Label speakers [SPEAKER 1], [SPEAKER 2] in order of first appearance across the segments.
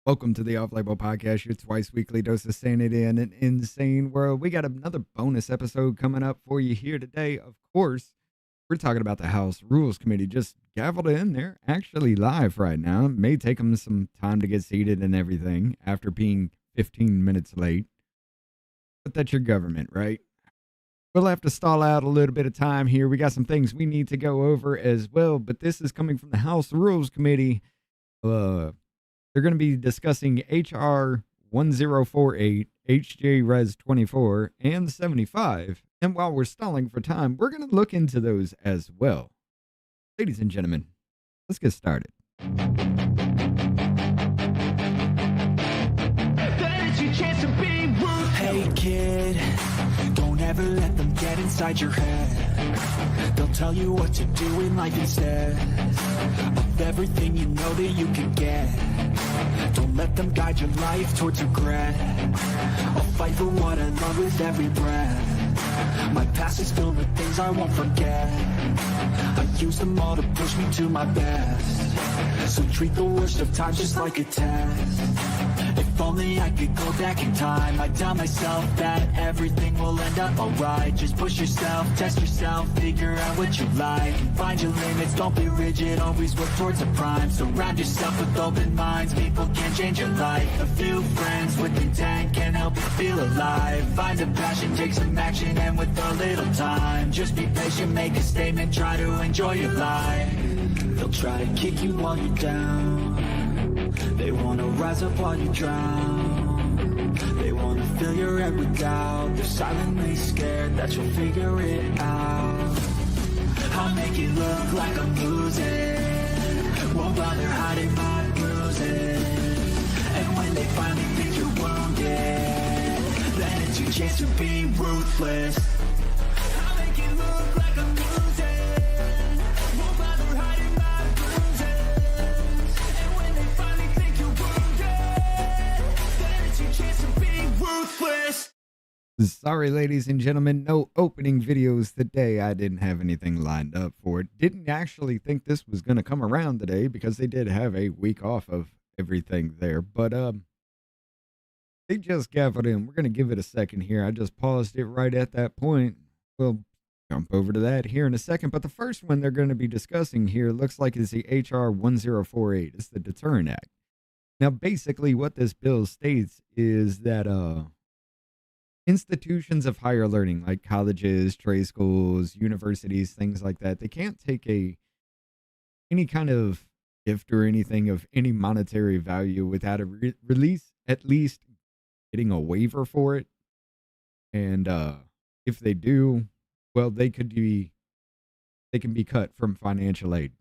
[SPEAKER 1] Welcome to the Off Label Podcast, your twice weekly dose of sanity in an insane world. We got another bonus episode coming up for you here today. Of course, we're talking about the House Rules Committee just gavelled in. They're actually live right now. It may take them some time to get seated and everything after being 15 minutes late. But that's your government, right? We'll have to stall out a little bit of time here. We got some things we need to go over as well, but this is coming from the House Rules Committee. They're going to be discussing H.R. 1048, H.J.Res 24, and 75. And while we're stalling for time, we're going to look into those as well. Ladies and gentlemen, let's get started.
[SPEAKER 2] Hey kid, don't ever let them get inside your head. They'll tell you what to do in life instead of everything you know that you can get. Don't let them guide your life towards regret. I'll fight for what I love with every breath. My past is filled with things I won't forget. I use them all to push me to my best. So treat the worst of times just like a test. If only I could go back in time, I'd tell myself that everything will end up alright. Just push yourself, test yourself, figure out what you like, and find your limits, don't be rigid, always work towards a prime. Surround yourself with open minds, people can change your life. A few friends with intent can help you feel alive. Find a passion, take some action, and with a little time, just be patient, make a statement, try to enjoy your life. They'll try to kick you while you're down. They wanna rise up while you drown. They wanna fill your head with doubt. They're silently scared that you'll figure it out. I'll make it look like I'm losing, won't bother hiding my bruises. And when they finally think you're wounded, then it's your chance to be ruthless. I'll make it look like I'm losing, won't bother hiding my bruises. And when they finally think you're wounded, then it's your chance to be ruthless.
[SPEAKER 1] Sorry, ladies and gentlemen, no opening videos today. I didn't have anything lined up for it. Didn't actually think this was going to come around today because they did have a week off of everything there. But they just gaveled in. We're going to give it a second here. I just paused it right at that point. We'll jump over to that here in a second. But the first one they're going to be discussing here looks like is the H.R. 1048. It's the DETERRENT Act. Now, basically what this bill states is that institutions of higher learning like colleges, trade schools, universities, things like that, they can't take any kind of gift or anything of any monetary value without a release, at least getting a waiver for it. And if they do, well, they can be cut from financial aid.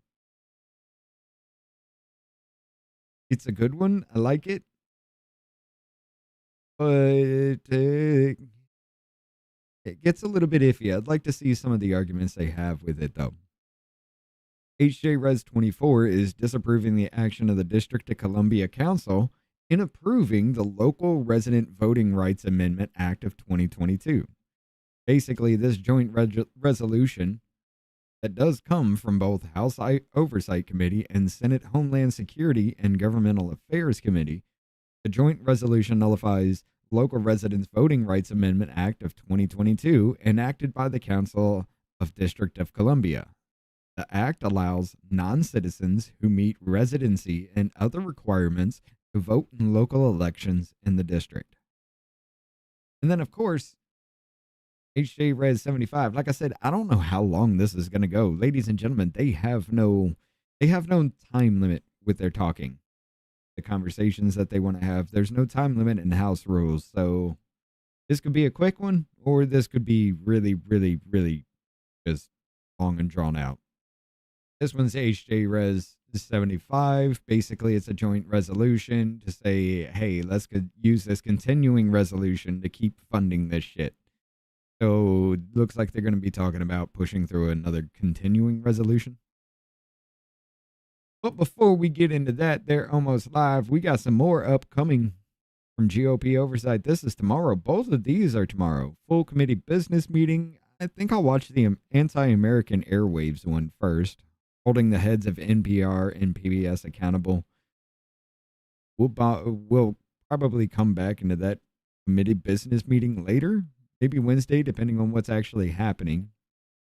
[SPEAKER 1] It's a good one. I like it. But it gets a little bit iffy. I'd like to see some of the arguments they have with it, though. H.J.Res 24 is disapproving the action of the District of Columbia Council in approving the Local Resident Voting Rights Amendment Act of 2022. Basically, this joint resolution that does come from both House Oversight Committee and Senate Homeland Security and Governmental Affairs Committee. The joint resolution nullifies Local Residents Voting Rights Amendment Act of 2022, enacted by the Council of District of Columbia. The act allows non-citizens who meet residency and other requirements to vote in local elections in the district. And then, of course, H.J.Res 75. Like I said, I don't know how long this is going to go. Ladies and gentlemen, they have no time limit with their talking. The conversations that they want to have. There's no time limit in House rules. So this could be a quick one, or this could be really, really, really just long and drawn out. This one's H.J.Res 75. Basically, it's a joint resolution to say, hey, let's use this continuing resolution to keep funding this shit. So it looks like they're going to be talking about pushing through another continuing resolution. But before we get into that, they're almost live. We got some more upcoming from GOP Oversight. This is tomorrow. Both of these are tomorrow. Full committee business meeting. I think I'll watch the anti-American airwaves one first, holding the heads of NPR and PBS accountable. We'll probably come back into that committee business meeting later, maybe Wednesday, depending on what's actually happening.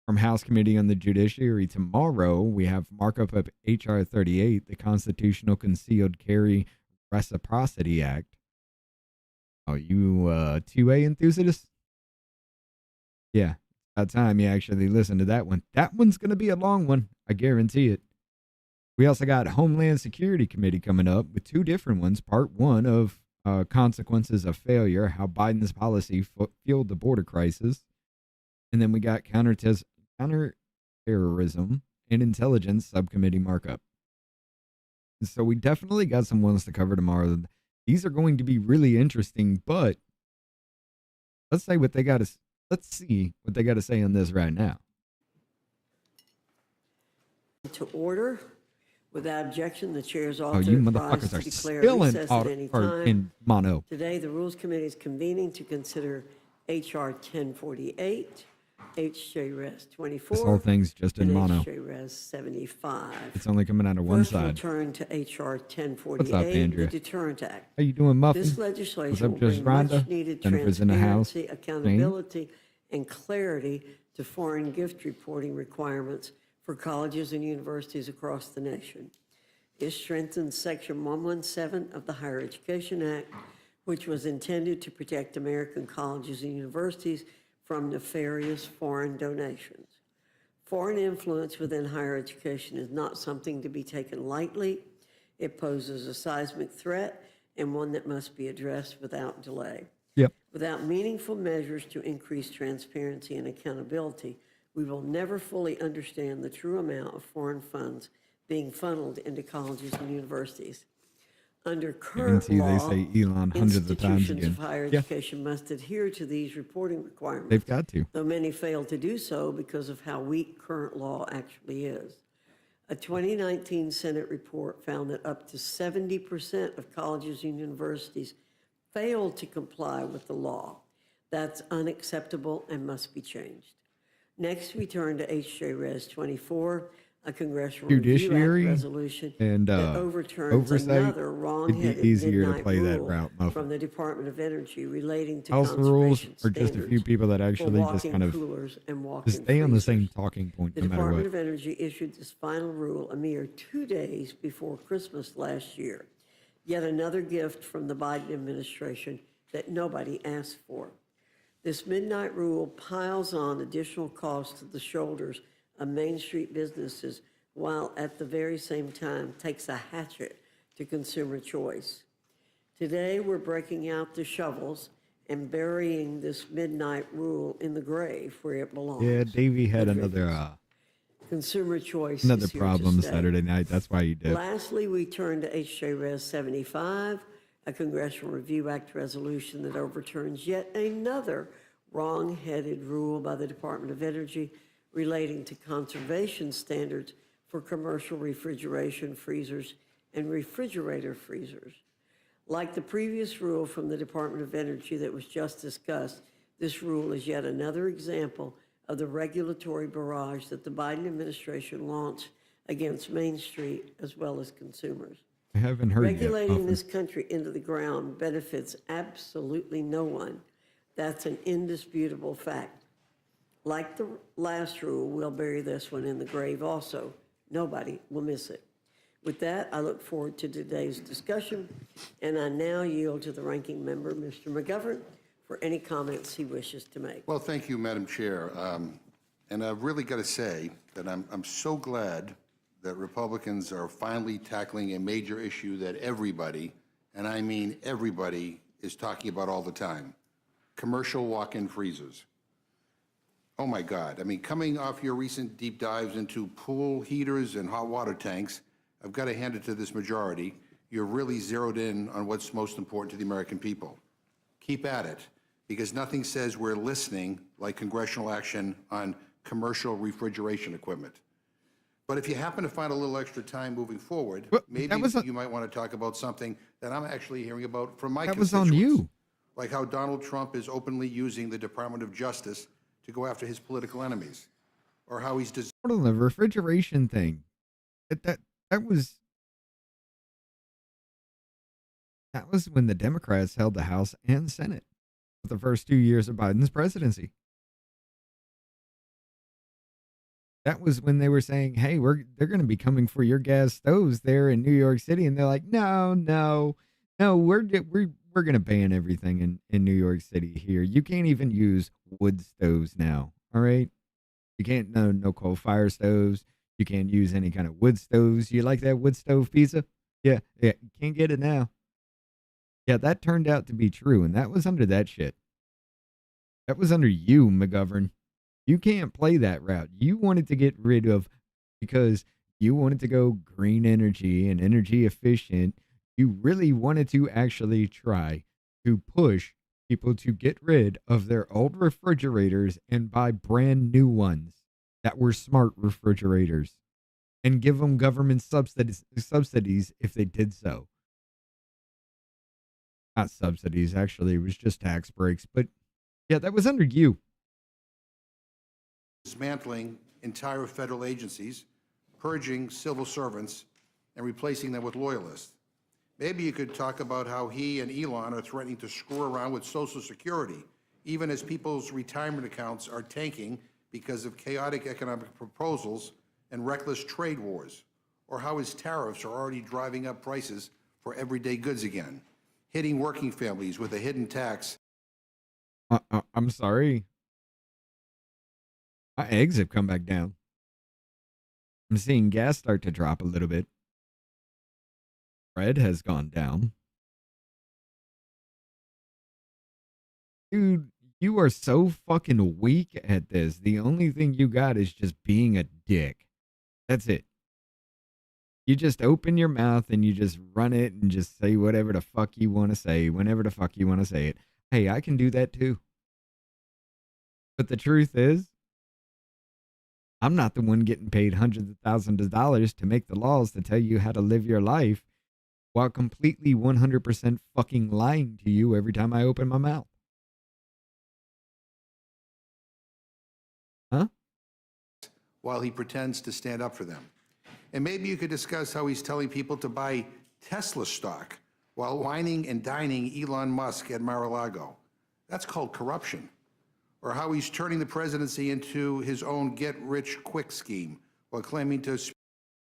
[SPEAKER 1] From House Committee on the Judiciary tomorrow, we have markup of H.R. 38, the Constitutional Concealed Carry Reciprocity Act. Oh, you 2A enthusiast? Yeah, about time you actually listen to that one. That one's going to be a long one. I guarantee it. We also got Homeland Security Committee coming up with two different ones. Part one of consequences of failure, how Biden's policy fueled the border crisis. And then we got counterterrorism and intelligence subcommittee markup. So we definitely got some ones to cover tomorrow. These are going to be really interesting, but let's see what they got to say on this right now.
[SPEAKER 3] To order. Without objection, the chair is
[SPEAKER 1] Oh, you
[SPEAKER 3] authorized
[SPEAKER 1] motherfuckers
[SPEAKER 3] to
[SPEAKER 1] are
[SPEAKER 3] declare
[SPEAKER 1] still
[SPEAKER 3] recess at any time.
[SPEAKER 1] in mono.
[SPEAKER 3] Today, the Rules Committee is convening to consider H.R. 1048, H.J.Res 24.
[SPEAKER 1] This whole thing's just in
[SPEAKER 3] and
[SPEAKER 1] mono.
[SPEAKER 3] H.J.Res 75.
[SPEAKER 1] It's only coming out of one
[SPEAKER 3] First, we'll
[SPEAKER 1] side.
[SPEAKER 3] turn to H.R. 1048,
[SPEAKER 1] What's up, Andrea?
[SPEAKER 3] the Deterrent Act.
[SPEAKER 1] How you doing, Muffin?
[SPEAKER 3] This
[SPEAKER 1] What's
[SPEAKER 3] legislation
[SPEAKER 1] up,
[SPEAKER 3] will
[SPEAKER 1] Just
[SPEAKER 3] bring
[SPEAKER 1] Rhonda?
[SPEAKER 3] much-needed
[SPEAKER 1] Jennifer's in the house.
[SPEAKER 3] transparency, accountability, and clarity to foreign gift reporting requirements for colleges and universities across the nation. It strengthens Section 117 of the Higher Education Act, which was intended to protect American colleges and universities from nefarious foreign donations. Foreign influence within higher education is not something to be taken lightly. It poses a seismic threat and one that must be addressed without delay.
[SPEAKER 1] Yep.
[SPEAKER 3] Without meaningful measures to increase transparency and accountability, we will never fully understand the true amount of foreign funds being funneled into colleges and universities. Under current law,
[SPEAKER 1] they say Elon hundreds of times
[SPEAKER 3] institutions
[SPEAKER 1] again.
[SPEAKER 3] of higher education must adhere to these reporting requirements.
[SPEAKER 1] They've got to.
[SPEAKER 3] Though many fail to do so because of how weak current law actually is. A 2019 Senate report found that up to 70% of colleges and universities failed to comply with the law. That's unacceptable and must be changed. Next, we turn to H.J.Res 24, a Congressional
[SPEAKER 1] Judiciary
[SPEAKER 3] Review Act resolution
[SPEAKER 1] and
[SPEAKER 3] that overturns
[SPEAKER 1] oversight.
[SPEAKER 3] another
[SPEAKER 1] It'd
[SPEAKER 3] wrong-headed
[SPEAKER 1] be easier to
[SPEAKER 3] midnight
[SPEAKER 1] play that
[SPEAKER 3] rule
[SPEAKER 1] route, Muffin.
[SPEAKER 3] from the Department of Energy relating to
[SPEAKER 1] House rules
[SPEAKER 3] conservation
[SPEAKER 1] are just a few
[SPEAKER 3] standards
[SPEAKER 1] people that
[SPEAKER 3] for
[SPEAKER 1] actually just
[SPEAKER 3] walk-in
[SPEAKER 1] kind of
[SPEAKER 3] coolers and walk-in
[SPEAKER 1] just stay on the same
[SPEAKER 3] freezers.
[SPEAKER 1] talking point
[SPEAKER 3] The
[SPEAKER 1] no matter
[SPEAKER 3] Department
[SPEAKER 1] what.
[SPEAKER 3] of Energy issued this final rule a mere 2 days before Christmas last year. Yet another gift from the Biden administration that nobody asked for. This midnight rule piles on additional costs to the shoulders of Main Street businesses, while at the very same time takes a hatchet to consumer choice. Today, we're breaking out the shovels and burying this midnight rule in the grave where it belongs.
[SPEAKER 1] Yeah, Davey had
[SPEAKER 3] But
[SPEAKER 1] another
[SPEAKER 3] consumer choice
[SPEAKER 1] another
[SPEAKER 3] is here
[SPEAKER 1] problem
[SPEAKER 3] to stay.
[SPEAKER 1] Saturday night. That's why you did.
[SPEAKER 3] Lastly, we turn to H.J.Res 75, a Congressional Review Act resolution that overturns yet another wrong-headed rule by the Department of Energy relating to conservation standards for commercial refrigeration freezers and refrigerator freezers. Like the previous rule from the Department of Energy that was just discussed, this rule is yet another example of the regulatory barrage that the Biden administration launched against Main Street as well as consumers.
[SPEAKER 1] I haven't heard
[SPEAKER 3] Regulating
[SPEAKER 1] yet.
[SPEAKER 3] this country into the ground benefits absolutely no one. That's an indisputable fact. Like the last rule, we'll bury this one in the grave also. Nobody will miss it. With that, I look forward to today's discussion, and I now yield to the ranking member, Mr. McGovern, for any comments he wishes to make.
[SPEAKER 4] Well, thank you, Madam Chair. And I've really got to say that I'm so glad that Republicans are finally tackling a major issue that everybody, and I mean everybody, is talking about all the time: commercial walk-in freezers. Oh my God, I mean, coming off your recent deep dives into pool heaters and hot water tanks, I've got to hand it to this majority. You're really zeroed in on what's most important to the American people. Keep at it, because nothing says we're listening like congressional action on commercial refrigeration equipment. But if you happen to find a little extra time moving forward, maybe you might want to talk about something that I'm actually hearing about from my constituents.
[SPEAKER 1] That was on you.
[SPEAKER 4] Like how Donald Trump is openly using the Department of Justice to go after his political enemies, or how he's
[SPEAKER 1] Hold on, the refrigeration thing. That was That was when the Democrats held the House and Senate for the first 2 years of Biden's presidency. That was when they were saying, "Hey, they're going to be coming for your gas stoves there in New York City," and they're like, "No, no, no, we're going to ban everything in New York City here. You can't even use wood stoves now. All right, you can't no coal fire stoves. You can't use any kind of wood stoves. You like that wood stove pizza? Yeah, yeah, you can't get it now." Yeah, that turned out to be true, and that was under that shit. That was under you, McGovern. You can't play that route. You wanted to get rid of, because you wanted to go green energy and energy efficient. You really wanted to actually try to push people to get rid of their old refrigerators and buy brand new ones that were smart refrigerators and give them government subsidies if they did so. Not subsidies, actually, it was just tax breaks. But yeah, that was under you.
[SPEAKER 4] Dismantling entire federal agencies, purging civil servants, and replacing them with loyalists. Maybe you could talk about how he and Elon are threatening to screw around with Social Security, even as people's retirement accounts are tanking because of chaotic economic proposals and reckless trade wars, or how his tariffs are already driving up prices for everyday goods again, hitting working families with a hidden tax.
[SPEAKER 1] I'm sorry. My eggs have come back down. I'm seeing gas start to drop a little bit. Bread has gone down. Dude, you are so fucking weak at this. The only thing you got is just being a dick. That's it. You just open your mouth and you just run it and just say whatever the fuck you want to say, whenever the fuck you want to say it. Hey, I can do that too. But the truth is, I'm not the one getting paid hundreds of thousands of dollars to make the laws to tell you how to live your life while completely 100% fucking lying to you every time I open my mouth. Huh?
[SPEAKER 4] While he pretends to stand up for them. And maybe you could discuss how he's telling people to buy Tesla stock while whining and dining Elon Musk at Mar-a-Lago. That's called corruption. Or how he's turning the presidency into his own get-rich-quick scheme while claiming to...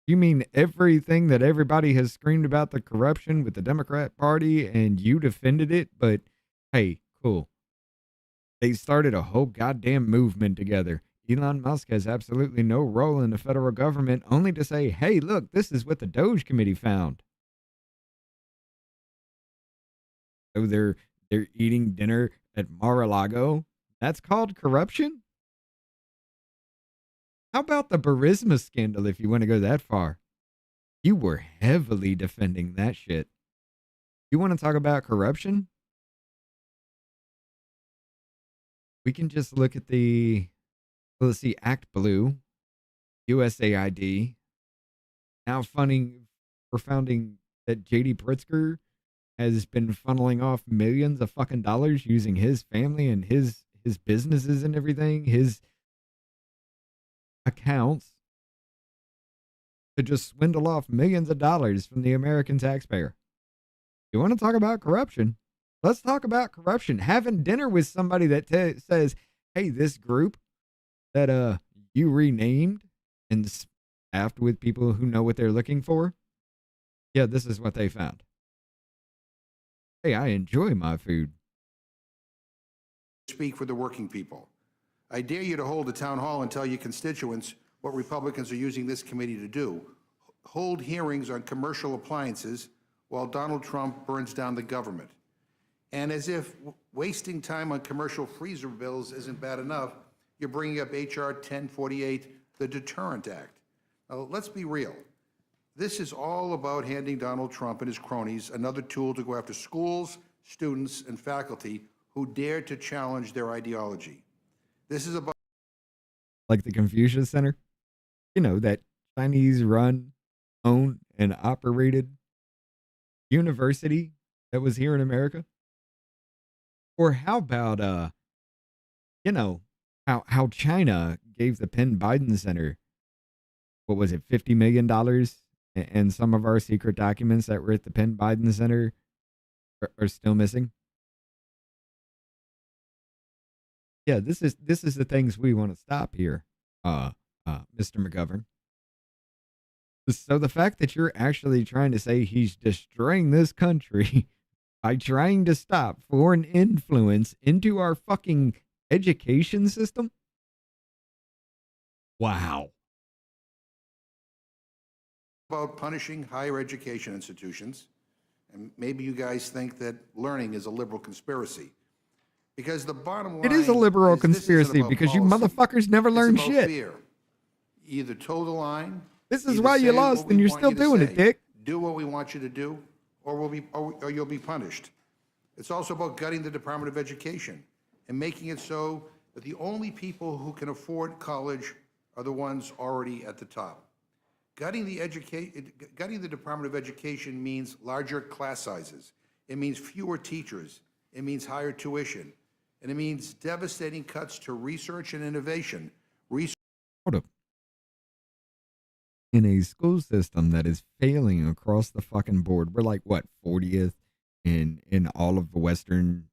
[SPEAKER 1] You mean everything that everybody has screamed about the corruption with the Democrat Party and you defended it? But hey, cool. They started a whole goddamn movement together. Elon Musk has absolutely no role in the federal government, only to say, hey, look, this is what the Doge Committee found. So they're eating dinner at Mar-a-Lago. That's called corruption? How about the Burisma scandal if you want to go that far? You were heavily defending that shit. You want to talk about corruption? We can just look at the, let's see, Act Blue, USAID, now we're founding that J.D. Pritzker has been funneling off millions of fucking dollars using his family and his businesses and everything, his accounts, to just swindle off millions of dollars from the American taxpayer. You want to talk about corruption? Let's talk about corruption. Having dinner with somebody that says, hey, this group that you renamed and staffed with people who know what they're looking for, yeah, this is what they found. Hey, I enjoy my food.
[SPEAKER 4] Speak for the working people. I dare you to hold a town hall and tell your constituents what Republicans are using this committee to do. Hold hearings on commercial appliances while Donald Trump burns down the government. And as if wasting time on commercial freezer bills isn't bad enough, you're bringing up H.R. 1048, the Deterrent Act. Now, let's be real. This is all about handing Donald Trump and his cronies another tool to go after schools, students, and faculty who dare to challenge their ideology. This is about...
[SPEAKER 1] Like the Confucius Center? You know, that Chinese-run, owned, and operated university that was here in America? Or how about, you know, how China gave the Penn Biden Center, what was it, $50 million? And some of our secret documents that were at the Penn Biden Center are still missing. Yeah, this is the things we want to stop here, Mr. McGovern. So the fact that you're actually trying to say he's destroying this country by trying to stop foreign influence into our fucking education system? Wow.
[SPEAKER 4] About punishing higher education institutions, and maybe you guys think that learning is a liberal conspiracy. Because the bottom line
[SPEAKER 1] It is a liberal
[SPEAKER 4] is this isn't
[SPEAKER 1] conspiracy
[SPEAKER 4] about
[SPEAKER 1] because you
[SPEAKER 4] policy.
[SPEAKER 1] motherfuckers never
[SPEAKER 4] It's
[SPEAKER 1] learn
[SPEAKER 4] about
[SPEAKER 1] shit.
[SPEAKER 4] fear. Either toe the line.
[SPEAKER 1] This is
[SPEAKER 4] either
[SPEAKER 1] why you
[SPEAKER 4] say
[SPEAKER 1] lost
[SPEAKER 4] what
[SPEAKER 1] and
[SPEAKER 4] we
[SPEAKER 1] you're
[SPEAKER 4] want
[SPEAKER 1] still
[SPEAKER 4] you to
[SPEAKER 1] doing it,
[SPEAKER 4] say,
[SPEAKER 1] Dick.
[SPEAKER 4] Do what we want you to do, or you'll be punished. It's also about gutting the Department of Education and making it so that the only people who can afford college are the ones already at the top. Gutting the Department of Education means larger class sizes. It means fewer teachers. It means higher tuition. And it means devastating cuts to research and innovation.
[SPEAKER 1] Hold up. In a school system that is failing across the fucking board, we're like, what, 40th in all of the Western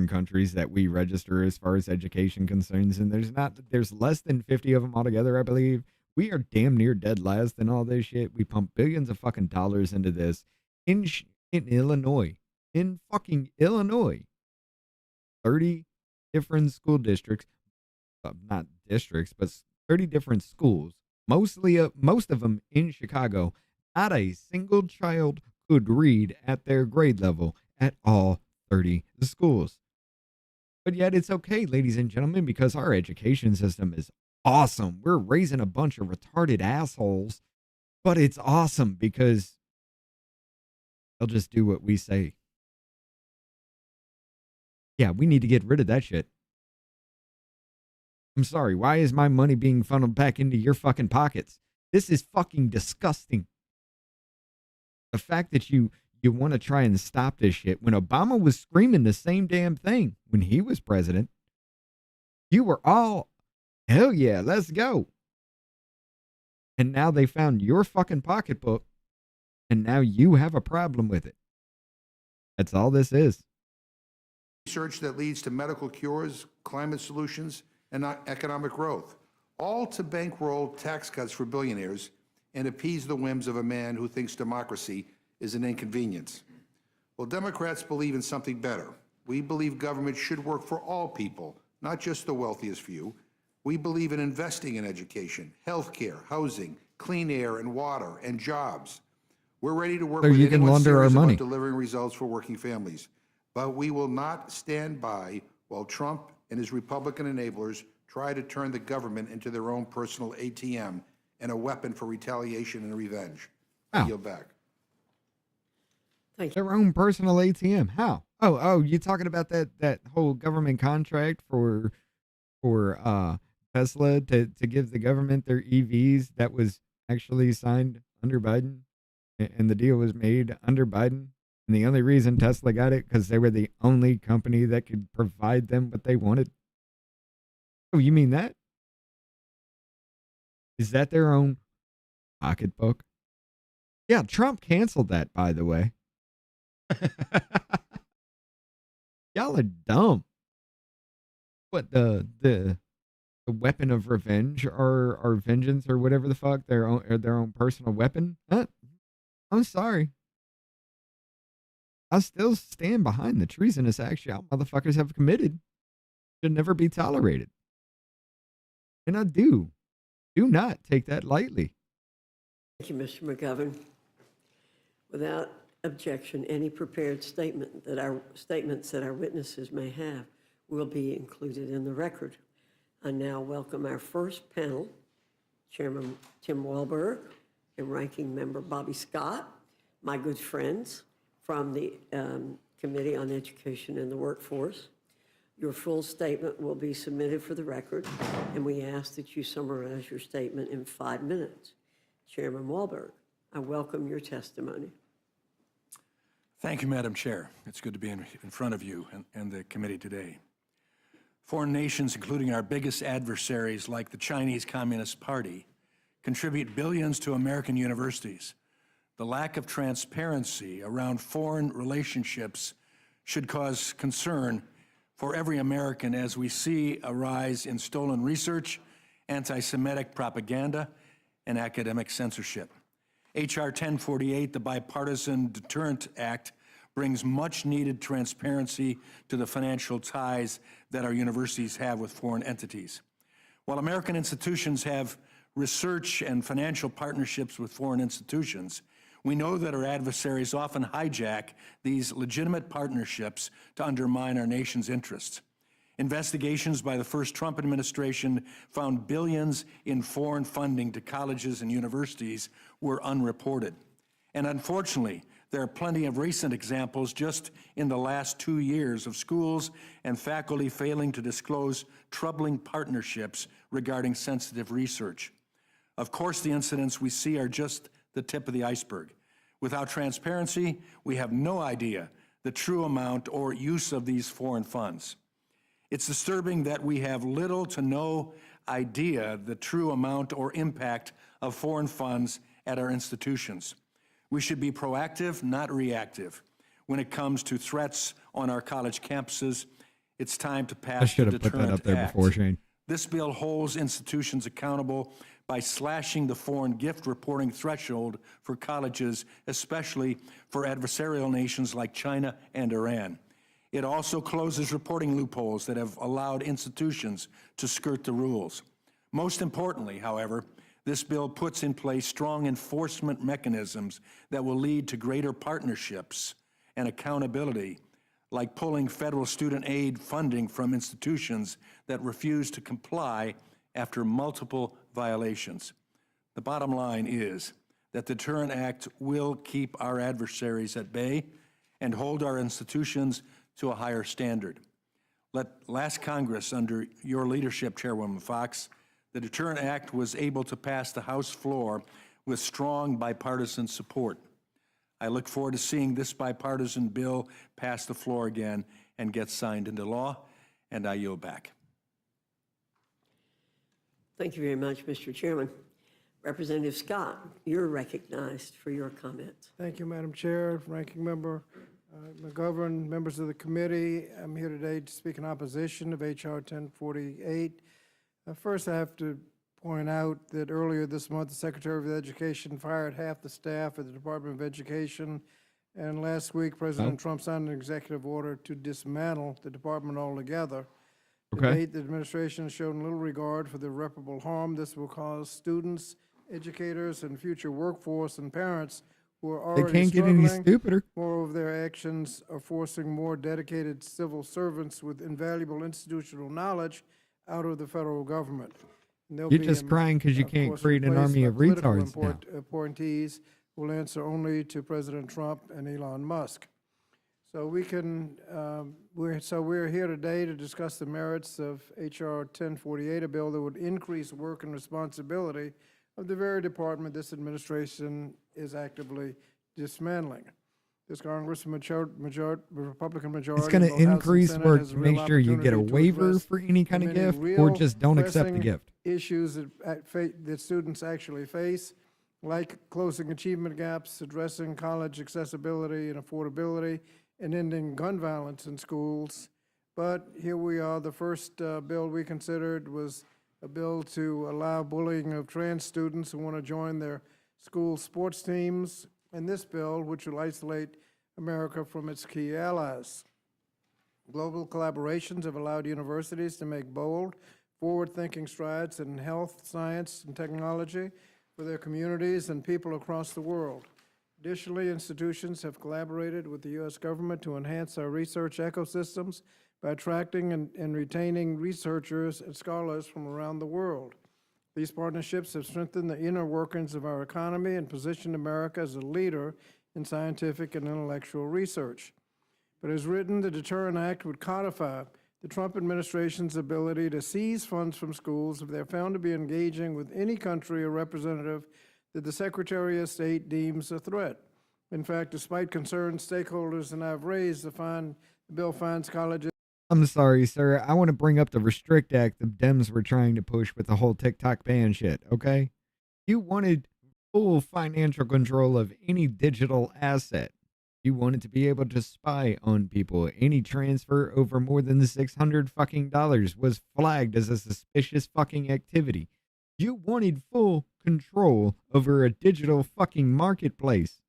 [SPEAKER 1] countries that we register as far as education concerns, and there's less than 50 of them altogether, I believe. We are damn near dead last in all this shit. We pump billions of fucking dollars into this in Illinois, in fucking Illinois. 30 different school districts, not districts, but 30 different schools. Most of them in Chicago. Not a single child could read at their grade level at all 30 schools. But yet it's okay, ladies and gentlemen, because our education system is awesome. We're raising a bunch of retarded assholes, but it's awesome because they'll just do what we say. Yeah, we need to get rid of that shit. I'm sorry, why is my money being funneled back into your fucking pockets? This is fucking disgusting. The fact that you want to try and stop this shit when Obama was screaming the same damn thing when he was president. You were all, hell yeah, let's go. And now they found your fucking pocketbook and now you have a problem with it. That's all this is.
[SPEAKER 4] Research that leads to medical cures, climate solutions, and economic growth, all to bankroll tax cuts for billionaires and appease the whims of a man who thinks democracy is an inconvenience. Well, Democrats believe in something better. We believe government should work for all people, not just the wealthiest few. We believe in investing in education, healthcare, housing, clean air and water, and jobs. We're ready to work
[SPEAKER 1] So
[SPEAKER 4] with
[SPEAKER 1] you can
[SPEAKER 4] anyone
[SPEAKER 1] launder our
[SPEAKER 4] serious
[SPEAKER 1] money.
[SPEAKER 4] about delivering results for working families. But we will not stand by while Trump and his Republican enablers try to turn the government into their own personal ATM and a weapon for retaliation and revenge. I
[SPEAKER 1] How?
[SPEAKER 4] yield back.
[SPEAKER 3] Thank you.
[SPEAKER 1] Their own personal ATM. How? Oh, you talking about that whole government contract for Tesla to give the government their EVs that was actually signed under Biden, and the deal was made under Biden. And the only reason Tesla got it because they were the only company that could provide them what they wanted. Oh, you mean that? Is that their own pocketbook? Yeah, Trump canceled that, by the way. Y'all are dumb. What the weapon of revenge or vengeance or whatever the fuck, their own personal weapon? Huh? I'm sorry. I still stand behind the treasonous acts y'all motherfuckers have committed. Should never be tolerated. And I do not take that lightly.
[SPEAKER 3] Thank you, Mr. McGovern. Without objection, any prepared statements that our witnesses may have will be included in the record. I now welcome our first panel, Chairman Tim Walberg and Ranking Member Bobby Scott, my good friends from the Committee on Education and the Workforce. Your full statement will be submitted for the record, and we ask that you summarize your statement in 5 minutes. Chairman Walberg, I welcome your testimony.
[SPEAKER 5] Thank you, Madam Chair. It's good to be in front of you and the committee today. Foreign nations, including our biggest adversaries like the Chinese Communist Party, contribute billions to American universities, The lack of transparency around foreign relationships should cause concern for every American as we see a rise in stolen research, anti-Semitic propaganda, and academic censorship. H.R. 1048, the Bipartisan Deterrent Act, brings much-needed transparency to the financial ties that our universities have with foreign entities. While American institutions have research and financial partnerships with foreign institutions, we know that our adversaries often hijack these legitimate partnerships to undermine our nation's interests. Investigations by the first Trump administration found billions in foreign funding to colleges and universities were unreported. And unfortunately, there are plenty of recent examples just in the last 2 years of schools and faculty failing to disclose troubling partnerships regarding sensitive research. Of course, the incidents we see are just the tip of the iceberg. Without transparency, we have no idea the true amount or use of these foreign funds. It's disturbing that we have little to no idea the true amount or impact of foreign funds at our institutions. We should be proactive, not reactive. When it comes to threats on our college campuses, it's time to pass
[SPEAKER 1] I should
[SPEAKER 5] the
[SPEAKER 1] have put that
[SPEAKER 5] Deterrent
[SPEAKER 1] up there
[SPEAKER 5] Act.
[SPEAKER 1] before, Shane.
[SPEAKER 5] This bill holds institutions accountable by slashing the foreign gift reporting threshold for colleges, especially for adversarial nations like China and Iran. It also closes reporting loopholes that have allowed institutions to skirt the rules. Most importantly, however, this bill puts in place strong enforcement mechanisms that will lead to greater partnerships and accountability, like pulling federal student aid funding from institutions that refuse to comply after multiple violations. The bottom line is that the Deterrent Act will keep our adversaries at bay and hold our institutions to a higher standard. Last Congress, under your leadership, Chairwoman Fox, the Deterrent Act was able to pass the House floor with strong bipartisan support. I look forward to seeing this bipartisan bill pass the floor again and get signed into law, and I yield back.
[SPEAKER 3] Thank you very much, Mr. Chairman. Representative Scott, you're recognized for your comments.
[SPEAKER 6] Thank you, Madam Chair, Ranking Member McGovern, members of the committee. I'm here today to speak in opposition of H.R. 1048. First, I have to point out that earlier this month, the Secretary of Education fired half the staff at the Department of Education, and last week, President Trump signed an executive order to dismantle the department altogether. To date, the administration has shown little regard for the irreparable harm this will cause students, educators, and future workforce and parents who are already
[SPEAKER 1] They can't get any stupider.
[SPEAKER 6] Moreover, their actions are forcing more dedicated civil servants with invaluable institutional knowledge out of the federal government.
[SPEAKER 1] You're just crying because you can't create an army of retards now.
[SPEAKER 6] Appointees will answer only to President Trump and Elon Musk. So we're here today to discuss the merits of H.R. 1048, a bill that would increase work and responsibility of the very department this administration is actively dismantling. This Congress Republican majority.
[SPEAKER 1] It's going to increase work to make sure you get a waiver for any kind of gift, or just don't accept the gift.
[SPEAKER 6] Issues that students actually face, like closing achievement gaps, addressing college accessibility and affordability, and ending gun violence in schools. But here we are. The first bill we considered was a bill to allow bullying of trans students who want to join their school sports teams, and this bill, which will isolate America from its key allies. Global collaborations have allowed universities to make bold, forward-thinking strides in health, science, and technology for their communities and people across the world. Additionally, institutions have collaborated with the U.S. government to enhance our research ecosystems by attracting and retaining researchers and scholars from around the world. These partnerships have strengthened the inner workings of our economy and positioned America as a leader in scientific and intellectual research. But as written, the Deterrent Act would codify the Trump administration's ability to seize funds from schools if they're found to be engaging with any country or representative that the Secretary of State deems a threat. In fact, despite concerns stakeholders and I've raised, the bill finds colleges.
[SPEAKER 1] I'm sorry, sir. I want to bring up the Restrict Act the Dems were trying to push with the whole TikTok ban shit, okay? You wanted full financial control of any digital asset. You wanted to be able to spy on people. Any transfer over more than $600 fucking dollars was flagged as a suspicious fucking activity. You wanted full control over a digital fucking marketplace.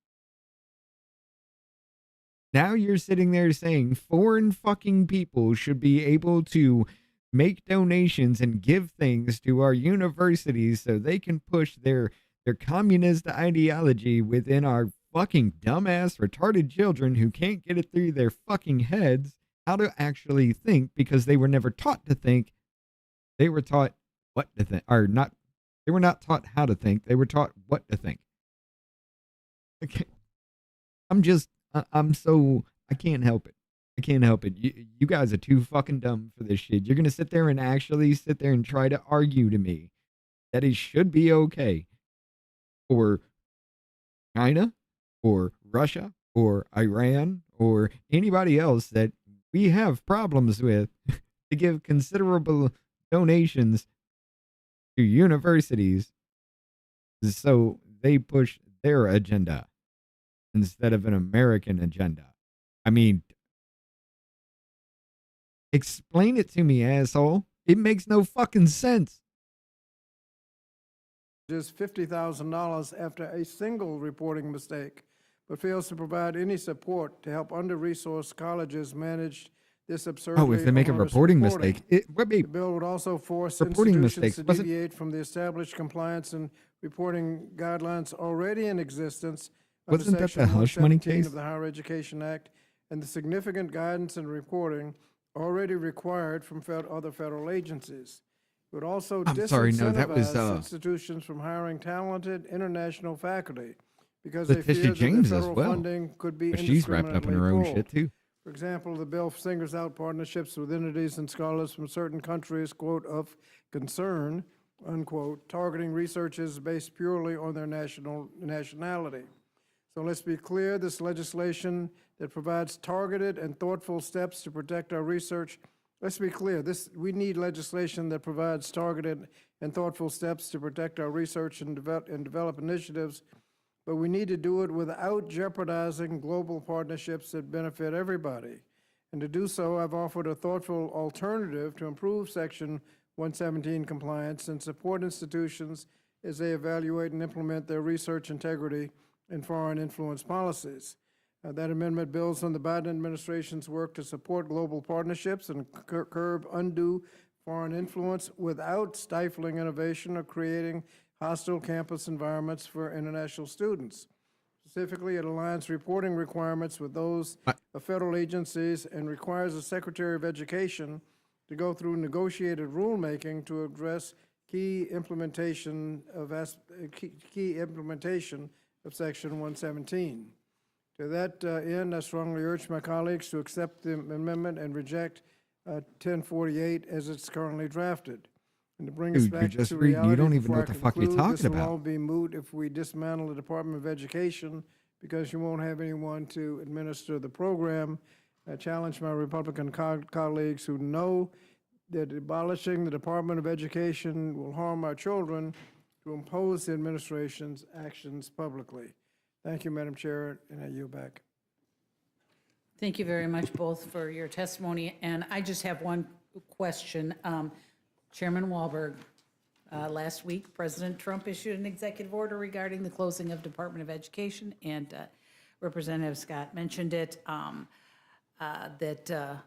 [SPEAKER 1] Now you're sitting there saying foreign fucking people should be able to make donations and give things to our universities so they can push their communist ideology within our fucking dumbass retarded children who can't get it through their fucking heads how to actually think because they were never taught to think. They were taught what to think, or not. They were not taught how to think. They were taught what to think. Okay. I can't help it. I can't help it. You guys are too fucking dumb for this shit. You're going to sit there and actually sit there and try to argue to me that it should be okay for China or Russia or Iran or anybody else that we have problems with to give considerable donations to universities so they push their agenda instead of an American agenda. I mean, explain it to me, asshole. It makes no fucking sense.
[SPEAKER 6] Just $50,000 after a single reporting mistake, but fails to provide any support to help under-resourced colleges manage this absurdly
[SPEAKER 1] Oh, if they make a
[SPEAKER 6] onerous
[SPEAKER 1] reporting
[SPEAKER 6] reporting.
[SPEAKER 1] mistake,
[SPEAKER 6] The bill would also force
[SPEAKER 1] Reporting
[SPEAKER 6] institutions
[SPEAKER 1] mistakes
[SPEAKER 6] to
[SPEAKER 1] wasn't-
[SPEAKER 6] deviate from the established compliance and reporting guidelines already in existence
[SPEAKER 1] Wasn't
[SPEAKER 6] under
[SPEAKER 1] that the
[SPEAKER 6] Section
[SPEAKER 1] hush money
[SPEAKER 6] 117
[SPEAKER 1] case?
[SPEAKER 6] of the Higher Education Act and the significant guidance and reporting already required from other federal agencies. It would also
[SPEAKER 1] I'm sorry, no, that was,
[SPEAKER 6] disincentivize institutions from hiring talented international faculty because
[SPEAKER 1] Letitia
[SPEAKER 6] they fear
[SPEAKER 1] James
[SPEAKER 6] that
[SPEAKER 1] as
[SPEAKER 6] the federal
[SPEAKER 1] well.
[SPEAKER 6] funding could be
[SPEAKER 1] But she's wrapped up in her own
[SPEAKER 6] indiscriminately
[SPEAKER 1] shit too.
[SPEAKER 6] For example, the bill singles out partnerships with entities and scholars from certain countries, quote, of concern, unquote, targeting researchers based purely on their nationality. So let's be clear, this legislation that provides targeted and thoughtful steps to protect our research, let's be clear, we need legislation that provides targeted and thoughtful steps to protect our research and develop initiatives, but we need to do it without jeopardizing global partnerships that benefit everybody. And to do so, I've offered a thoughtful alternative to improve Section 117 compliance and support institutions as they evaluate and implement their research integrity and foreign influence policies. That amendment builds on the Biden administration's work to support global partnerships and curb undue foreign influence without stifling innovation or creating hostile campus environments for international students. Specifically, it aligns reporting requirements with those of federal agencies and requires the Secretary of Education to go through negotiated rulemaking to address key implementation of Section 117. To that end, I strongly urge my colleagues to accept the amendment and reject 1048 as it's currently drafted. And to bring us
[SPEAKER 1] Dude,
[SPEAKER 6] back
[SPEAKER 1] you're just
[SPEAKER 6] to
[SPEAKER 1] reading.
[SPEAKER 6] reality,
[SPEAKER 1] You don't even know
[SPEAKER 6] before
[SPEAKER 1] what
[SPEAKER 6] I
[SPEAKER 1] the fuck you're
[SPEAKER 6] conclude,
[SPEAKER 1] talking
[SPEAKER 6] this will all
[SPEAKER 1] about.
[SPEAKER 6] be moot if we dismantle the Department of Education because you won't have anyone to administer the program. I challenge my Republican colleagues who know that abolishing the Department of Education will harm our children to impose the administration's actions publicly. Thank you, Madam Chair, and I yield back.
[SPEAKER 7] Thank you very much both for your testimony. And I just have one question. Chairman Walberg, last week, President Trump issued an executive order regarding the closing of Department of Education, and Representative Scott mentioned it, that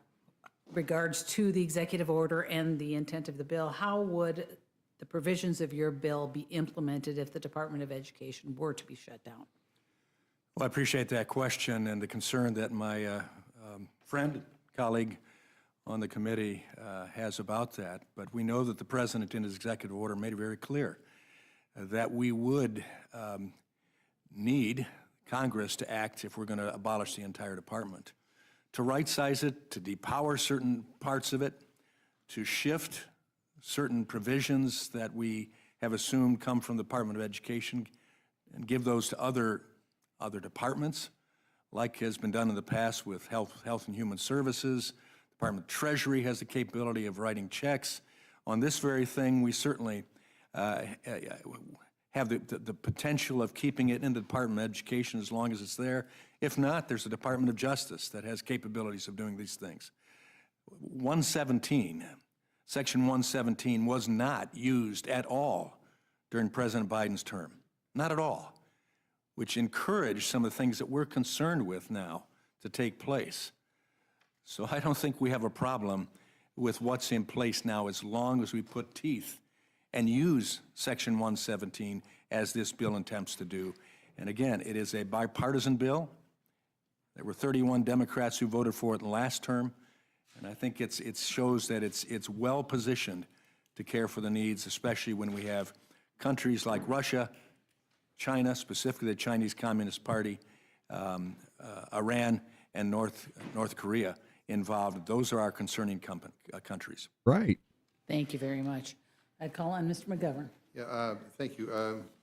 [SPEAKER 7] regards to the executive order and the intent of the bill. How would the provisions of your bill be implemented if the Department of Education were to be shut down?
[SPEAKER 5] Well, I appreciate that question and the concern that my friend, colleague on the committee has about that. But we know that the President in his executive order made it very clear that we would need Congress to act if we're going to abolish the entire department, to right-size it, to depower certain parts of it, to shift certain provisions that we have assumed come from the Department of Education and give those to other departments, like has been done in the past with Health and Human Services. Department of Treasury has the capability of writing checks. On this very thing, we certainly have the potential of keeping it in the Department of Education as long as it's there. If not, there's a Department of Justice that has capabilities of doing these things. 117, Section 117 was not used at all during President Biden's term, not at all, which encouraged some of the things that we're concerned with now to take place. So I don't think we have a problem with what's in place now as long as we put teeth and use Section 117 as this bill attempts to do. And again, it is a bipartisan bill. There were 31 Democrats who voted for it in the last term, and I think it shows that it's well positioned to care for the needs, especially when we have countries like Russia, China, specifically the Chinese Communist Party, Iran, and North Korea involved. Those are our concerning countries.
[SPEAKER 1] Right.
[SPEAKER 7] Thank you very much. I'd call on Mr. McGovern.
[SPEAKER 4] Yeah, thank you.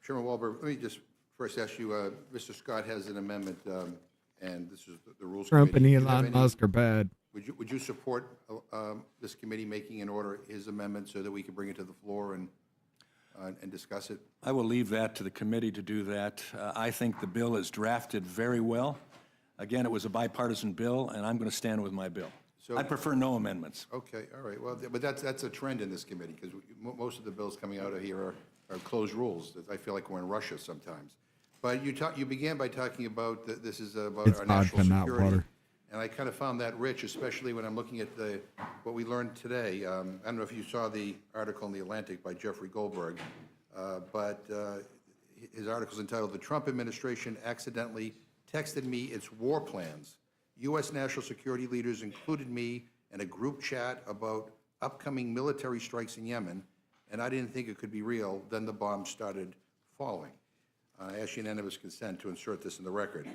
[SPEAKER 4] Chairman Walberg, let me just first ask you, Mr. Scott has an amendment, and this is the Rules
[SPEAKER 1] Trump and
[SPEAKER 4] Committee. Do you have
[SPEAKER 1] Elon Musk are bad.
[SPEAKER 4] Would you support this committee making in order his amendment so that we can bring it to the floor and discuss it?
[SPEAKER 5] I will leave that to the committee to do that. I think the bill is drafted very well. Again, it was a bipartisan bill, and I'm going to stand with my bill.
[SPEAKER 4] So-
[SPEAKER 5] I'd prefer no amendments.
[SPEAKER 4] Okay, all right. Well, but that's a trend in this committee, because most of the bills coming out of here are closed rules. I feel like we're in Russia sometimes. But you began by talking about that this is about
[SPEAKER 1] It's
[SPEAKER 4] our national
[SPEAKER 1] vodka, not
[SPEAKER 4] security.
[SPEAKER 1] water.
[SPEAKER 4] And I kind of found that rich, especially when I'm looking at what we learned today. I don't know if you saw the article in The Atlantic by Jeffrey Goldberg, but his article is entitled, "The Trump Administration Accidentally Texted Me Its War Plans. U.S. national security leaders included me in a group chat about upcoming military strikes in Yemen, and I didn't think it could be real. Then the bombs started falling." I ask unanimous consent to insert this in the record.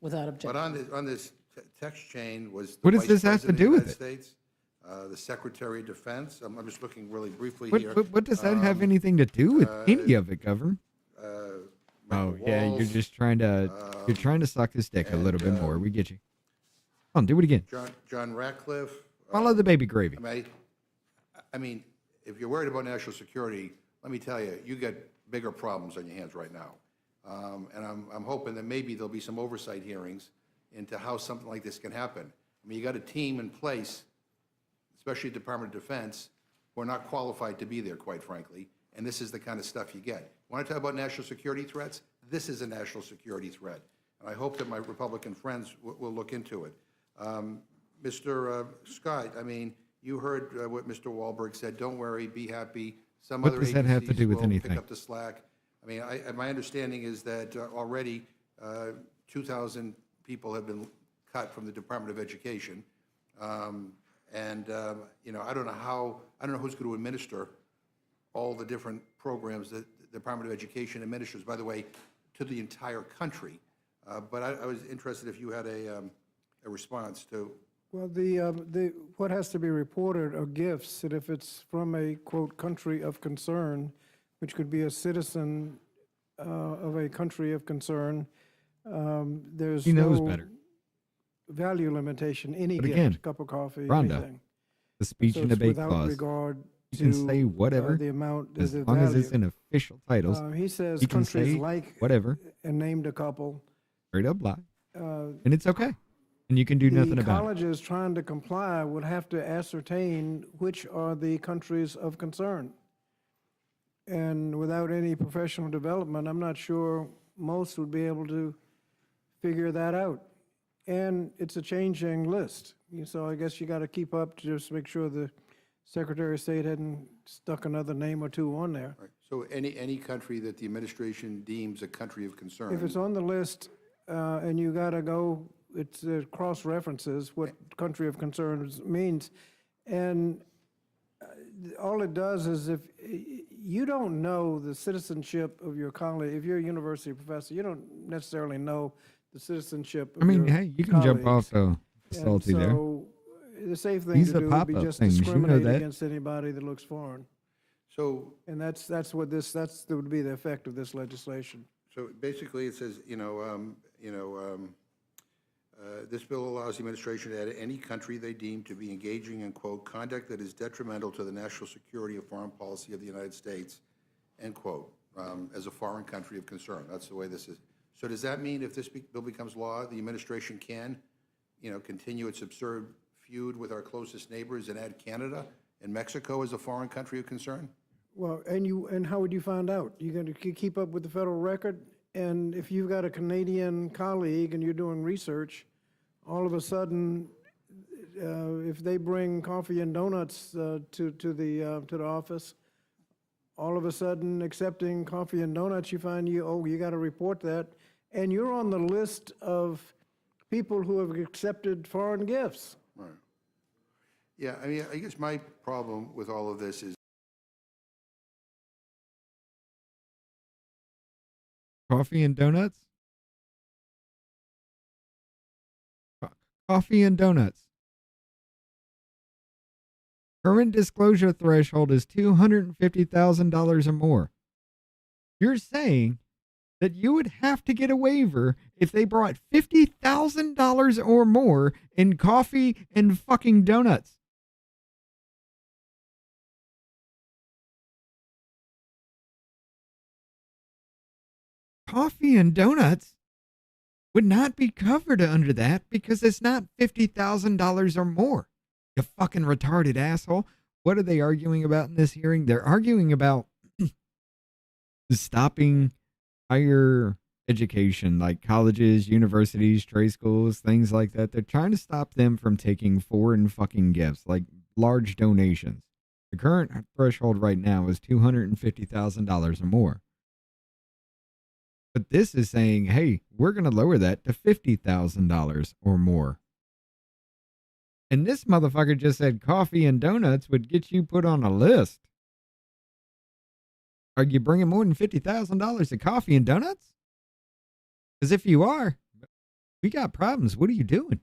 [SPEAKER 7] Without objection.
[SPEAKER 4] But on this text chain was the
[SPEAKER 1] What does
[SPEAKER 4] Vice
[SPEAKER 1] this have to
[SPEAKER 4] President
[SPEAKER 1] do
[SPEAKER 4] of the
[SPEAKER 1] with
[SPEAKER 4] United States, the Secretary of Defense. I'm just looking really briefly
[SPEAKER 1] What,
[SPEAKER 4] here.
[SPEAKER 1] what does that have anything to do with any of it, Governor? Oh
[SPEAKER 4] Michael
[SPEAKER 1] yeah,
[SPEAKER 4] Walls,
[SPEAKER 1] you're trying to suck his dick a little bit more. We get you. Come on, do it again.
[SPEAKER 4] John Ratcliffe.
[SPEAKER 1] Follow the baby gravy.
[SPEAKER 4] I mean, if you're worried about national security, let me tell you, you got bigger problems on your hands right now. And I'm hoping that maybe there'll be some oversight hearings into how something like this can happen. I mean, you got a team in place, especially the Department of Defense, who are not qualified to be there, quite frankly, and this is the kind of stuff you get. Want to talk about national security threats? This is a national security threat, and I hope that my Republican friends will look into it. Mr. Scott, I mean, you heard what Mr. Wahlberg said. Don't worry, be happy. Some
[SPEAKER 1] What
[SPEAKER 4] other
[SPEAKER 1] does that have to
[SPEAKER 4] agencies
[SPEAKER 1] do with
[SPEAKER 4] will
[SPEAKER 1] anything?
[SPEAKER 4] pick up the slack. I mean, my understanding is that already 2,000 people have been cut from the Department of Education. You know, I don't know who's going to administer all the different programs that the Department of Education administers, by the way, to the entire country. But I was interested if you had a response to.
[SPEAKER 6] Well, what has to be reported are gifts, and if it's from a, quote, country of concern, which could be a citizen of a country of concern, there's
[SPEAKER 1] He knows
[SPEAKER 6] no
[SPEAKER 1] better.
[SPEAKER 6] value limitation, any
[SPEAKER 1] But
[SPEAKER 6] gift,
[SPEAKER 1] again,
[SPEAKER 6] cup of coffee,
[SPEAKER 1] Rhonda,
[SPEAKER 6] anything.
[SPEAKER 1] The speech
[SPEAKER 6] So
[SPEAKER 1] and
[SPEAKER 6] it's
[SPEAKER 1] debate
[SPEAKER 6] without
[SPEAKER 1] clause.
[SPEAKER 6] regard
[SPEAKER 1] You can
[SPEAKER 6] to,
[SPEAKER 1] say whatever
[SPEAKER 6] the amount,
[SPEAKER 1] as
[SPEAKER 6] the
[SPEAKER 1] long as it's
[SPEAKER 6] value.
[SPEAKER 1] in official titles.
[SPEAKER 6] He says
[SPEAKER 1] You can
[SPEAKER 6] countries
[SPEAKER 1] say
[SPEAKER 6] like,
[SPEAKER 1] whatever,
[SPEAKER 6] and named a couple.
[SPEAKER 1] straight up lie, and it's okay, and you can do nothing
[SPEAKER 6] The
[SPEAKER 1] about it.
[SPEAKER 6] colleges trying to comply would have to ascertain which are the countries of concern. And without any professional development, I'm not sure most would be able to figure that out. And it's a changing list. So I guess you got to keep up to just make sure the Secretary of State hadn't stuck another name or two on there.
[SPEAKER 4] Right. So any country that the administration deems a country of concern.
[SPEAKER 6] If it's on the list and you got to go, it's cross-references what country of concern means. And all it does is if you don't know the citizenship of your colleague, if you're a university professor, you don't necessarily know the citizenship of
[SPEAKER 1] I mean,
[SPEAKER 6] your
[SPEAKER 1] hey, you can jump off
[SPEAKER 6] colleagues.
[SPEAKER 1] the
[SPEAKER 6] And
[SPEAKER 1] salty there.
[SPEAKER 6] so the safe thing
[SPEAKER 1] These
[SPEAKER 6] to
[SPEAKER 1] are
[SPEAKER 6] do would be
[SPEAKER 1] pop-up
[SPEAKER 6] just
[SPEAKER 1] things, you know
[SPEAKER 6] discriminate
[SPEAKER 1] that.
[SPEAKER 6] against anybody that looks foreign.
[SPEAKER 4] So
[SPEAKER 6] And that would be the effect of this legislation.
[SPEAKER 4] So basically, it says, this bill allows the administration to add any country they deem to be engaging in, quote, conduct that is detrimental to the national security or foreign policy of the United States, end quote. as a foreign country of concern. That's the way this is. So does that mean if this bill becomes law, the administration can, continue its absurd feud with our closest neighbors and add Canada and Mexico as a foreign country of concern?
[SPEAKER 6] Well, and how would you find out? You're going to keep up with the federal record? And if you've got a Canadian colleague and you're doing research, all of a sudden, if they bring coffee and donuts to the office, all of a sudden accepting coffee and donuts, you find you got to report that, and you're on the list of people who have accepted foreign gifts.
[SPEAKER 4] Right. Yeah, I mean, I guess my problem with all of this is
[SPEAKER 1] Coffee and donuts? Coffee and donuts. Current disclosure threshold is $250,000 or more. You're saying that you would have to get a waiver if they brought $50,000 or more in coffee and fucking donuts. Coffee and donuts would not be covered under that because it's not $50,000 or more. You fucking retarded asshole. What are they arguing about in this hearing? They're arguing about stopping higher education, like colleges, universities, trade schools, things like that. They're trying to stop them from taking foreign fucking gifts, like large donations. The current threshold right now is $250,000 or more. But this is saying, hey, we're going to lower that to $50,000 or more. And this motherfucker just said coffee and donuts would get you put on a list. Are you bringing more than $50,000 of coffee and donuts? Because if you are, we got problems. What are you doing?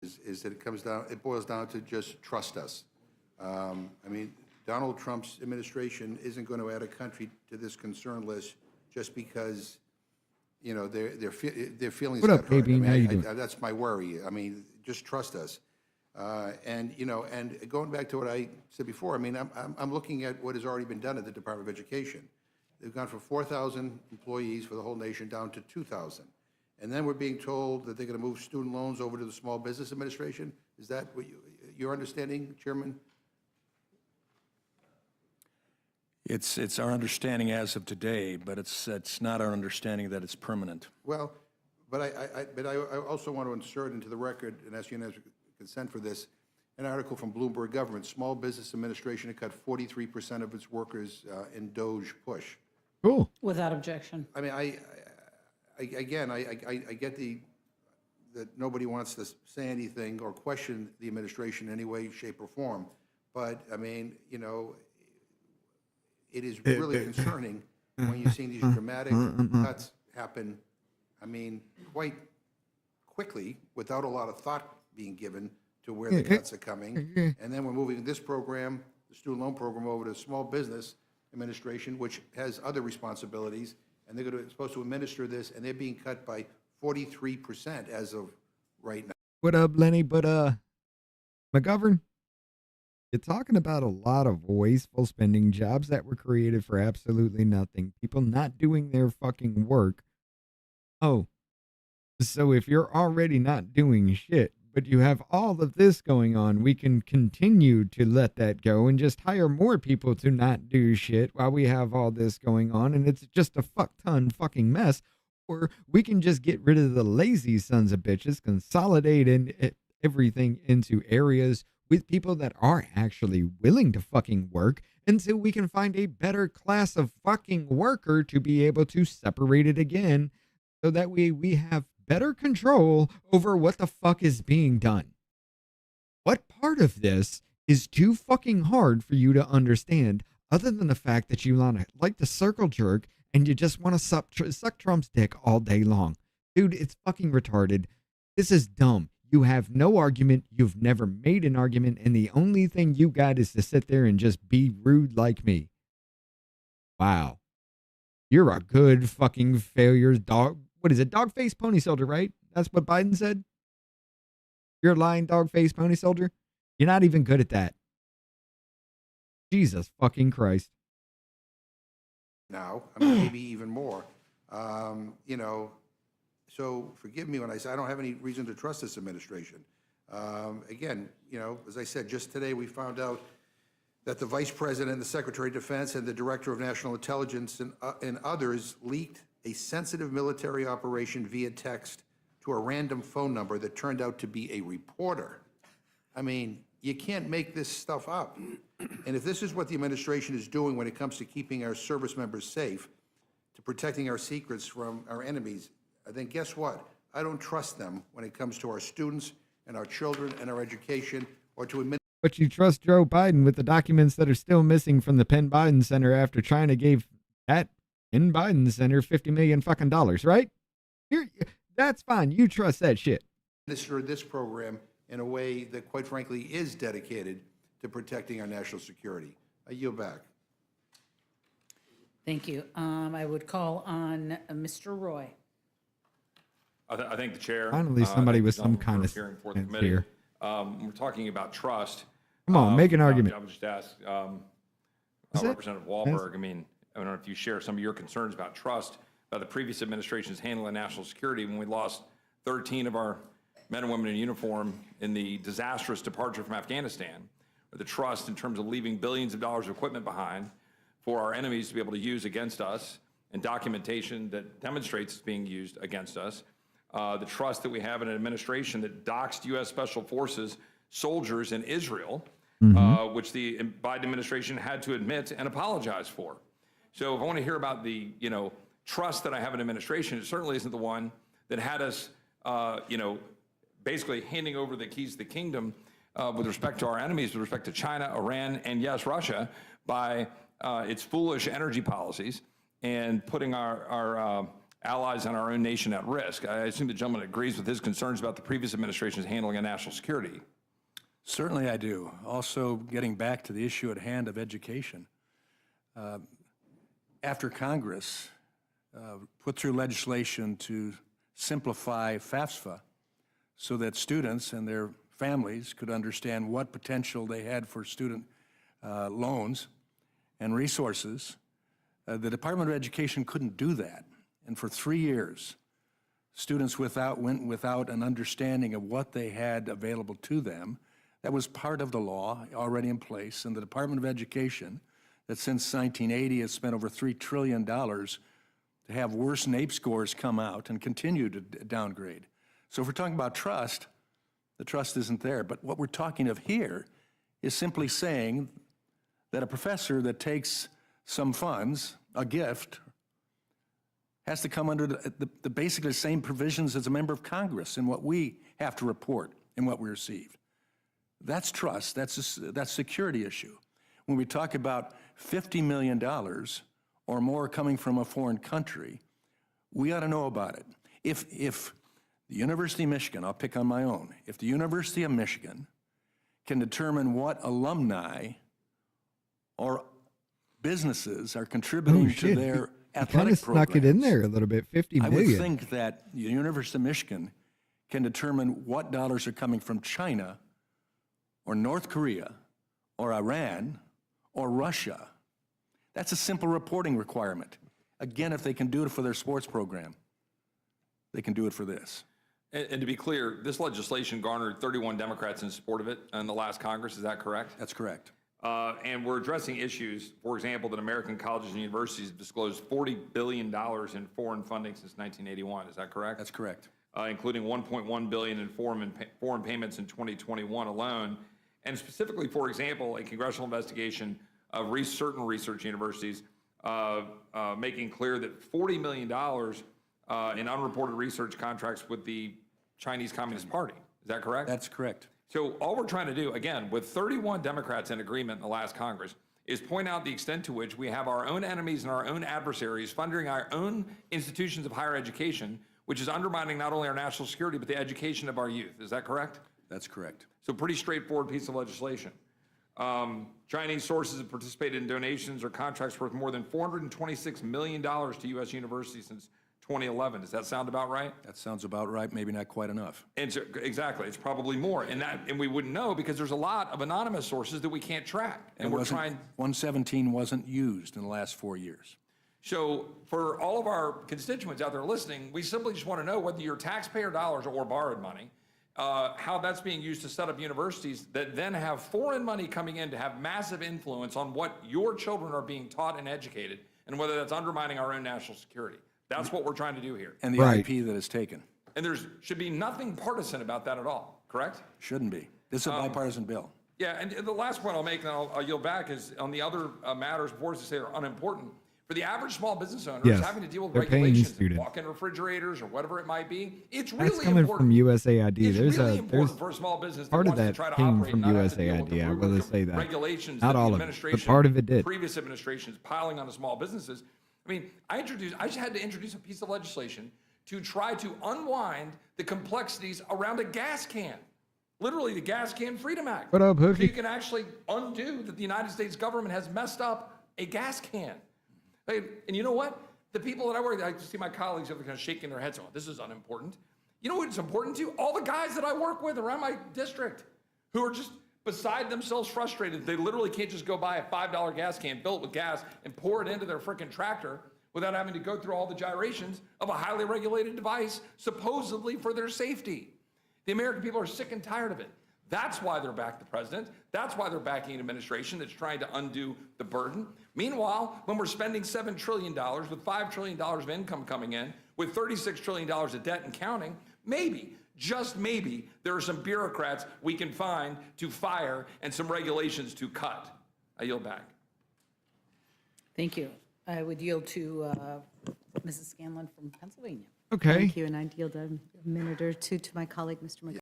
[SPEAKER 4] Is that it boils down to just trust us. I mean, Donald Trump's administration isn't going to add a country to this concern list just because, their feelings.
[SPEAKER 1] What up, baby? How you doing?
[SPEAKER 4] That's my worry. I mean, just trust us. And going back to what I said before, I mean, I'm looking at what has already been done at the Department of Education. They've gone from 4,000 employees for the whole nation down to 2,000. And then we're being told that they're going to move student loans over to the Small Business Administration. Is that what your understanding, Chairman?
[SPEAKER 5] It's our understanding as of today, but it's not our understanding that it's permanent.
[SPEAKER 4] Well, but I also want to insert into the record and ask unanimous consent for this, an article from Bloomberg Government. Small Business Administration had cut 43% of its workers in Doge push.
[SPEAKER 1] Cool.
[SPEAKER 7] Without objection.
[SPEAKER 4] I mean, I get that nobody wants to say anything or question the administration in any way, shape, or form. But, I mean, it is really concerning when you're seeing these dramatic cuts happen, I mean, quite quickly, without a lot of thought being given to where the cuts are coming. And then we're moving this program, the student loan program, over to Small Business Administration, which has other responsibilities, and they're supposed to administer this, and they're being cut by 43% as of right now.
[SPEAKER 1] What up, Lenny? But, McGovern, you're talking about a lot of wasteful spending, jobs that were created for absolutely nothing, people not doing their fucking work. Oh, so if you're already not doing shit, but you have all of this going on, we can continue to let that go and just hire more people to not do shit while we have all this going on, and it's just a fuck ton fucking mess. Or we can just get rid of the lazy sons of bitches, consolidate everything into areas with people that are actually willing to fucking work until we can find a better class of fucking worker to be able to separate it again, so that we have better control over what the fuck is being done. What part of this is too fucking hard for you to understand, other than the fact that you like to circle jerk and you just want to suck Trump's dick all day long? Dude, it's fucking retarded. This is dumb. You have no argument. You've never made an argument. And the only thing you got is to sit there and just be rude like me. Wow. You're a good fucking failure, dog. What is it? Dog face pony soldier, right? That's what Biden said? You're a lying dog face pony soldier? You're not even good at that. Jesus fucking Christ.
[SPEAKER 4] now, I mean, maybe even more. You know, so forgive me when I say I don't have any reason to trust this administration. Again, you know, as I said, just today we found out that the Vice President, the Secretary of Defense, and the Director of National Intelligence and others leaked a sensitive military operation via text to a random phone number that turned out to be a reporter. I mean, you can't make this stuff up. And if this is what the administration is doing when it comes to keeping our service members safe, to protecting our secrets from our enemies, then guess what? I don't trust them when it comes to our students and our children and our education, or to admit.
[SPEAKER 1] But you trust Joe Biden with the documents that are still missing from the Penn Biden Center after China gave that Penn Biden Center $50 million fucking dollars, right? That's fine. You trust that shit.
[SPEAKER 4] Administer this program in a way that, quite frankly, is dedicated to protecting our national security. I yield back.
[SPEAKER 7] Thank you. I would call on Mr. Roy.
[SPEAKER 8] I thank the chair.
[SPEAKER 1] Finally, somebody
[SPEAKER 8] thank
[SPEAKER 1] with
[SPEAKER 8] the
[SPEAKER 1] some
[SPEAKER 8] gentleman
[SPEAKER 1] kind
[SPEAKER 8] for
[SPEAKER 1] of
[SPEAKER 8] appearing before the
[SPEAKER 1] sense
[SPEAKER 8] committee.
[SPEAKER 1] here.
[SPEAKER 8] We're talking about trust.
[SPEAKER 1] Come on, make an argument.
[SPEAKER 8] I would just ask
[SPEAKER 1] Is it?
[SPEAKER 8] Representative Wahlberg, I don't know if you share some of your concerns about trust, about the previous administration's handling of national security when we lost 13 of our men and women in uniform in the disastrous departure from Afghanistan, or the trust in terms of leaving billions of dollars of equipment behind for our enemies to be able to use against us, and documentation that demonstrates it's being used against us. The trust that we have in an administration that doxed U.S. Special Forces soldiers in Israel, which the Biden administration had to admit and apologize for. So if I want to hear about the, trust that I have in administration, it certainly isn't the one that had us, basically handing over the keys to the kingdom with respect to our enemies, with respect to China, Iran, and yes, Russia, by its foolish energy policies and putting our allies and our own nation at risk. I assume the gentleman agrees with his concerns about the previous administration's handling of national security.
[SPEAKER 5] Certainly I do. Also, getting back to the issue at hand of education. After Congress put through legislation to simplify FAFSA so that students and their families could understand what potential they had for student loans and resources, the Department of Education couldn't do that. And for 3 years, students went without an understanding of what they had available to them. That was part of the law already in place, and the Department of Education, that since 1980 has spent over $3 trillion to have worse NAEP scores come out and continue to downgrade. So if we're talking about trust, the trust isn't there. But what we're talking of here is simply saying that a professor that takes some funds, a gift, has to come under the basically same provisions as a member of Congress in what we have to report and what we receive. That's trust. That's security issue. When we talk about $50 million or more coming from a foreign country, we ought to know about it. If the University of Michigan, I'll pick on my own, if the University of Michigan can determine what alumni or businesses are contributing to their athletic programs,
[SPEAKER 1] snuck it in there a little bit, 50 million.
[SPEAKER 5] I would think that the University of Michigan can determine what dollars are coming from China or North Korea or Iran or Russia. That's a simple reporting requirement. Again, if they can do it for their sports program, they can do it for this.
[SPEAKER 8] And to be clear, this legislation garnered 31 Democrats in support of it in the last Congress. Is that correct?
[SPEAKER 5] That's correct.
[SPEAKER 8] And we're addressing issues, for example, that American colleges and universities have disclosed $40 billion in foreign funding since 1981. Is that correct?
[SPEAKER 5] That's correct.
[SPEAKER 8] Including $1.1 billion in foreign payments in 2021 alone. And specifically, for example, a congressional investigation of certain research universities making clear that $40 million in unreported research contracts with the Chinese Communist Party. Is that correct?
[SPEAKER 5] That's correct.
[SPEAKER 8] So all we're trying to do, again, with 31 Democrats in agreement in the last Congress, is point out the extent to which we have our own enemies and our own adversaries funding our own institutions of higher education, which is undermining not only our national security, but the education of our youth. Is that correct?
[SPEAKER 5] That's correct.
[SPEAKER 8] So pretty straightforward piece of legislation. Chinese sources have participated in donations or contracts worth more than $426 million to U.S. universities since 2011. Does that sound about right?
[SPEAKER 5] That sounds about right, maybe not quite enough.
[SPEAKER 8] And so, exactly, it's probably more. And we wouldn't know because there's a lot of anonymous sources that we can't track. And we're trying.
[SPEAKER 5] 117 wasn't used in the last 4 years.
[SPEAKER 8] So for all of our constituents out there listening, we simply just want to know whether your taxpayer dollars or borrowed money, how that's being used to set up universities that then have foreign money coming in to have massive influence on what your children are being taught and educated, and whether that's undermining our own national security. That's what we're trying to do here.
[SPEAKER 5] And the
[SPEAKER 1] Right.
[SPEAKER 5] IP that is taken.
[SPEAKER 8] And there should be nothing partisan about that at all, correct?
[SPEAKER 5] Shouldn't be. This is a bipartisan bill.
[SPEAKER 8] Yeah, and the last point I'll make, and I'll yield back, is on the other matters boards that say are unimportant. For the average small business owner who's
[SPEAKER 1] Yes,
[SPEAKER 8] having to deal with
[SPEAKER 1] they're paying
[SPEAKER 8] regulations,
[SPEAKER 1] students.
[SPEAKER 8] walk-in refrigerators or whatever it might be, it's
[SPEAKER 1] That's
[SPEAKER 8] really
[SPEAKER 1] coming
[SPEAKER 8] important.
[SPEAKER 1] from USAID.
[SPEAKER 8] It's
[SPEAKER 1] There's
[SPEAKER 8] really
[SPEAKER 1] a
[SPEAKER 8] important
[SPEAKER 1] there's
[SPEAKER 8] for a small business
[SPEAKER 1] part
[SPEAKER 8] that
[SPEAKER 1] of
[SPEAKER 8] wants to
[SPEAKER 1] that
[SPEAKER 8] try to
[SPEAKER 1] came
[SPEAKER 8] operate
[SPEAKER 1] from
[SPEAKER 8] and not have to deal with the
[SPEAKER 1] USAID. I will
[SPEAKER 8] rubric
[SPEAKER 1] say
[SPEAKER 8] of
[SPEAKER 1] that.
[SPEAKER 8] regulations
[SPEAKER 1] Not
[SPEAKER 8] that
[SPEAKER 1] all
[SPEAKER 8] the
[SPEAKER 1] of it, but
[SPEAKER 8] administration,
[SPEAKER 1] part of it did.
[SPEAKER 8] previous administrations piling on the small businesses. I mean, I just had to introduce a piece of legislation to try to unwind the complexities around a gas can. Literally, the Gas Can Freedom Act.
[SPEAKER 1] What up,
[SPEAKER 8] So
[SPEAKER 1] Hookie?
[SPEAKER 8] you can actually undo that the United States government has messed up a gas can. Hey, and you know what? The people that I work with, I see my colleagues over there kind of shaking their heads, oh, this is unimportant. You know what it's important to? All the guys that I work with around my district who are just beside themselves frustrated. They literally can't just go buy a $5 gas can filled with gas and pour it into their freaking tractor without having to go through all the gyrations of a highly regulated device, supposedly for their safety. The American people are sick and tired of it. That's why they're back the president. That's why they're backing an administration that's trying to undo the burden. Meanwhile, when we're spending $7 trillion with $5 trillion of income coming in, with $36 trillion of debt and counting, maybe, just maybe, there are some bureaucrats we can find to fire and some regulations to cut. I yield back.
[SPEAKER 7] Thank you. I would yield to Mrs. Scanlon from Pennsylvania.
[SPEAKER 1] Okay.
[SPEAKER 9] Thank you, and I'd yield a minute or two to my colleague, Mr. McGovern.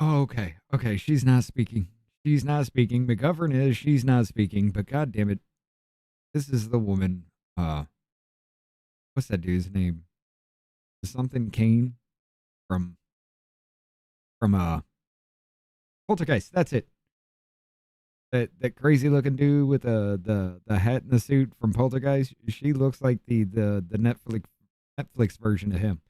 [SPEAKER 1] Oh, okay. Okay. She's not speaking. She's not speaking. McGovern is. She's not speaking. But God damn it, this is the woman. What's that dude's name? Something Kane from Poltergeist. That's it. That crazy looking dude with the hat and the suit from Poltergeist. She looks like the Netflix version of him.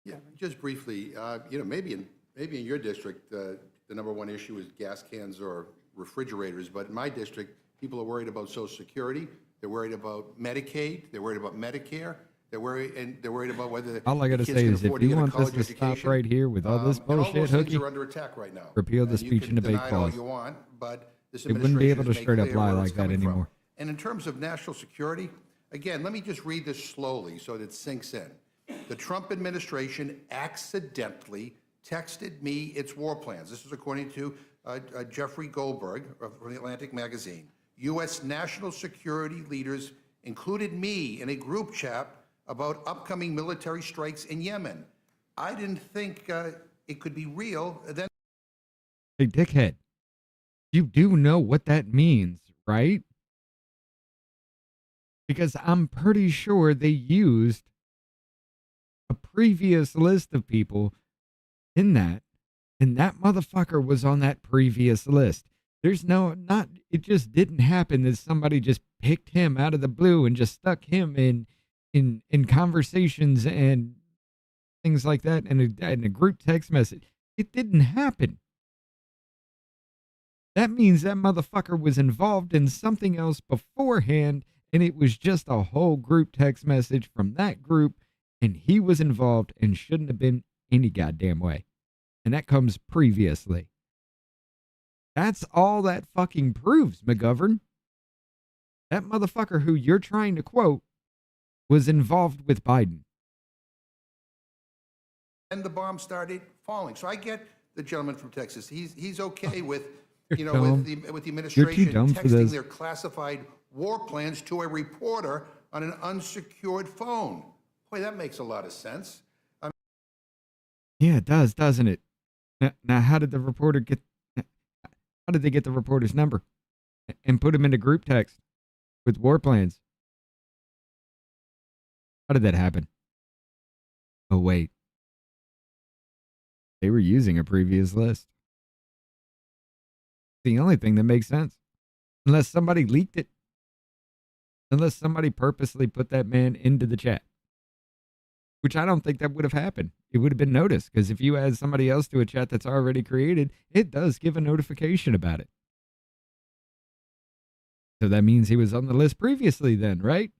[SPEAKER 4] Yeah, just briefly, maybe in your district, the number one issue is gas cans or refrigerators, but in my district, people are worried about Social Security, they're worried about Medicaid, they're worried about Medicare, they're worried about whether
[SPEAKER 1] All I got to
[SPEAKER 4] kids
[SPEAKER 1] say
[SPEAKER 4] can
[SPEAKER 1] is, if
[SPEAKER 4] afford to
[SPEAKER 1] you
[SPEAKER 4] get a
[SPEAKER 1] want this
[SPEAKER 4] college
[SPEAKER 1] to
[SPEAKER 4] education.
[SPEAKER 1] stop right here with all this
[SPEAKER 4] And all
[SPEAKER 1] bullshit,
[SPEAKER 4] those things
[SPEAKER 1] Hookie,
[SPEAKER 4] are under attack right now.
[SPEAKER 1] repeal the speech and debate
[SPEAKER 4] You can deny it all
[SPEAKER 1] clause.
[SPEAKER 4] you want, but this
[SPEAKER 1] They wouldn't be able to
[SPEAKER 4] administration has
[SPEAKER 1] straight up
[SPEAKER 4] made clear
[SPEAKER 1] lie
[SPEAKER 4] where
[SPEAKER 1] like
[SPEAKER 4] it's
[SPEAKER 1] that
[SPEAKER 4] coming from.
[SPEAKER 1] anymore.
[SPEAKER 4] And in terms of national security, again, let me just read this slowly so that it sinks in. The Trump administration accidentally texted me its war plans. This is according to Jeffrey Goldberg from the Atlantic magazine. U.S. national security leaders included me in a group chat about upcoming military strikes in Yemen. I didn't think it could be real. Then,
[SPEAKER 1] Hey, dickhead, you do know what that means, right? Because I'm pretty sure they used a previous list of people in that, and that motherfucker was on that previous list. There's it just didn't happen that somebody just picked him out of the blue and just stuck him in conversations and things like that in a group text message. It didn't happen. That means that motherfucker was involved in something else beforehand, and it was just a whole group text message from that group, and he was involved and shouldn't have been any goddamn way. And that comes previously. That's all that fucking proves, McGovern. That motherfucker who you're trying to quote was involved with Biden.
[SPEAKER 4] and the bomb started falling. So I get the gentleman from Texas. He's okay with,
[SPEAKER 1] You're dumb.
[SPEAKER 4] with the
[SPEAKER 1] You're too
[SPEAKER 4] administration
[SPEAKER 1] dumb for
[SPEAKER 4] texting
[SPEAKER 1] this.
[SPEAKER 4] their classified war plans to a reporter on an unsecured phone. Boy, that makes a lot of sense.
[SPEAKER 1] Yeah, it does, doesn't it? Now, how did the reporter get? How did they get the reporter's number and put him into group text with war plans? How did that happen? Oh wait, they were using a previous list. The only thing that makes sense, unless somebody leaked it, unless somebody purposely put that man into the chat. Which I don't think that would have happened. It would have been noticed, because if you add somebody else to a chat that's already created, it does give a notification about it. So that means he was on the list previously then, right?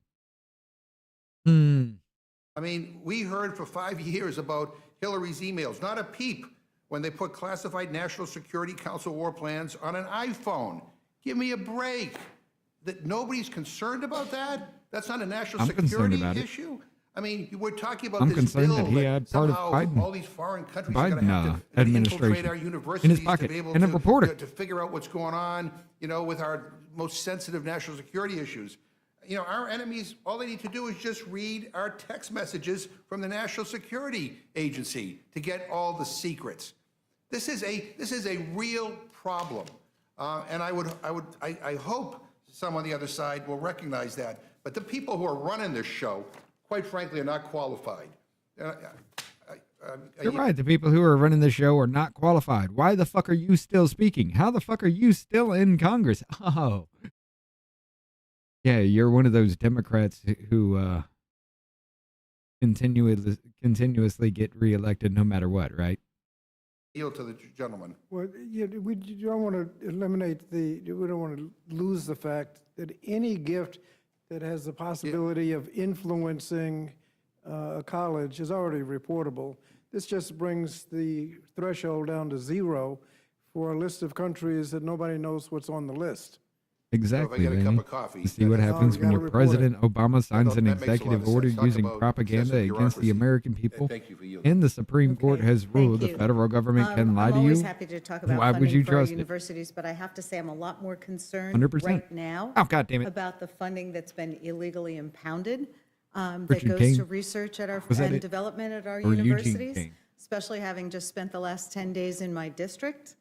[SPEAKER 4] I mean, we heard for 5 years about Hillary's emails, not a peep when they put classified National Security Council war plans on an iPhone. Give me a break. That nobody's concerned about that? That's not a national
[SPEAKER 1] I'm concerned
[SPEAKER 4] security
[SPEAKER 1] about it.
[SPEAKER 4] issue? I mean, we're talking about
[SPEAKER 1] I'm
[SPEAKER 4] this
[SPEAKER 1] concerned
[SPEAKER 4] bill
[SPEAKER 1] that he had part of
[SPEAKER 4] somehow
[SPEAKER 1] Biden-
[SPEAKER 4] all these foreign countries are going to
[SPEAKER 1] Biden,
[SPEAKER 4] have to
[SPEAKER 1] administration
[SPEAKER 4] infiltrate our
[SPEAKER 1] in
[SPEAKER 4] universities
[SPEAKER 1] his pocket,
[SPEAKER 4] to be able
[SPEAKER 1] and a reporter.
[SPEAKER 4] to figure out what's going on, you know, with our most sensitive national security issues. You know, our enemies, all they need to do is just read our text messages from the National Security Agency to get all the secrets. This is a real problem, and I hope some on the other side will recognize that. But the people who are running this show, quite frankly, are not qualified.
[SPEAKER 1] You're right. The people who are running the show are not qualified. Why the fuck are you still speaking? How the fuck are you still in Congress? Oh. Yeah, you're one of those Democrats who continuously get reelected no matter what, right?
[SPEAKER 4] Yield to the gentleman.
[SPEAKER 6] Well, yeah, we don't want to eliminate we don't want to lose the fact that any gift that has the possibility of influencing a college is already reportable. This just brings the threshold down to 0 for a list of countries that nobody knows what's on the list.
[SPEAKER 1] Exactly.
[SPEAKER 4] get a cup
[SPEAKER 1] Vinny.
[SPEAKER 4] of coffee,
[SPEAKER 1] You see what
[SPEAKER 4] then
[SPEAKER 1] happens
[SPEAKER 6] you
[SPEAKER 1] when
[SPEAKER 6] gotta
[SPEAKER 1] your
[SPEAKER 6] report it.
[SPEAKER 1] President Obama signs an
[SPEAKER 4] That makes a lot
[SPEAKER 1] executive
[SPEAKER 4] of
[SPEAKER 1] order
[SPEAKER 4] sense. Talk
[SPEAKER 1] using
[SPEAKER 4] about
[SPEAKER 1] propaganda
[SPEAKER 4] excessive
[SPEAKER 1] against the
[SPEAKER 4] bureaucracy.
[SPEAKER 1] American people,
[SPEAKER 4] Thank you for yielding.
[SPEAKER 1] and the Supreme Court
[SPEAKER 9] Okay,
[SPEAKER 1] has
[SPEAKER 9] thank
[SPEAKER 1] ruled the
[SPEAKER 9] you.
[SPEAKER 1] federal government can lie to
[SPEAKER 9] I'm always
[SPEAKER 1] you.
[SPEAKER 9] happy to talk about
[SPEAKER 1] Why would you
[SPEAKER 9] funding for our
[SPEAKER 1] trust it?
[SPEAKER 9] universities, but I have to say I'm a lot more concerned
[SPEAKER 1] 100%.
[SPEAKER 9] right now
[SPEAKER 1] Oh, God damn it.
[SPEAKER 9] about the funding that's been illegally impounded that
[SPEAKER 1] Richard
[SPEAKER 9] goes
[SPEAKER 1] King?
[SPEAKER 9] to research at our
[SPEAKER 1] Was that
[SPEAKER 9] and
[SPEAKER 1] it?
[SPEAKER 9] development at our
[SPEAKER 1] Or Eugene
[SPEAKER 9] universities,
[SPEAKER 1] King?
[SPEAKER 9] especially having just spent the last 10 days in my district,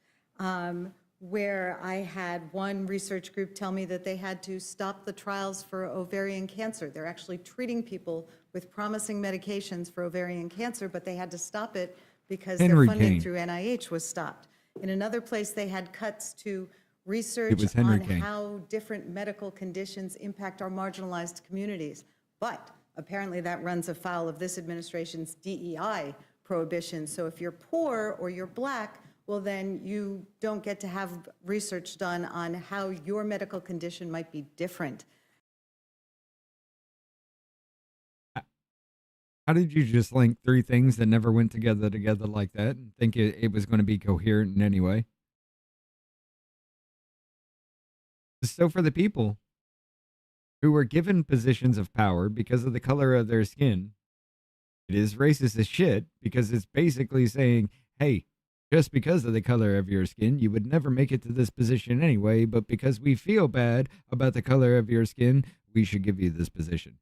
[SPEAKER 9] where I had one research group tell me that they had to stop the trials for ovarian cancer. They're actually treating people with promising medications for ovarian cancer, but they had to stop it because their
[SPEAKER 1] Henry
[SPEAKER 9] funding
[SPEAKER 1] King.
[SPEAKER 9] through NIH was stopped. In another place, they had cuts to research
[SPEAKER 1] was Henry
[SPEAKER 9] on
[SPEAKER 1] King.
[SPEAKER 9] how different medical conditions impact our marginalized communities. But apparently that runs afoul of this administration's DEI prohibition. So if you're poor or you're Black, well, then you don't get to have research done on how your medical condition might be different.
[SPEAKER 1] How did you just link 3 things that never went together like that and think it was going to be coherent in any way? So for the people who were given positions of power because of the color of their skin, it is racist as shit because it's basically saying, hey, just because of the color of your skin, you would never make it to this position anyway, but because we feel bad about the color of your skin, we should give you this position.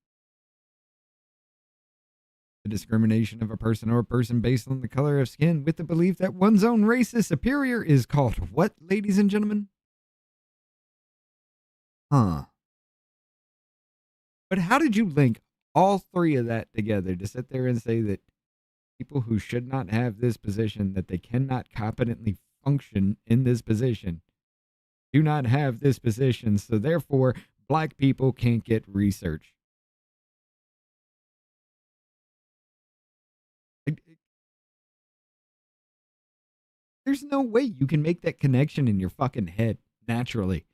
[SPEAKER 1] The discrimination of a person or a person based on the color of skin with the belief that one's own race is superior is called what, ladies and gentlemen? Huh. But how did you link all 3 of that together to sit there and say that people who should not have this position, that they cannot competently function in this position, do not have this position, so therefore Black people can't get research? There's no way you can make that connection in your fucking head naturally.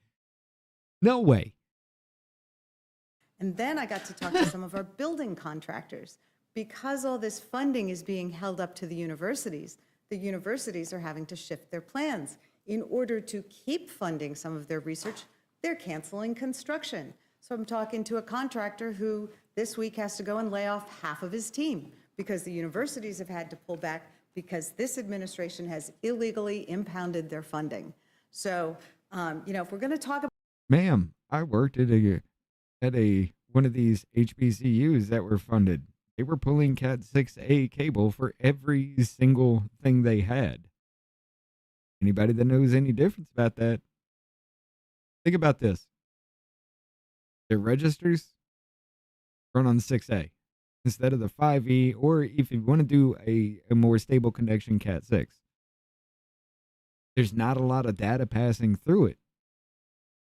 [SPEAKER 1] No way.
[SPEAKER 9] And then I got to talk to some of our building contractors. Because all this funding is being held up to the universities are having to shift their plans. In order to keep funding some of their research, they're canceling construction. So I'm talking to a contractor who this week has to go and lay off half of his team because the universities have had to pull back because this administration has illegally impounded their funding. So, if we're going to talk about...
[SPEAKER 1] Ma'am, I worked at one of these HBCUs that were funded. They were pulling Cat 6A cable for every single thing they had. Anybody that knows any difference about that, think about this. Their registers run on 6A instead of the 5E, or if you want to do a more stable connection, Cat 6. There's not a lot of data passing through it.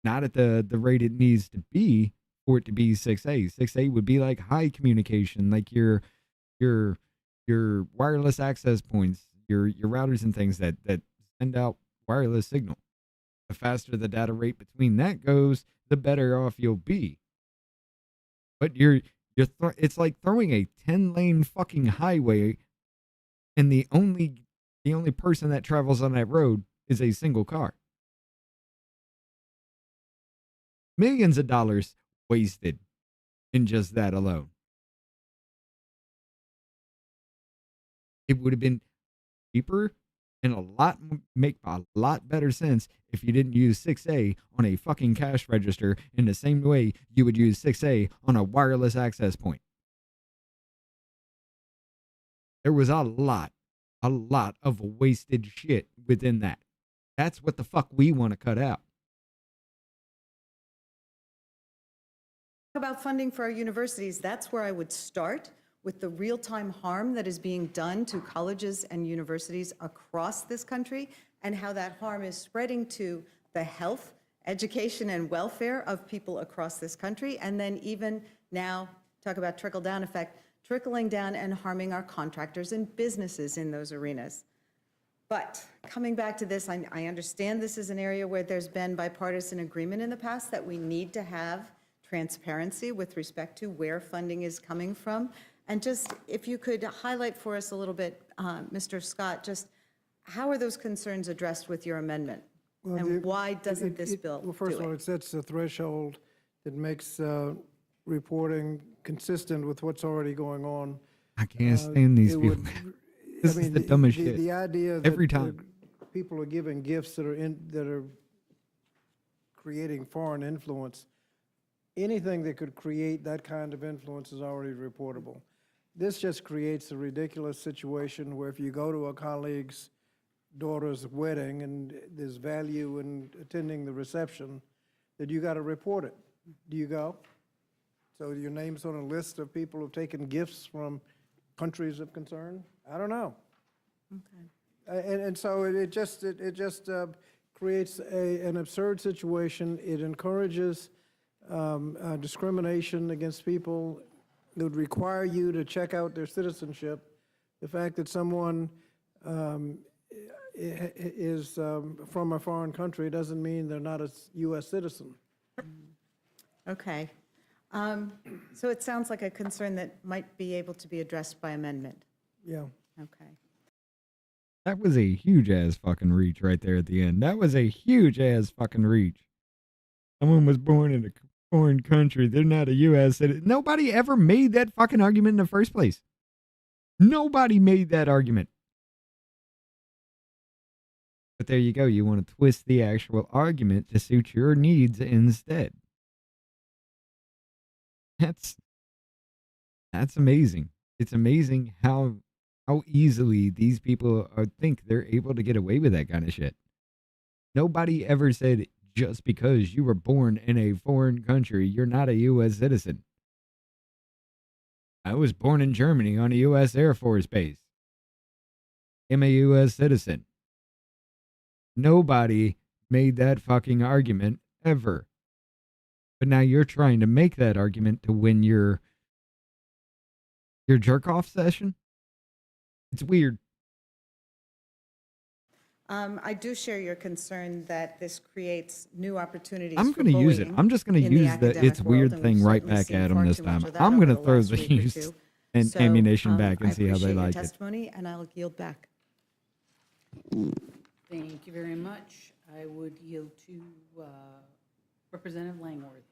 [SPEAKER 1] Not at the rate it needs to be for it to be 6A. 6A would be like high communication, like your wireless access points, your routers and things that send out wireless signal. The faster the data rate between that goes, the better off you'll be. But you're It's like throwing a 10-lane fucking highway, and the only person that travels on that road is a single car. Millions of dollars wasted in just that alone. It would have been cheaper and make a lot better sense if you didn't use 6A on a fucking cash register in the same way you would use 6A on a wireless access point. There was a lot of wasted shit within that. That's what the fuck we want to cut out.
[SPEAKER 9] About funding for our universities, that's where I would start, with the real-time harm that is being done to colleges and universities across this country, and how that harm is spreading to the health, education, and welfare of people across this country. And then even now, talk about trickle-down effect, trickling down and harming our contractors and businesses in those arenas. But coming back to this, I understand this is an area where there's been bipartisan agreement in the past that we need to have transparency with respect to where funding is coming from. And just, if you could highlight for us a little bit, Mr. Scott, just how are those concerns addressed with your amendment? And why doesn't this bill do it?
[SPEAKER 6] Well, first of all, it sets a threshold that makes reporting consistent with what's already going on.
[SPEAKER 1] I can't stand these
[SPEAKER 6] It
[SPEAKER 1] people.
[SPEAKER 6] would-
[SPEAKER 1] This is the dumbest shit.
[SPEAKER 6] The idea that
[SPEAKER 1] Every time.
[SPEAKER 6] people are giving gifts that are creating foreign influence, anything that could create that kind of influence is already reportable. This just creates a ridiculous situation where if you go to a colleague's daughter's wedding and there's value in attending the reception, that you got to report it. Do you go? So your name's on a list of people who've taken gifts from countries of concern? I don't know. Okay. And so it just creates an absurd situation. It encourages discrimination against people. It would require you to check out their citizenship. The fact that someone is from a foreign country doesn't mean they're not a U.S. citizen.
[SPEAKER 9] Okay. So it sounds like a concern that might be able to be addressed by amendment.
[SPEAKER 6] Yeah.
[SPEAKER 9] Okay.
[SPEAKER 1] That was a huge ass fucking reach right there at the end. That was a huge ass fucking reach. Someone was born in a foreign country. They're not a U.S. citizen. Nobody ever made that fucking argument in the first place. Nobody made that argument. But there you go. You want to twist the actual argument to suit your needs instead. That's amazing. It's amazing how easily these people think they're able to get away with that kind of shit. Nobody ever said just because you were born in a foreign country, you're not a U.S. citizen. I was born in Germany on a U.S. Air Force base. I'm a U.S. citizen. Nobody made that fucking argument ever. But now you're trying to make that argument to win your jerk-off session? It's weird.
[SPEAKER 9] I do share your concern that this creates new opportunities.
[SPEAKER 1] I'm going to use it. I'm just going to use the it's weird thing right back at them this time. I'm going to throw the use and ammunition back and see how they like it.
[SPEAKER 9] Testimony, and I'll yield back.
[SPEAKER 7] Thank you very much. I would yield to Representative Langworth.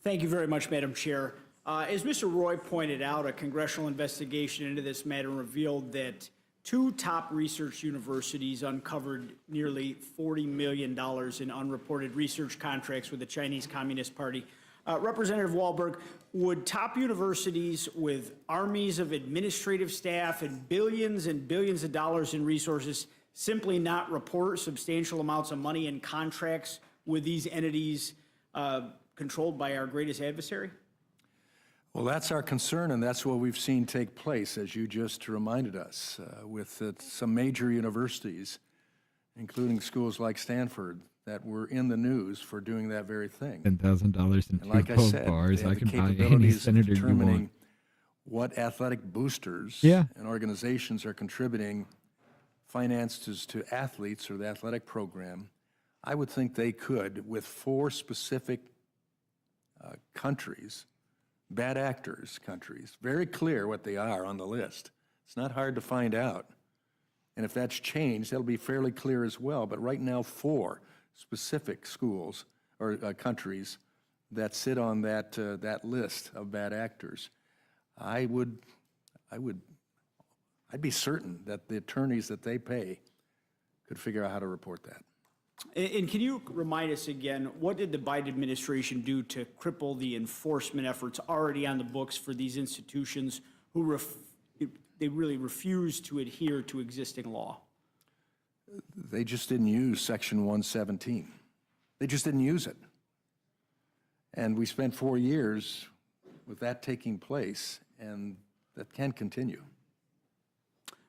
[SPEAKER 10] Thank you very much, Madam Chair. As Mr. Roy pointed out, a congressional investigation into this matter revealed that two top research universities uncovered nearly $40 million in unreported research contracts with the Chinese Communist Party. Representative Wahlberg, would top universities with armies of administrative staff and billions of dollars in resources simply not report substantial amounts of money in contracts with these entities controlled by our greatest adversary?
[SPEAKER 5] Well, that's our concern, and that's what we've seen take place, as you just reminded us, with some major universities, including schools like Stanford, that were in the news for doing that very thing.
[SPEAKER 1] $10,000 in
[SPEAKER 5] And like I
[SPEAKER 1] two
[SPEAKER 5] said,
[SPEAKER 1] bars.
[SPEAKER 5] they
[SPEAKER 1] I
[SPEAKER 5] have
[SPEAKER 1] can
[SPEAKER 5] the
[SPEAKER 1] buy any
[SPEAKER 5] capabilities of
[SPEAKER 1] senator you
[SPEAKER 5] determining
[SPEAKER 1] want.
[SPEAKER 5] what athletic boosters
[SPEAKER 1] Yeah.
[SPEAKER 5] and organizations are contributing finances to athletes or the athletic program. I would think they could, with four specific countries, bad actors countries. Very clear what they are on the list. It's not hard to find out. And if that's changed, that'll be fairly clear as well. But right now, 4 specific schools or countries that sit on that list of bad actors. I'd be certain that the attorneys that they pay could figure out how to report that.
[SPEAKER 10] And can you remind us again, what did the Biden administration do to cripple the enforcement efforts already on the books for these institutions who they really refuse to adhere to existing law?
[SPEAKER 5] They just didn't use Section 117. They just didn't use it. And we spent 4 years with that taking place, and that can continue.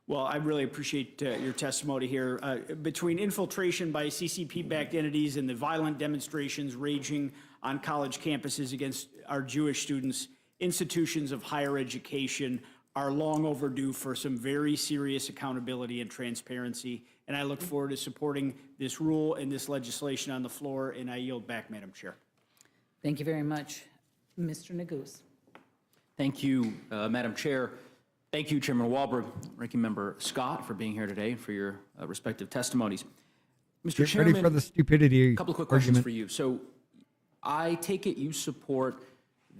[SPEAKER 10] Well, I really appreciate your testimony here. Between infiltration by CCP-backed entities and the violent demonstrations raging on college campuses against our Jewish students, institutions of higher education are long overdue for some very serious accountability and transparency. And I look forward to supporting this rule and this legislation on the floor, and I yield back, Madam Chair.
[SPEAKER 7] Thank you very much. Mr. Neguse.
[SPEAKER 11] Thank you, Madam Chair. Thank you, Chairman Walberg, Ranking Member Scott, for being here today and for your respective testimonies. Mr.
[SPEAKER 1] Get
[SPEAKER 11] Chairman,
[SPEAKER 1] ready for the stupidity
[SPEAKER 11] a couple of quick questions
[SPEAKER 1] argument.
[SPEAKER 11] for you. So I take it you support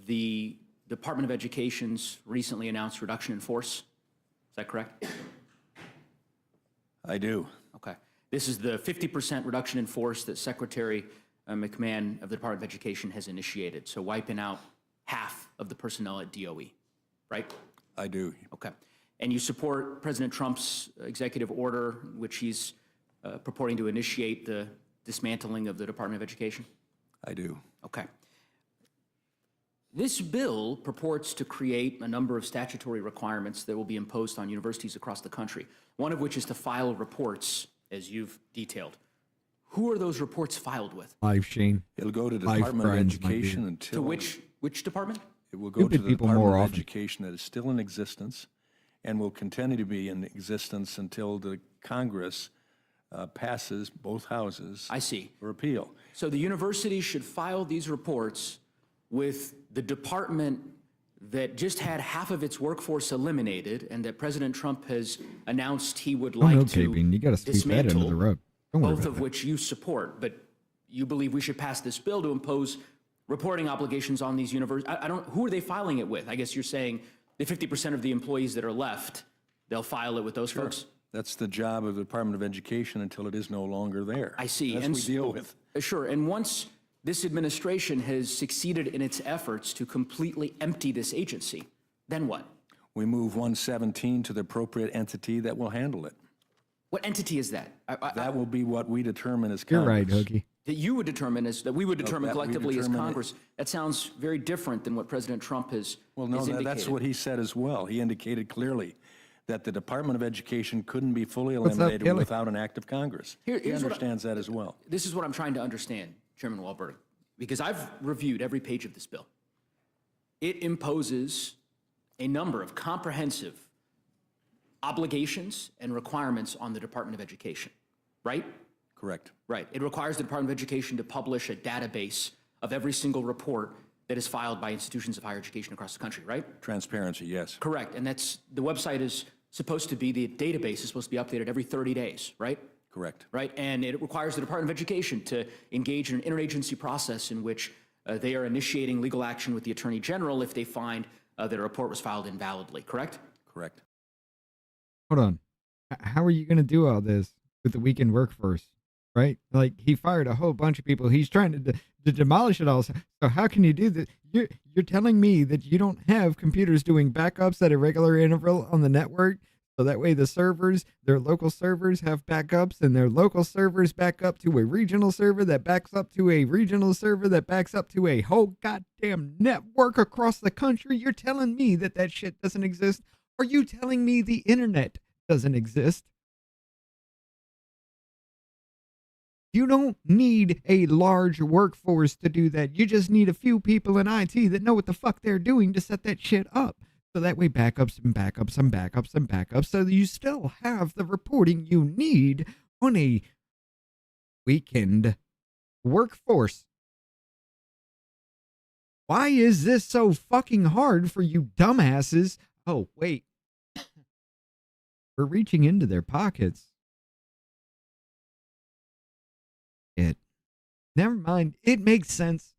[SPEAKER 11] the Department of Education's recently announced reduction in force? Is that correct?
[SPEAKER 5] I do.
[SPEAKER 11] Okay. This is the 50% reduction in force that Secretary McMahon of the Department of Education has initiated, so wiping out half of the personnel at DOE, right?
[SPEAKER 5] I do.
[SPEAKER 11] Okay. And you support President Trump's executive order, which he's purporting to initiate the dismantling of the Department of Education?
[SPEAKER 5] I do.
[SPEAKER 11] Okay. This bill purports to create a number of statutory requirements that will be imposed on universities across the country, one of which is to file reports, as you've detailed. Who are those reports filed with?
[SPEAKER 1] Live, Shane.
[SPEAKER 5] It'll go to the
[SPEAKER 1] My
[SPEAKER 5] Department of
[SPEAKER 1] friends, my
[SPEAKER 5] Education
[SPEAKER 1] dear.
[SPEAKER 5] until...
[SPEAKER 11] To which department?
[SPEAKER 5] It will go to
[SPEAKER 1] Stupid
[SPEAKER 5] the
[SPEAKER 1] people
[SPEAKER 5] Department
[SPEAKER 1] more
[SPEAKER 5] of
[SPEAKER 1] often.
[SPEAKER 5] Education that is still in existence and will continue to be in existence until the Congress passes both houses.
[SPEAKER 11] I see.
[SPEAKER 5] For repeal.
[SPEAKER 11] So the university should file these reports with the department that just had half of its workforce eliminated and that President Trump has announced he would
[SPEAKER 1] Oh,
[SPEAKER 11] like
[SPEAKER 1] no,
[SPEAKER 11] to
[SPEAKER 1] Caping. You got to sweep that under
[SPEAKER 11] dismantle,
[SPEAKER 1] the rug. Don't worry
[SPEAKER 11] both
[SPEAKER 1] about
[SPEAKER 11] of
[SPEAKER 1] that.
[SPEAKER 11] which you support. But you believe we should pass this bill to impose reporting obligations on these universities. I don't, who are they filing it with? I guess you're saying the 50% of the employees that are left, they'll file it with those folks?
[SPEAKER 5] That's the job of the Department of Education until it is no longer there.
[SPEAKER 11] I see.
[SPEAKER 5] That's
[SPEAKER 11] And
[SPEAKER 5] what we deal with.
[SPEAKER 11] Sure, and once this administration has succeeded in its efforts to completely empty this agency, then what?
[SPEAKER 5] We move 117 to the appropriate entity that will handle it.
[SPEAKER 11] What entity is that?
[SPEAKER 5] That will be what we determine as
[SPEAKER 1] You're
[SPEAKER 5] Congress.
[SPEAKER 1] right, Hookie.
[SPEAKER 11] That you would determine as, that we would determine
[SPEAKER 5] that we
[SPEAKER 11] collectively as
[SPEAKER 5] determine it.
[SPEAKER 11] Congress. That sounds very different than what President Trump has
[SPEAKER 5] Well, no,
[SPEAKER 11] indicated.
[SPEAKER 5] that's what he said as well. He indicated clearly that the Department of Education couldn't be fully
[SPEAKER 1] What's up,
[SPEAKER 5] eliminated
[SPEAKER 1] Kelly?
[SPEAKER 5] without an act of Congress. He
[SPEAKER 11] Here's what I-
[SPEAKER 5] understands that as well.
[SPEAKER 11] This is what I'm trying to understand, Chairman Walberg, because I've reviewed every page of this bill. It imposes a number of comprehensive obligations and requirements on the Department of Education, right?
[SPEAKER 5] Correct.
[SPEAKER 11] Right. It requires the Department of Education to publish a database of every single report that is filed by institutions of higher education across the country, right?
[SPEAKER 5] Transparency, yes.
[SPEAKER 11] Correct. And that's, the website is supposed to be, the database is supposed to be updated every 30 days, right?
[SPEAKER 5] Correct.
[SPEAKER 11] Right. And it requires the Department of Education to engage in an interagency process in which they are initiating legal action with the Attorney General if they find that a report was filed invalidly, correct?
[SPEAKER 5] Correct.
[SPEAKER 1] Hold on. How are you going to do all this with the weekend workforce? Right? Like, he fired a whole bunch of people. He's trying to demolish it all. So how can you do this? You're telling me that you don't have computers doing backups at a regular interval on the network? So that way the servers, their local servers have backups, and their local servers back up to a regional server that backs up to a regional server that backs up to a whole goddamn network across the country? You're telling me that shit doesn't exist? Are you telling me the internet doesn't exist? You don't need a large workforce to do that. You just need a few people in IT that know what the fuck they're doing to set that shit up. So that way backups and backups and backups and backups, so that you still have the reporting you need on a weekend workforce. Why is this so fucking hard for you dumbasses? Oh, wait. We're reaching into their pockets. Never mind. It makes sense.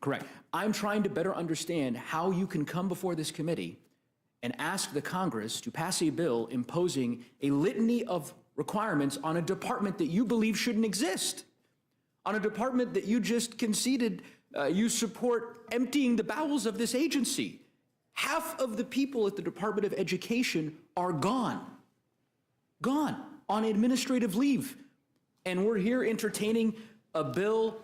[SPEAKER 11] Correct. I'm trying to better understand how you can come before this committee and ask the Congress to pass a bill imposing a litany of requirements on a department that you believe shouldn't exist, on a department that you just conceded you support emptying the bowels of this agency. Half of the people at the Department of Education are gone on administrative leave. And we're here entertaining a bill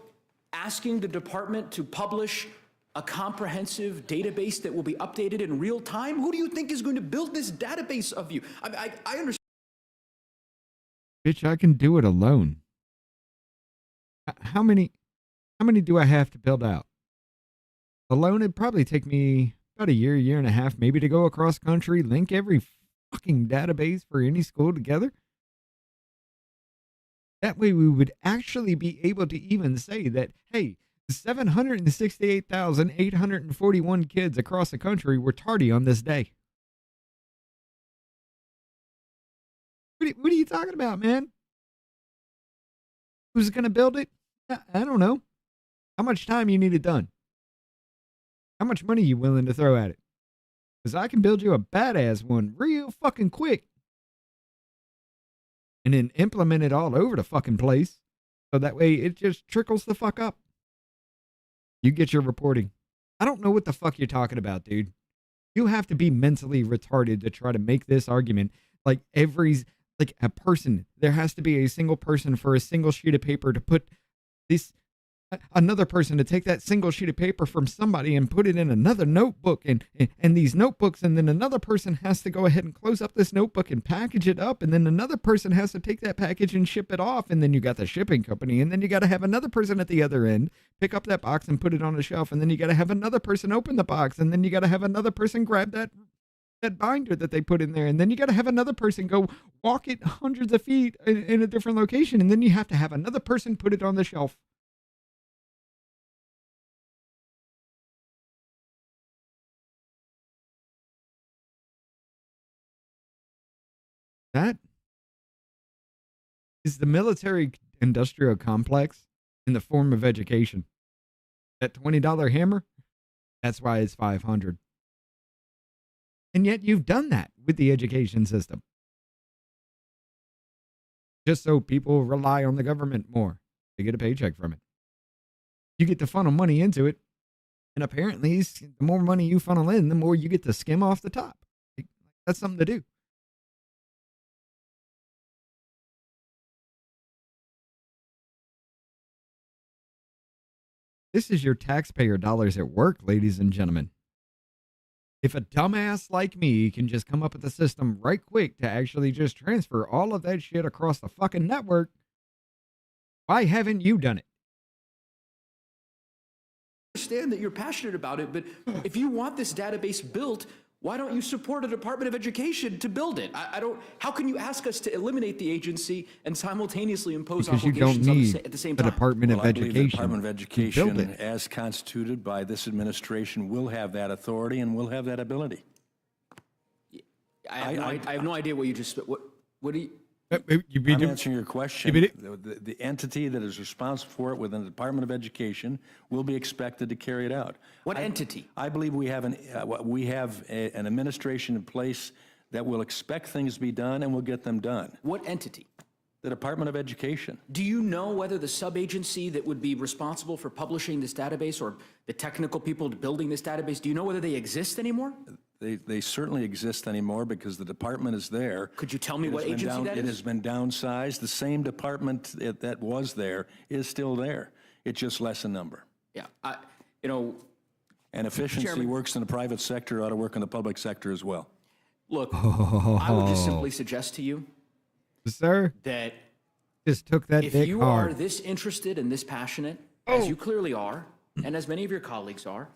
[SPEAKER 11] asking the department to publish a comprehensive database that will be updated in real time. Who do you think is going to build this database of you? I understand.
[SPEAKER 1] Bitch, I can do it alone. How many do I have to build out? Alone, it'd probably take me about a year and a half, maybe, to go across country, link every fucking database for any school together. That way we would actually be able to even say that, hey, 768,841 kids across the country were tardy on this day. What are you talking about, man? Who's going to build it? I don't know. How much time you need it done? How much money you willing to throw at it? Because I can build you a badass one real fucking quick. And then implement it all over the fucking place. So that way it just trickles the fuck up. You get your reporting. I don't know what the fuck you're talking about, dude. You have to be mentally retarded to try to make this argument. Like a person, there has to be a single person for a single sheet of paper to put this, another person to take that single sheet of paper from somebody and put it in another notebook and these notebooks, and then another person has to go ahead and close up this notebook and package it up, and then another person has to take that package and ship it off, and then you got the shipping company, and then you got to have another person at the other end pick up that box and put it on a shelf, and then you got to have another person open the box, and then you got to have another person grab that binder that they put in there, and then you got to have another person go walk it hundreds of feet in a different location, and then you have to have another person put it on the shelf. That is the military industrial complex in the form of education. That $20 hammer, that's why it's 500. And yet you've done that with the education system. Just so people rely on the government more. They get a paycheck from it. You get to funnel money into it. And apparently, the more money you funnel in, the more you get to skim off the top. That's something to do. This is your taxpayer dollars at work, ladies and gentlemen. If a dumbass like me can just come up with a system right quick to actually just transfer all of that shit across the fucking network, why haven't you done it?
[SPEAKER 11] I understand that you're passionate about it, but if you want this database built, why don't you support a Department of Education to build it? How can you ask us to eliminate the agency and simultaneously impose
[SPEAKER 1] Because you
[SPEAKER 11] obligations
[SPEAKER 1] don't need
[SPEAKER 11] at the same
[SPEAKER 1] the
[SPEAKER 11] time?
[SPEAKER 1] Department of
[SPEAKER 5] I believe the
[SPEAKER 1] Education.
[SPEAKER 5] Department of
[SPEAKER 1] to build
[SPEAKER 5] Education,
[SPEAKER 1] it.
[SPEAKER 5] as constituted by this administration, will have that authority and will have that ability.
[SPEAKER 11] I have no idea what you just, what do you?
[SPEAKER 5] I'm answering your question.
[SPEAKER 1] You
[SPEAKER 5] The entity that is responsible for it within the Department of Education will be expected to carry it out.
[SPEAKER 11] What entity?
[SPEAKER 5] I believe we have an administration in place that will expect things to be done and will get them done.
[SPEAKER 11] What entity?
[SPEAKER 5] The Department of Education.
[SPEAKER 11] Do you know whether the sub-agency that would be responsible for publishing this database or the technical people building this database, do you know whether they exist anymore?
[SPEAKER 5] They certainly exist anymore because the department is there.
[SPEAKER 11] Could you tell me what agency that is?
[SPEAKER 5] It has been downsized. The same department that was there is still there. It's just less in number.
[SPEAKER 11] Yeah,
[SPEAKER 5] And efficiency
[SPEAKER 11] Chairman.
[SPEAKER 5] works in the private sector, ought to work in the public sector as well.
[SPEAKER 11] look, I would just simply suggest to you
[SPEAKER 1] Sir,
[SPEAKER 11] that
[SPEAKER 1] just took that
[SPEAKER 11] if
[SPEAKER 1] dick
[SPEAKER 11] you
[SPEAKER 1] hard.
[SPEAKER 11] are this interested and this passionate, as you clearly are, and as many of your colleagues are,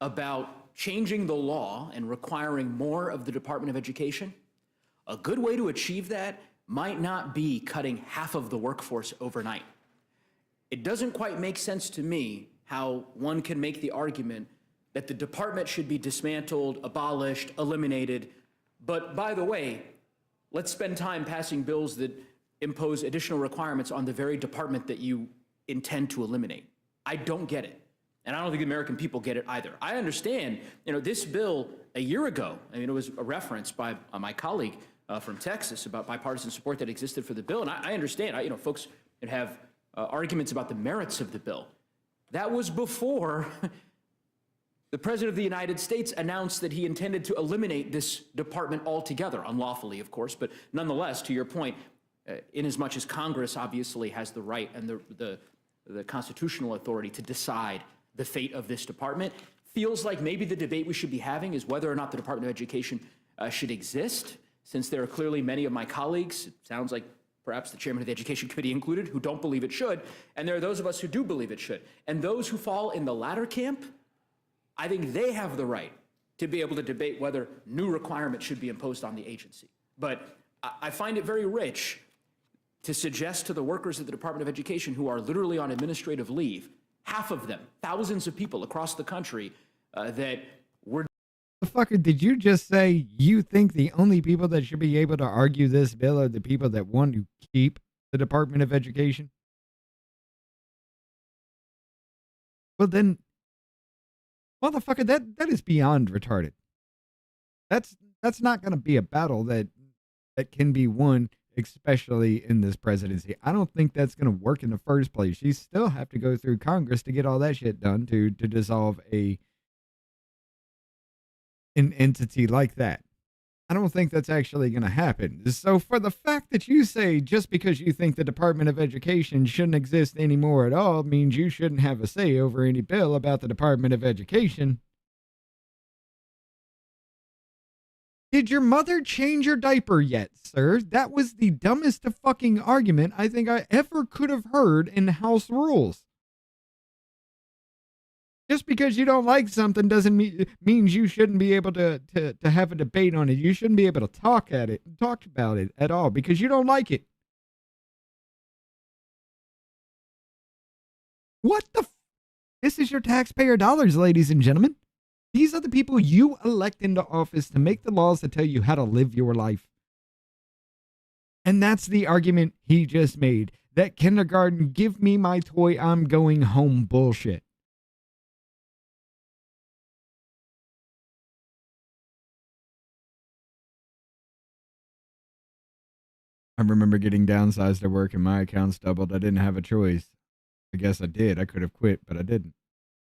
[SPEAKER 11] about changing the law and requiring more of the Department of Education, a good way to achieve that might not be cutting half of the workforce overnight. It doesn't quite make sense to me how one can make the argument that the department should be dismantled, abolished, eliminated. But by the way, let's spend time passing bills that impose additional requirements on the very department that you intend to eliminate. I don't get it. And I don't think the American people get it either. I understand, this bill a year ago, it was a reference by my colleague from Texas about bipartisan support that existed for the bill. And I understand, folks that have arguments about the merits of the bill. That was before the President of the United States announced that he intended to eliminate this department altogether, unlawfully, of course, but nonetheless, to your point, inasmuch as Congress obviously has the right and the constitutional authority to decide the fate of this department, feels like maybe the debate we should be having is whether or not the Department of Education should exist, since there are clearly many of my colleagues, it sounds like perhaps the chairman of the Education Committee included, who don't believe it should, and there are those of us who do believe it should. And those who fall in the latter camp, I think they have the right to be able to debate whether new requirements should be imposed on the agency. But I find it very rich to suggest to the workers at the Department of Education who are literally on administrative leave, half of them, thousands of people across the country, that we're...
[SPEAKER 1] The fucker, did you just say you think the only people that should be able to argue this bill are the people that want to keep the Department of Education? Well then, motherfucker, that is beyond retarded. That's not going to be a battle that can be won, especially in this presidency. I don't think that's going to work in the first place. You still have to go through Congress to get all that shit done to dissolve an entity like that. I don't think that's actually going to happen. So for the fact that you say just because you think the Department of Education shouldn't exist anymore at all means you shouldn't have a say over any bill about the Department of Education. Did your mother change your diaper yet, sir? That was the dumbest fucking argument I think I ever could have heard in House Rules. Just because you don't like something doesn't means you shouldn't be able to have a debate on it. You shouldn't be able to talk about it at all because you don't like it. What the This is your taxpayer dollars, ladies and gentlemen. These are the people you elect into office to make the laws that tell you how to live your life. And that's the argument he just made. That kindergarten, give me my toy, I'm going home bullshit. I remember getting downsized at work and my accounts doubled. I didn't have a choice. I guess I did. I could have quit, but I didn't.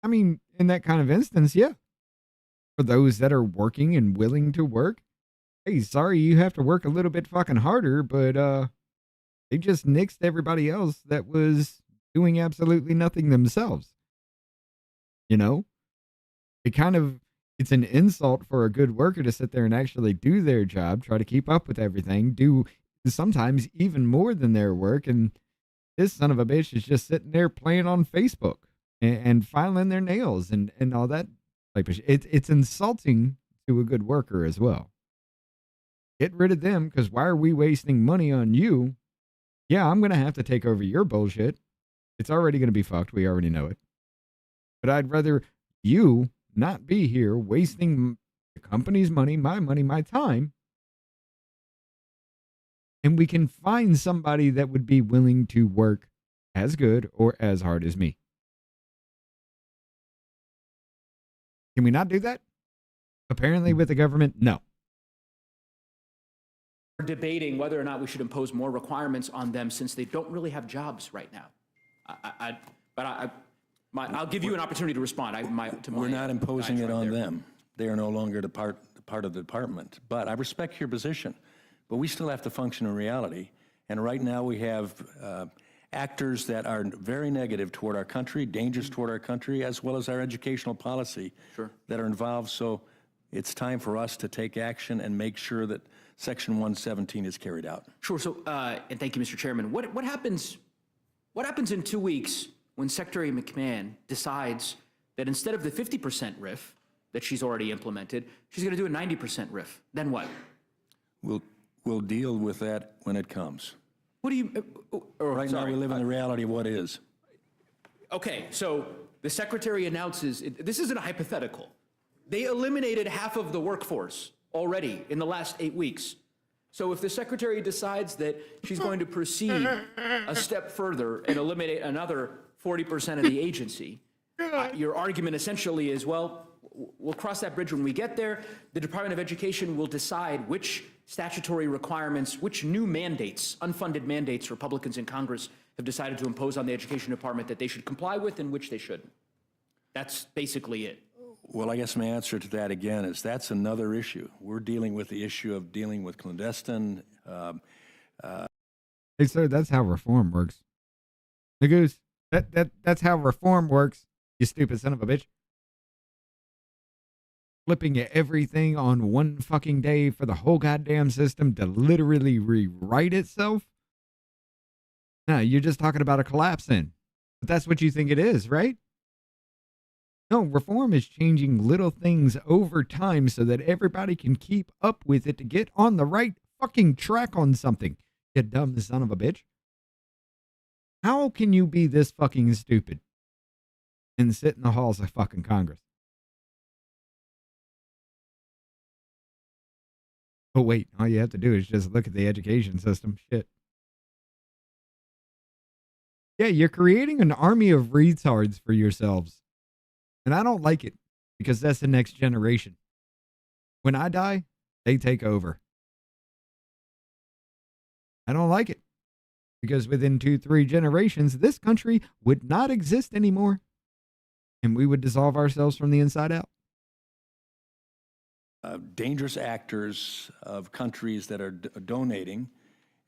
[SPEAKER 1] I mean, in that kind of instance, yeah. For those that are working and willing to work, hey, sorry you have to work a little bit fucking harder, but they just nixed everybody else that was doing absolutely nothing themselves. You know? It's an insult for a good worker to sit there and actually do their job, try to keep up with everything, do sometimes even more than their work, and this son of a bitch is just sitting there playing on Facebook and filing their nails and all that type of shit. It's insulting to a good worker as well. Get rid of them, because why are we wasting money on you? Yeah, I'm going to have to take over your bullshit. It's already going to be fucked. We already know it. But I'd rather you not be here wasting the company's money, my time, and we can find somebody that would be willing to work as good or as hard as me. Can we not do that? Apparently with the government, no.
[SPEAKER 11] We're debating whether or not we should impose more requirements on them since they don't really have jobs right now. I'll give you an opportunity to respond.
[SPEAKER 5] We're not imposing it on them. They are no longer part of the department. But I respect your position. But we still have to function in reality. And right now we have actors that are very negative toward our country, dangerous toward our country, as well as our educational policy that are involved. So it's time for us to take action and make sure that Section 117 is carried out.
[SPEAKER 11] Sure. So, and thank you, Mr. Chairman. What happens in 2 weeks when Secretary McMahon decides that instead of the 50% RIF that she's already implemented, she's going to do a 90% RIF? Then what?
[SPEAKER 5] We'll deal with that when it comes.
[SPEAKER 11] What do you...
[SPEAKER 5] Right now we live in the reality of what is.
[SPEAKER 11] Okay, so the secretary announces, this isn't a hypothetical. They eliminated half of the workforce already in the last 8 weeks. So if the secretary decides that she's going to proceed a step further and eliminate another 40% of the agency, your argument essentially is, well, we'll cross that bridge when we get there. The Department of Education will decide which statutory requirements, which new mandates, unfunded mandates Republicans in Congress have decided to impose on the Education Department that they should comply with and which they shouldn't. That's basically it.
[SPEAKER 5] Well, I guess my answer to that again is that's another issue. We're dealing with the issue of dealing with clandestine.
[SPEAKER 1] Hey, sir, that's how reform works. The goose. That's how reform works, you stupid son of a bitch. Flipping everything on one fucking day for the whole goddamn system to literally rewrite itself? No, you're just talking about a collapse then. But that's what you think it is, right? No, reform is changing little things over time so that everybody can keep up with it to get on the right fucking track on something, you dumb son of a bitch. How can you be this fucking stupid and sit in the halls of fucking Congress? Oh, wait, all you have to do is just look at the education system. Shit. Yeah, you're creating an army of retards for yourselves. And I don't like it because that's the next generation. When I die, they take over. I don't like it because within 2-3 generations, this country would not exist anymore. And we would dissolve ourselves from the inside out.
[SPEAKER 5] Dangerous actors of countries that are donating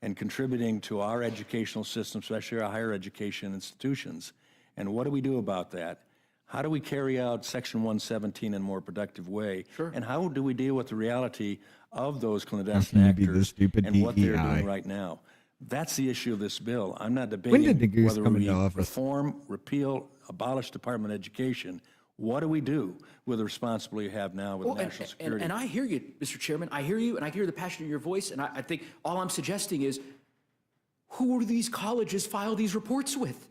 [SPEAKER 5] and contributing to our educational system, especially our higher education institutions. And what do we do about that? How do we carry out Section 117 in a more productive way?
[SPEAKER 11] Sure.
[SPEAKER 5] And how do we deal with the reality of those clandestine actors and what they're doing right now? That's the issue of this bill. I'm not debating whether we reform, repeal, abolish Department of Education. What do we do with the responsibility we have now with national security?
[SPEAKER 11] And I hear you, Mr. Chairman. I hear you, and I hear the passion in your voice. And I think all I'm suggesting is, who do these colleges file these reports with?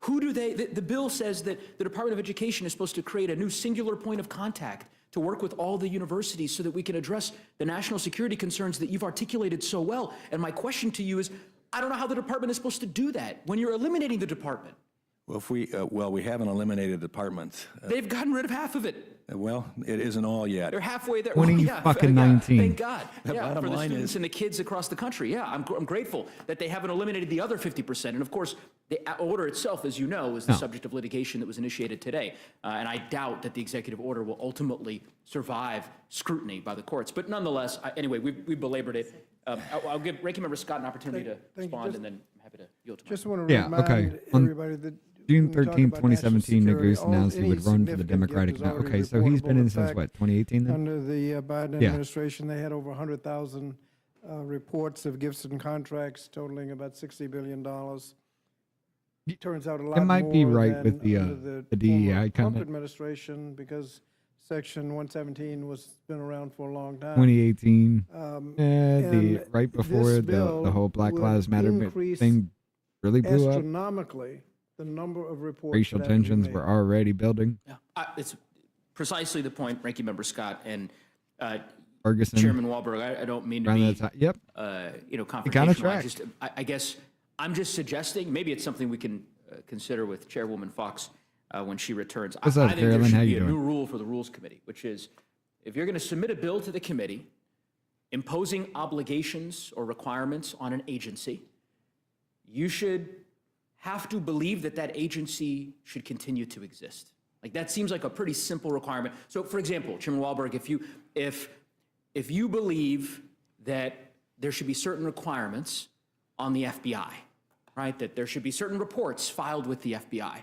[SPEAKER 11] Who do they? The bill says that the Department of Education is supposed to create a new singular point of contact to work with all the universities so that we can address the national security concerns that you've articulated so well. And my question to you is, I don't know how the department is supposed to do that when you're eliminating the department.
[SPEAKER 5] Well, if we haven't eliminated the department.
[SPEAKER 11] They've gotten rid of half of it.
[SPEAKER 5] Well, it isn't all yet.
[SPEAKER 11] They're halfway there.
[SPEAKER 1] 2019.
[SPEAKER 11] Thank God.
[SPEAKER 5] The bottom
[SPEAKER 11] for the
[SPEAKER 5] line
[SPEAKER 11] students
[SPEAKER 5] is,
[SPEAKER 11] and the kids across the country. Yeah, I'm grateful that they haven't eliminated the other 50%. And of course, the order itself, as you know, is the subject of litigation that was initiated today. And I doubt that the executive order will ultimately survive scrutiny by the courts. But nonetheless, anyway, we've belabored it. I'll give Ranking Member Scott an opportunity to respond, and then I'm happy to yield to
[SPEAKER 6] Just want to remind everybody that
[SPEAKER 1] June 13th, 2017, Neguse announced he would run for the Democratic. Okay, so he's been in since what, 2018 then?
[SPEAKER 6] Under the Biden administration, they had over 100,000 reports of gifts and contracts totaling about $60 billion. Turns out a lot more.
[SPEAKER 1] It might be right with the DEI
[SPEAKER 6] Trump
[SPEAKER 1] comment.
[SPEAKER 6] administration, because Section 117 was been around for a long time.
[SPEAKER 1] 2018,
[SPEAKER 6] and
[SPEAKER 1] right before the whole Black Lives Matter thing really blew up.
[SPEAKER 6] Astronomically, the number of reports.
[SPEAKER 1] Racial tensions were already building.
[SPEAKER 11] Yeah, it's precisely the point, Ranking Member Scott and
[SPEAKER 1] Ferguson,
[SPEAKER 11] Chairman Wahlberg. I don't mean to be,
[SPEAKER 1] yep.
[SPEAKER 11] Confrontational. I guess I'm just suggesting maybe it's something we can consider with Chairwoman Fox when she returns.
[SPEAKER 1] What's up,
[SPEAKER 11] I think there
[SPEAKER 1] Carolyn?
[SPEAKER 11] should
[SPEAKER 1] How
[SPEAKER 11] be
[SPEAKER 1] you
[SPEAKER 11] a
[SPEAKER 1] doing?
[SPEAKER 11] new rule for the Rules Committee, which is if you're going to submit a bill to the committee imposing obligations or requirements on an agency, you should have to believe that that agency should continue to exist. Like, that seems like a pretty simple requirement. So, for example, Chairman Wahlberg, if you believe that there should be certain requirements on the FBI, right, that there should be certain reports filed with the FBI,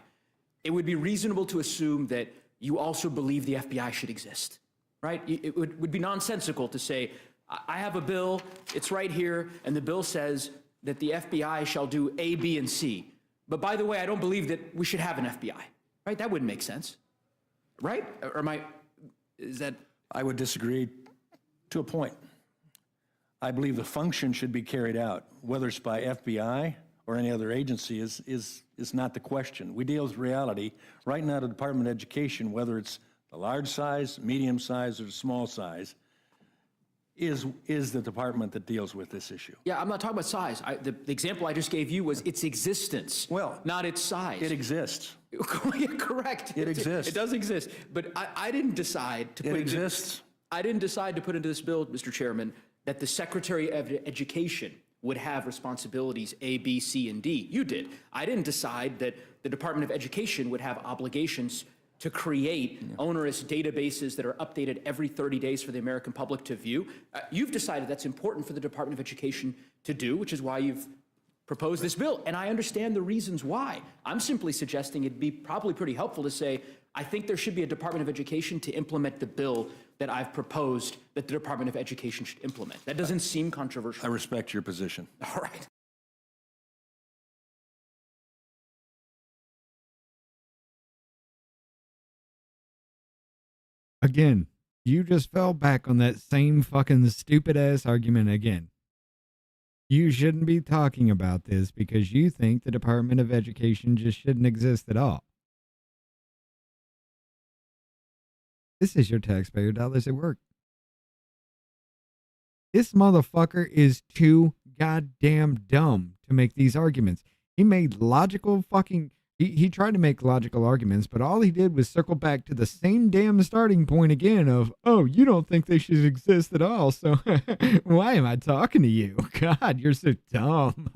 [SPEAKER 11] it would be reasonable to assume that you also believe the FBI should exist, right? It would be nonsensical to say, I have a bill, it's right here, and the bill says that the FBI shall do A, B, and C. But by the way, I don't believe that we should have an FBI, right? That wouldn't make sense, right? Or is that?
[SPEAKER 5] I would disagree to a point. I believe the function should be carried out, whether it's by FBI or any other agency is not the question. We deal with reality. Right now, the Department of Education, whether it's the large size, medium size, or the small size, is the department that deals with this issue.
[SPEAKER 11] Yeah, I'm not talking about size. The example I just gave you was its existence, not its size.
[SPEAKER 5] It exists.
[SPEAKER 11] Yeah, correct.
[SPEAKER 5] It exists.
[SPEAKER 11] It does exist. But I didn't decide to put
[SPEAKER 5] It exists.
[SPEAKER 11] I didn't decide to put into this bill, Mr. Chairman, that the Secretary of Education would have responsibilities A, B, C, and D. You did. I didn't decide that the Department of Education would have obligations to create onerous databases that are updated every 30 days for the American public to view. You've decided that's important for the Department of Education to do, which is why you've proposed this bill. And I understand the reasons why. I'm simply suggesting it'd be probably pretty helpful to say, I think there should be a Department of Education to implement the bill that I've proposed that the Department of Education should implement. That doesn't seem controversial.
[SPEAKER 5] I respect your position.
[SPEAKER 11] All right.
[SPEAKER 1] Again, you just fell back on that same fucking stupid ass argument again. You shouldn't be talking about this because you think the Department of Education just shouldn't exist at all. This is your taxpayer dollars at work. This motherfucker is too goddamn dumb to make these arguments. He made logical fucking... He tried to make logical arguments, but all he did was circle back to the same damn starting point again of, oh, you don't think they should exist at all, so why am I talking to you? God, you're so dumb.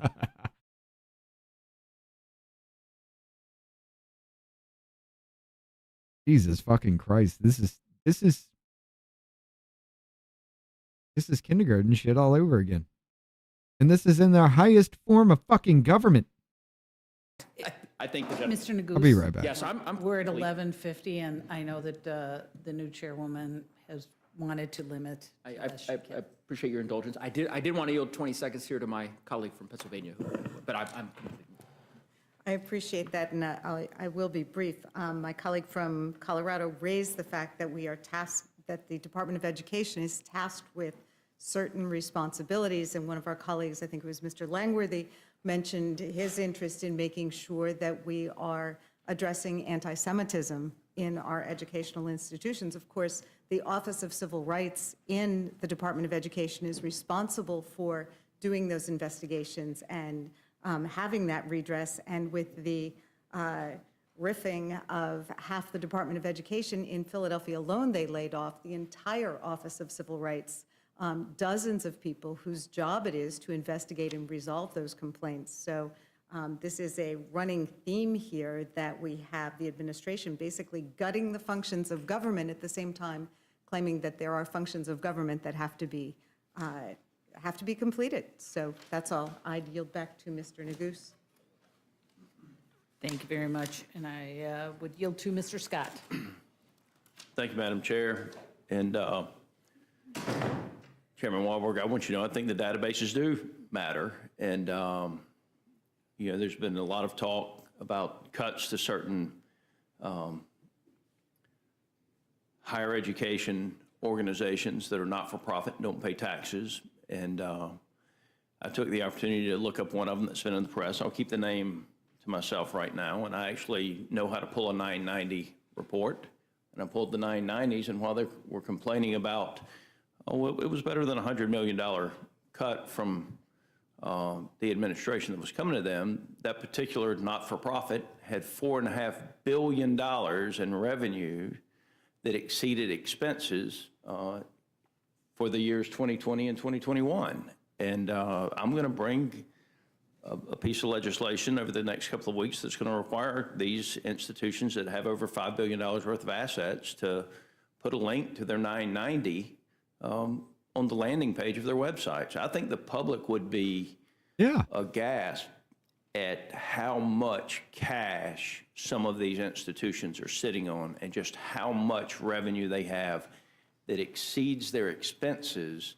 [SPEAKER 1] Jesus fucking Christ. This is kindergarten shit all over again. And this is in their highest form of fucking government.
[SPEAKER 11] I think the gentleman.
[SPEAKER 7] Mr. Naguse.
[SPEAKER 1] I'll be right back.
[SPEAKER 11] Yes,
[SPEAKER 7] We're at 11:50, and I know that the new chairwoman has wanted to limit.
[SPEAKER 11] I
[SPEAKER 7] as she can.
[SPEAKER 11] appreciate your indulgence. I did want to yield 20 seconds here to my colleague from Pennsylvania, but I'm
[SPEAKER 9] I appreciate that, and I will be brief. My colleague from Colorado raised the fact that we are tasked, that the Department of Education is tasked with certain responsibilities, and one of our colleagues, I think it was Mr. Langworthy, mentioned his interest in making sure that we are addressing anti-Semitism in our educational institutions. Of course, the Office of Civil Rights in the Department of Education is responsible for doing those investigations and having that redress. And with the riffing of half the Department of Education in Philadelphia alone, they laid off the entire Office of Civil Rights, dozens of people whose job it is to investigate and resolve those complaints. So this is a running theme here that we have the administration basically gutting the functions of government at the same time claiming that there are functions of government that have to be completed. So that's all. I'd yield back to Mr. Naguse.
[SPEAKER 7] Thank you very much, and I would yield to Mr. Scott.
[SPEAKER 12] Thank you, Madam Chair. And Chairman Walberg, I want you to know, I think the databases do matter. And, you know, there's been a lot of talk about cuts to certain higher education organizations that are not-for-profit and don't pay taxes. And I took the opportunity to look up one of them that's been in the press. I'll keep the name to myself right now. And I actually know how to pull a 990 report. And I pulled the 990s, and while they were complaining about, oh, it was better than a $100 million cut from the administration that was coming to them, that particular not-for-profit had $4.5 billion in revenue that exceeded expenses for the years 2020 and 2021. And I'm going to bring a piece of legislation over the next couple of weeks that's going to require these institutions that have over $5 billion worth of assets to put a link to their 990 on the landing page of their websites. I think the public would be aghast at how much cash some of these institutions are sitting on and just how much revenue they have that exceeds their expenses.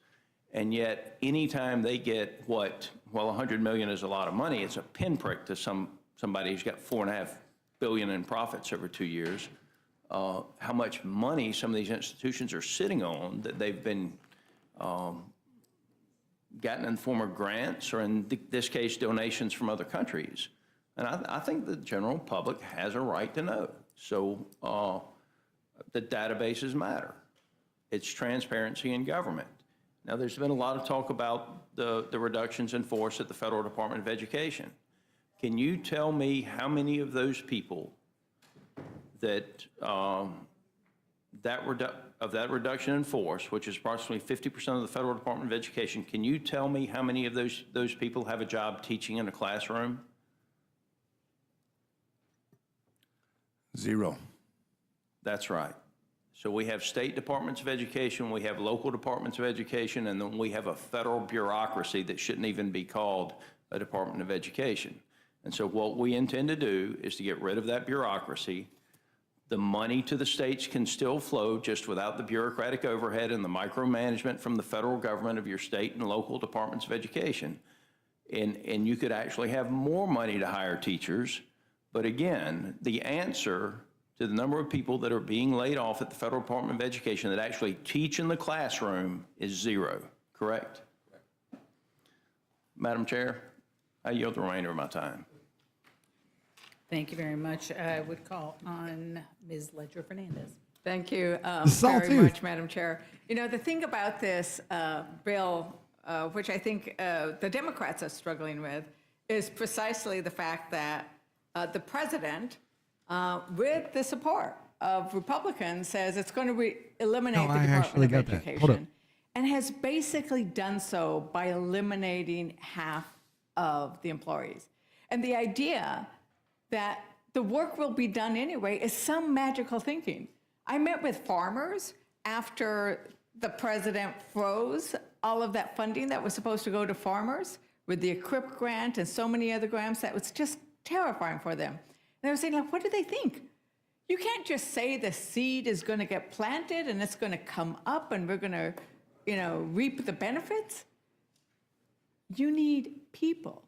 [SPEAKER 12] And yet, anytime they get what, well, $100 million is a lot of money, it's a pinprick to somebody who's got $4.5 billion in profits over 2 years. How much money some of these institutions are sitting on that they've been gotten in the form of grants or in this case, donations from other countries. And I think the general public has a right to know. So the databases matter. It's transparency in government. Now, there's been a lot of talk about the reductions in force at the Federal Department of Education. Can you tell me how many of those people that that reduction in force, which is approximately 50% of the Federal Department of Education, can you tell me how many of those people have a job teaching in a classroom?
[SPEAKER 5] 0.
[SPEAKER 12] That's right. So we have state departments of education, we have local departments of education, and then we have a federal bureaucracy that shouldn't even be called a Department of Education. And so what we intend to do is to get rid of that bureaucracy. The money to the states can still flow just without the bureaucratic overhead and the micromanagement from the federal government of your state and local departments of education. And you could actually have more money to hire teachers. But again, the answer to the number of people that are being laid off at the Federal Department of Education that actually teach in the classroom is 0, correct? Madam Chair, I yield the remainder of my time.
[SPEAKER 7] Thank you very much. I would call on Ms. Ledger-Fernandez.
[SPEAKER 13] Thank you
[SPEAKER 1] Sawtooth.
[SPEAKER 13] very much, Madam Chair. You know, the thing about this bill, which I think the Democrats are struggling with, is precisely the fact that the president, with the support of Republicans, says it's going to eliminate the Department of Education, and has basically done so by eliminating half of the employees. And the idea that the work will be done anyway is some magical thinking. I met with farmers after the president froze all of that funding that was supposed to go to farmers with the EQIP grant and so many other grants. That was just terrifying for them. And they were saying, like, what do they think? You can't just say the seed is going to get planted and it's going to come up and we're going to, you know, reap the benefits. You need people.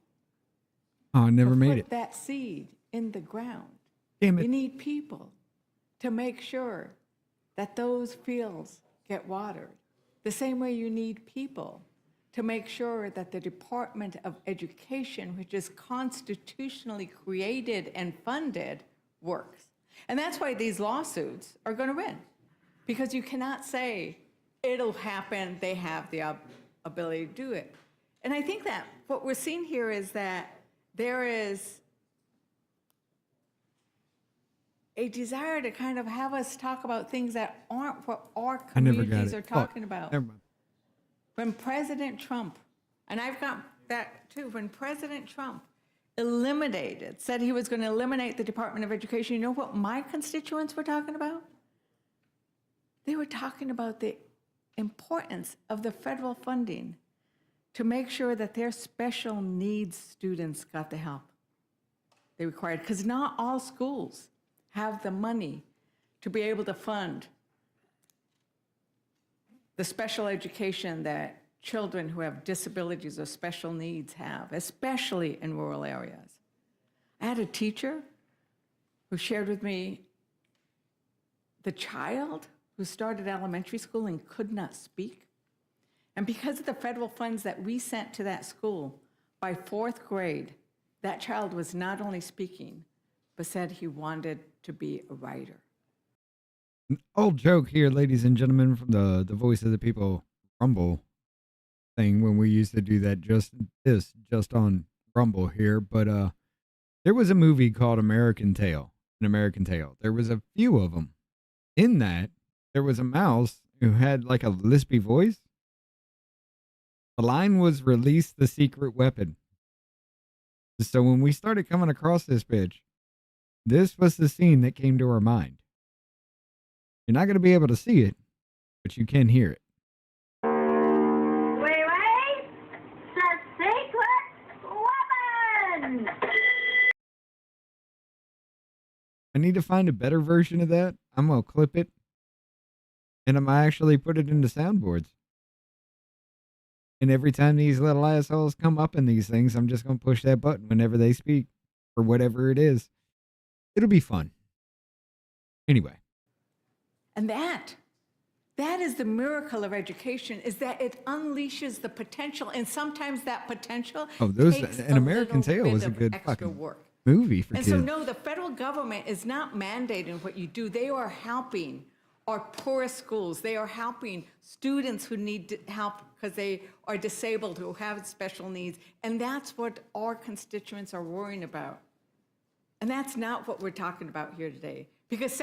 [SPEAKER 1] Oh, I never made
[SPEAKER 13] Put
[SPEAKER 1] it.
[SPEAKER 13] that seed in the ground.
[SPEAKER 1] Damn it.
[SPEAKER 13] You need people to make sure that those fields get watered. The same way you need people to make sure that the Department of Education, which is constitutionally created and funded, works. And that's why these lawsuits are going to win. Because you cannot say, it'll happen, they have the ability to do it. And I think that what we're seeing here is that there is a desire to kind of have us talk about things that aren't what our
[SPEAKER 1] I never got
[SPEAKER 13] communities
[SPEAKER 1] it.
[SPEAKER 13] are
[SPEAKER 1] Fuck.
[SPEAKER 13] talking about.
[SPEAKER 1] Never mind.
[SPEAKER 13] When President Trump, and I've got that too, when President Trump said he was going to eliminate the Department of Education, you know what my constituents were talking about? They were talking about the importance of the federal funding to make sure that their special needs students got the help they required, because not all schools have the money to be able to fund the special education that children who have disabilities or special needs have, especially in rural areas. I had a teacher who shared with me the child who started elementary school and could not speak. And because of the federal funds that we sent to that school, by 4th grade, that child was not only speaking, but said he wanted to be a writer.
[SPEAKER 1] An old joke here, ladies and gentlemen, from the Voice of the People Rumble thing when we used to do that just on Rumble here. But there was a movie called American Tail. There was a few of them. In that, there was a mouse who had like a lispy voice. The line was "Release the secret weapon." So when we started coming across this bitch, this was the scene that came to our mind. You're not going to be able to see it, but you can hear it.
[SPEAKER 14] We release the secret weapon!
[SPEAKER 1] I need to find a better version of that. I'm going to clip it, and I'm going to actually put it into soundboards. And every time these little assholes come up in these things, I'm just going to push that button whenever they speak, or whatever it is. It'll be fun. Anyway.
[SPEAKER 13] And That is the miracle of education, is that it unleashes the potential, and sometimes that potential takes
[SPEAKER 1] An American
[SPEAKER 13] little
[SPEAKER 1] Tale
[SPEAKER 13] bit
[SPEAKER 1] was a
[SPEAKER 13] of
[SPEAKER 1] good
[SPEAKER 13] extra
[SPEAKER 1] fucking
[SPEAKER 13] work.
[SPEAKER 1] movie for
[SPEAKER 13] And
[SPEAKER 1] kids.
[SPEAKER 13] so, no, the federal government is not mandating what you do. They are helping our poorest schools. They are helping students who need help because they are disabled, who have special needs. And that's what our constituents are worrying about. And that's not what we're talking about here today. Because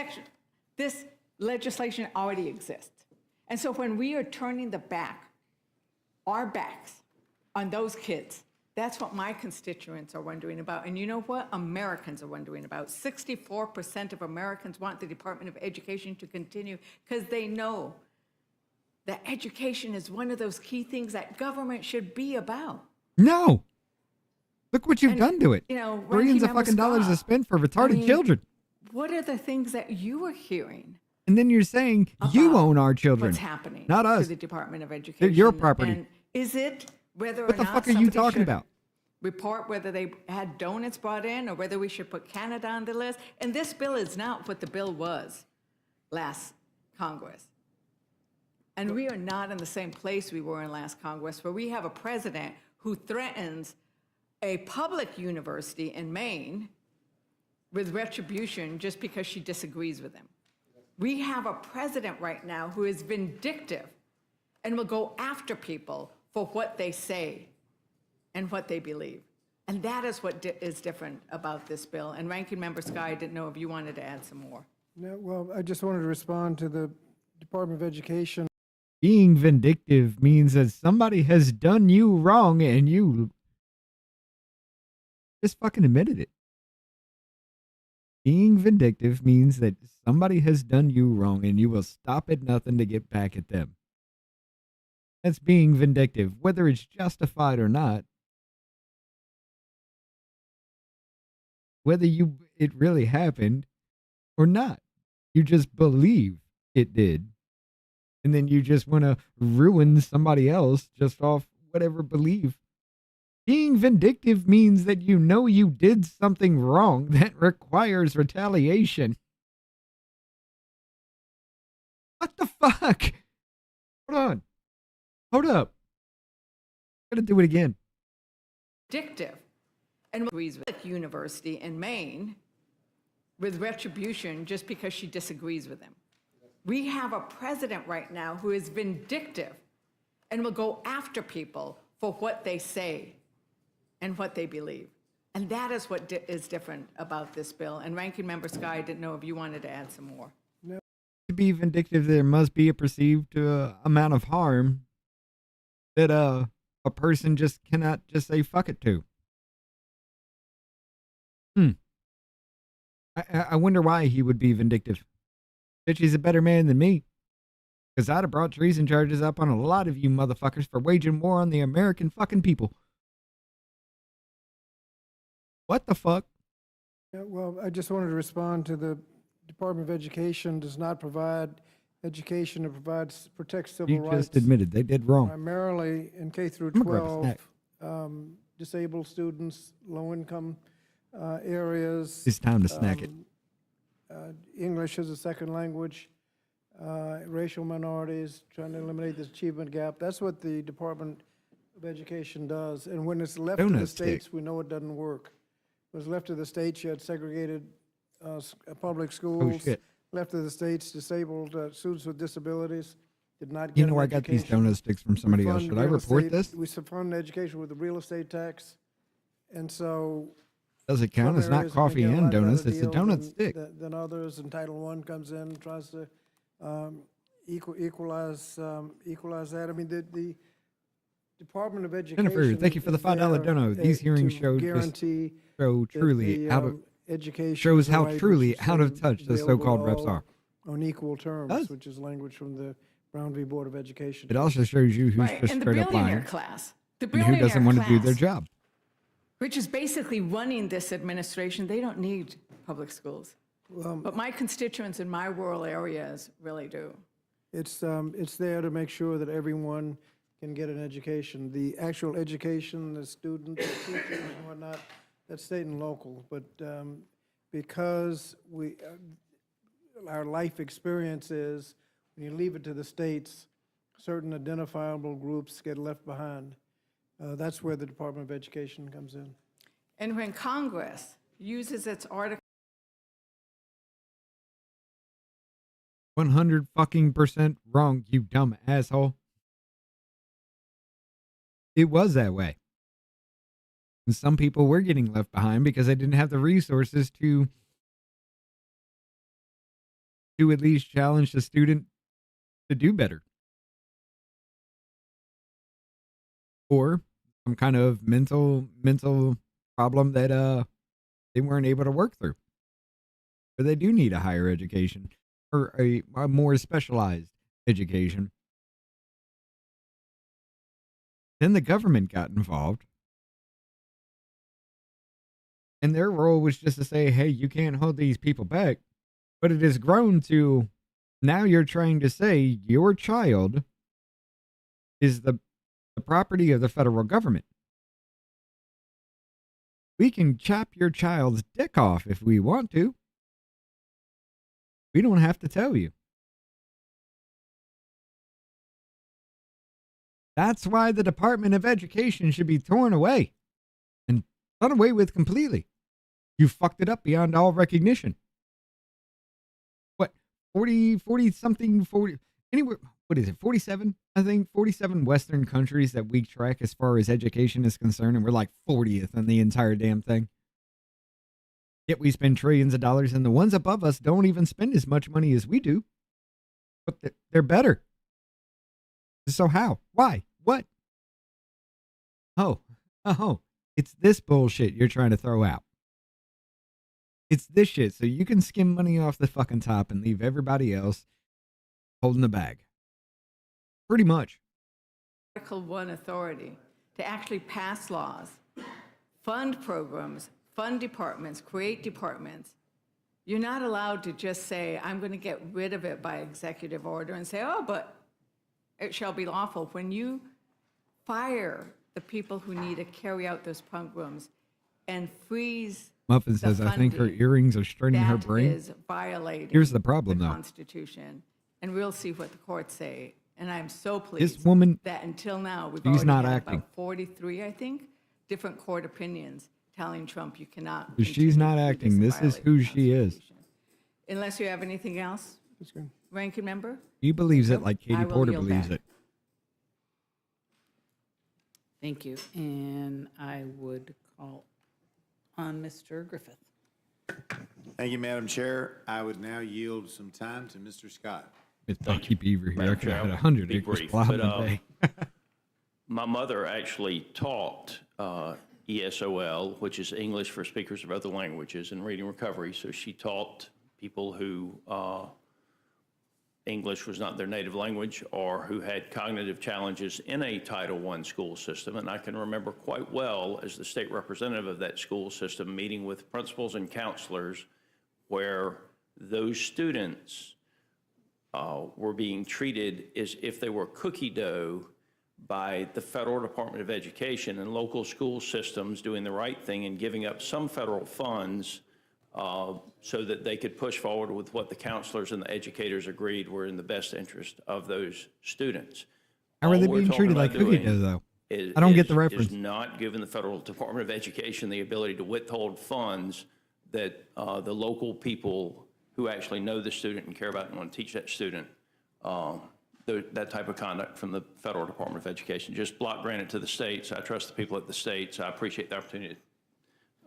[SPEAKER 13] this legislation already exists. And so when we are turning our backs on those kids, that's what my constituents are wondering about. And you know what? Americans are wondering about. 64% of Americans want the Department of Education to continue because they know that education is one of those key things that government should be about.
[SPEAKER 1] No. Look what you've done to it.
[SPEAKER 13] You know,
[SPEAKER 1] Billions of
[SPEAKER 13] Ranking
[SPEAKER 1] fucking
[SPEAKER 13] Member
[SPEAKER 1] dollars to
[SPEAKER 13] Scott,
[SPEAKER 1] spend for retarded children.
[SPEAKER 13] What are the things that you are hearing?
[SPEAKER 1] And then you're saying you own our children.
[SPEAKER 13] What's happening
[SPEAKER 1] not us.
[SPEAKER 13] to the Department of Education?
[SPEAKER 1] They're your property.
[SPEAKER 13] And is it whether
[SPEAKER 1] What
[SPEAKER 13] or
[SPEAKER 1] the
[SPEAKER 13] not
[SPEAKER 1] fuck are you
[SPEAKER 13] somebody
[SPEAKER 1] talking
[SPEAKER 13] should
[SPEAKER 1] about?
[SPEAKER 13] report whether they had donuts brought in or whether we should put Canada on the list? And this bill is not what the bill was last Congress. And we are not in the same place we were in last Congress, where we have a president who threatens a public university in Maine with retribution just because she disagrees with him. We have a president right now who is vindictive and will go after people for what they say and what they believe. And that is what is different about this bill. And Ranking Member Scott, I didn't know if you wanted to add some more.
[SPEAKER 6] No, well, I just wanted to respond to the Department of Education.
[SPEAKER 1] Being vindictive means that somebody has done you wrong and you just fucking admitted it. Being vindictive means that somebody has done you wrong and you will stop at nothing to get back at them. That's being vindictive, whether it's justified or not. Whether it really happened or not. You just believe it did. And then you just want to ruin somebody else just off whatever belief. Being vindictive means that you know you did something wrong that requires retaliation. What the fuck? Hold on. Hold up. I'm going to do it again.
[SPEAKER 13] Vindictive. And agrees with university in Maine with retribution just because she disagrees with him. We have a president right now who is vindictive and will go after people for what they say and what they believe. And that is what is different about this bill. And Ranking Member Scott, I didn't know if you wanted to add some more.
[SPEAKER 1] To be vindictive, there must be a perceived amount of harm that a person just cannot just say fuck it to. I wonder why he would be vindictive. Bitch, he's a better man than me. Because I'd have brought treason charges up on a lot of you motherfuckers for waging war on the American fucking people. What the fuck?
[SPEAKER 6] Yeah, well, I just wanted to respond to the Department of Education does not provide education that protects civil rights.
[SPEAKER 1] You just admitted they did wrong.
[SPEAKER 6] Primarily in K through
[SPEAKER 1] I'm gonna grab a
[SPEAKER 6] 12, disabled students, low-income areas.
[SPEAKER 1] It's time to snack it.
[SPEAKER 6] English as a second language, racial minorities, trying to eliminate this achievement gap. That's what the Department of Education does. And when it's left to the states, we know it doesn't work. When it's left to the states, you had segregated public schools.
[SPEAKER 1] shit.
[SPEAKER 6] Left to the states, disabled students with disabilities did not get
[SPEAKER 1] You know,
[SPEAKER 6] an
[SPEAKER 1] I got these
[SPEAKER 6] education.
[SPEAKER 1] donut sticks from somebody else.
[SPEAKER 6] fund
[SPEAKER 1] Should I
[SPEAKER 6] real
[SPEAKER 1] report
[SPEAKER 6] estate-
[SPEAKER 1] this?
[SPEAKER 6] We fund education with the real estate tax. And so
[SPEAKER 1] Does it count?
[SPEAKER 6] some
[SPEAKER 1] It's not
[SPEAKER 6] areas are gonna
[SPEAKER 1] coffee
[SPEAKER 6] get a
[SPEAKER 1] and
[SPEAKER 6] lot better
[SPEAKER 1] donuts. It's a
[SPEAKER 6] deals
[SPEAKER 1] donut
[SPEAKER 6] than-
[SPEAKER 1] stick.
[SPEAKER 6] Than others, and Title I comes in and tries to equalize that. I mean, the Department of Education.
[SPEAKER 1] Jennifer, thank you for the
[SPEAKER 6] is
[SPEAKER 1] $5
[SPEAKER 6] there,
[SPEAKER 1] dono. These hearings
[SPEAKER 6] to
[SPEAKER 1] show
[SPEAKER 6] guarantee
[SPEAKER 1] show
[SPEAKER 6] that
[SPEAKER 1] truly
[SPEAKER 6] the,
[SPEAKER 1] out of
[SPEAKER 6] education
[SPEAKER 1] shows
[SPEAKER 6] is
[SPEAKER 1] how
[SPEAKER 6] right,
[SPEAKER 1] truly
[SPEAKER 6] which is
[SPEAKER 1] out of touch the
[SPEAKER 6] available to
[SPEAKER 1] so-called reps
[SPEAKER 6] all
[SPEAKER 1] are.
[SPEAKER 6] On equal terms,
[SPEAKER 1] Does.
[SPEAKER 6] which is language from the Brown v. Board of Education.
[SPEAKER 1] It also shows you who's
[SPEAKER 13] Right,
[SPEAKER 1] just
[SPEAKER 13] and the
[SPEAKER 1] straight up
[SPEAKER 13] billionaire
[SPEAKER 1] lying
[SPEAKER 13] class. The
[SPEAKER 1] and who
[SPEAKER 13] billionaire
[SPEAKER 1] doesn't want to do their
[SPEAKER 13] class,
[SPEAKER 1] job.
[SPEAKER 13] which is basically running this administration. They don't need public schools. But my constituents in my rural areas really do.
[SPEAKER 6] It's there to make sure that everyone can get an education. The actual education, the students, the teachers and whatnot, that's state and local. But because our life experience is when you leave it to the states, certain identifiable groups get left behind. That's where the Department of Education comes in.
[SPEAKER 13] And when Congress uses its article
[SPEAKER 1] 100% wrong, you dumb asshole. It was that way. And some people were getting left behind because they didn't have the resources to at least challenge the student to do better. Or some kind of mental problem that they weren't able to work through. Or they do need a higher education or a more specialized education. Then the government got involved. And their role was just to say, hey, you can't hold these people back. But it has grown to now you're trying to say your child is the property of the federal government. We can chop your child's dick off if we want to. We don't have to tell you. That's why the Department of Education should be torn away and done away with completely. You fucked it up beyond all recognition. What, 40 something, anywhere, what is it, 47? I think 47 Western countries that we track as far as education is concerned, and we're like 40th in the entire damn thing. Yet we spend trillions of dollars, and the ones above us don't even spend as much money as we do. But they're better. So how? Why? What? Oh, it's this bullshit you're trying to throw out. It's this shit, so you can skim money off the fucking top and leave everybody else holding the bag. Pretty much.
[SPEAKER 13] Article 1 authority to actually pass laws, fund programs, fund departments, create departments. You're not allowed to just say, I'm going to get rid of it by executive order and say, oh, but it shall be lawful. When you fire the people who need to carry out those programs and freeze
[SPEAKER 1] Muffin says, I think her earrings are straining her brain.
[SPEAKER 13] That is violating
[SPEAKER 1] Here's the problem, though.
[SPEAKER 13] Constitution. And we'll see what the courts say. And I'm so pleased
[SPEAKER 1] This woman,
[SPEAKER 13] that until now, we've
[SPEAKER 1] she's
[SPEAKER 13] already
[SPEAKER 1] not
[SPEAKER 13] had
[SPEAKER 1] acting.
[SPEAKER 13] about 43, I think, different court opinions telling Trump you cannot.
[SPEAKER 1] She's not acting. This is who she is.
[SPEAKER 13] Unless you have anything else, ranking member?
[SPEAKER 1] He believes it like Katie
[SPEAKER 13] I will
[SPEAKER 1] Porter
[SPEAKER 13] yield
[SPEAKER 1] believes
[SPEAKER 13] back.
[SPEAKER 1] it.
[SPEAKER 7] Thank you. And I would call on Mr. Griffith.
[SPEAKER 15] Thank you, Madam Chair. I would now yield some time to Mr. Scott.
[SPEAKER 1] It's Bucky Beaver here. I
[SPEAKER 12] Madam
[SPEAKER 1] could have
[SPEAKER 12] Chair,
[SPEAKER 1] had 100
[SPEAKER 12] be
[SPEAKER 1] acres
[SPEAKER 12] brief,
[SPEAKER 1] plowed
[SPEAKER 12] but,
[SPEAKER 1] today.
[SPEAKER 12] My mother actually taught ESOL, which is English for Speakers of Other Languages, and Reading Recovery. So she taught people who English was not their native language or who had cognitive challenges in a Title I school system. And I can remember quite well as the state representative of that school system meeting with principals and counselors where those students were being treated as if they were cookie dough by the federal Department of Education and local school systems doing the right thing and giving up some federal funds so that they could push forward with what the counselors and the educators agreed were in the best interest of those students.
[SPEAKER 1] How are they
[SPEAKER 12] All we're
[SPEAKER 1] being
[SPEAKER 12] talking
[SPEAKER 1] treated like
[SPEAKER 12] about
[SPEAKER 1] cookie
[SPEAKER 12] doing
[SPEAKER 1] dough, though?
[SPEAKER 12] is-
[SPEAKER 1] I don't get
[SPEAKER 12] is-
[SPEAKER 1] the reference.
[SPEAKER 12] Is not giving the federal Department of Education the ability to withhold funds that the local people who actually know the student and care about and want to teach that student that type of conduct from the federal Department of Education. Just block granted to the states. I trust the people at the states. I appreciate the opportunity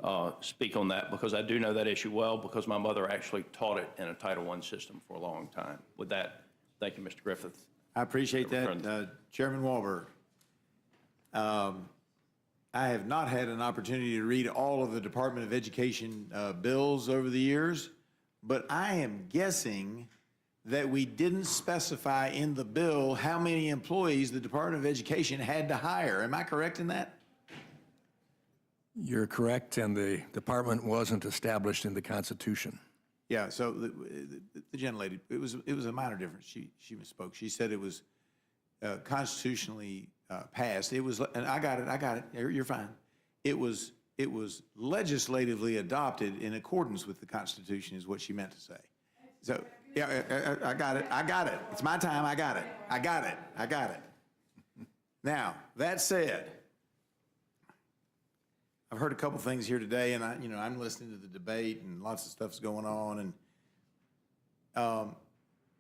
[SPEAKER 12] to speak on that because I do know that issue well because my mother actually taught it in a Title I system for a long time. With that, thank you, Mr. Griffith.
[SPEAKER 15] I appreciate that. Chairman Walberg, I have not had an opportunity to read all of the Department of Education bills over the years, but I am guessing that we didn't specify in the bill how many employees the Department of Education had to hire. Am I correct in that?
[SPEAKER 5] You're correct, and the department wasn't established in the Constitution.
[SPEAKER 15] Yeah, so the gentlelady, it was a minor difference. She misspoke. She said it was constitutionally passed. It was, and I got it. You're fine. It was legislatively adopted in accordance with the Constitution is what she meant to say. So Yeah, I got it. It's my time. I got it. Now, that said, I've heard a couple things here today, and I'm listening to the debate, and lots of stuff's going on. And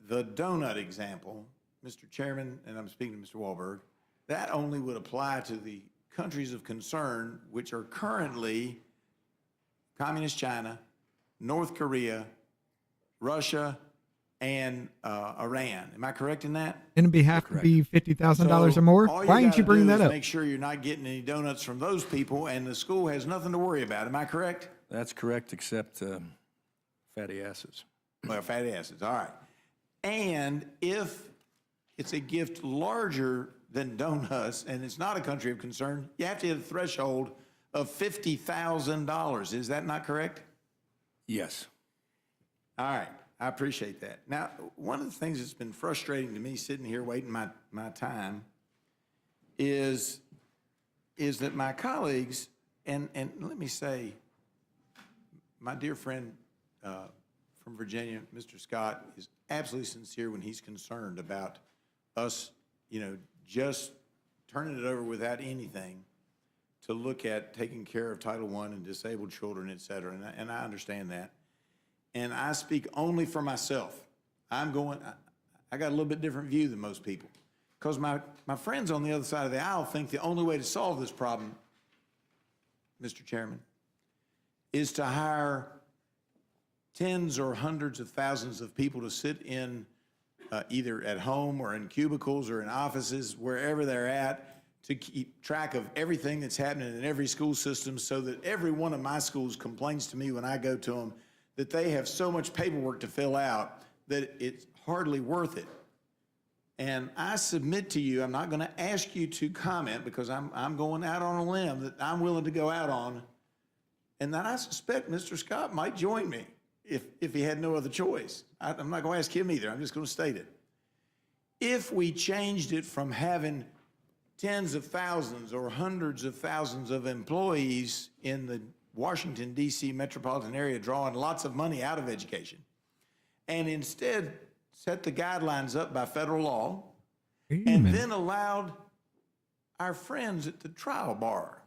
[SPEAKER 15] the donut example, Mr. Chairman, and I'm speaking to Mr. Wahlberg, that only would apply to the countries of concern, which are currently Communist China, North Korea, Russia, and Iran. Am I correct in that?
[SPEAKER 1] And it'd have to be $50,000 or more? Why didn't you bring that up?
[SPEAKER 15] Make sure you're not getting any donuts from those people, and the school has nothing to worry about. Am I correct?
[SPEAKER 5] That's correct, except fatty acids.
[SPEAKER 15] Well, fatty acids, all right. And if it's a gift larger than donuts, and it's not a country of concern, you have to hit a threshold of $50,000. Is that not correct?
[SPEAKER 5] Yes.
[SPEAKER 15] All right. I appreciate that. Now, one of the things that's been frustrating to me sitting here waiting my time is that my colleagues, and let me say, my dear friend from Virginia, Mr. Scott, is absolutely sincere when he's concerned about us, just turning it over without anything to look at taking care of Title I and disabled children, et cetera, and I understand that. And I speak only for myself. I got a little bit different view than most people. Because my friends on the other side of the aisle think the only way to solve this problem, Mr. Chairman, is to hire tens or hundreds of thousands of people to sit in either at home or in cubicles or in offices, wherever they're at, to keep track of everything that's happening in every school system, so that every one of my schools complains to me when I go to them that they have so much paperwork to fill out that it's hardly worth it. And I submit to you, I'm not going to ask you to comment because I'm going out on a limb that I'm willing to go out on, and that I suspect Mr. Scott might join me if he had no other choice. I'm not going to ask him either. I'm just going to state it. If we changed it from having tens of thousands or hundreds of thousands of employees in the Washington, D.C. metropolitan area drawing lots of money out of education, and instead set the guidelines up by federal law, and then allowed our friends at the trial bar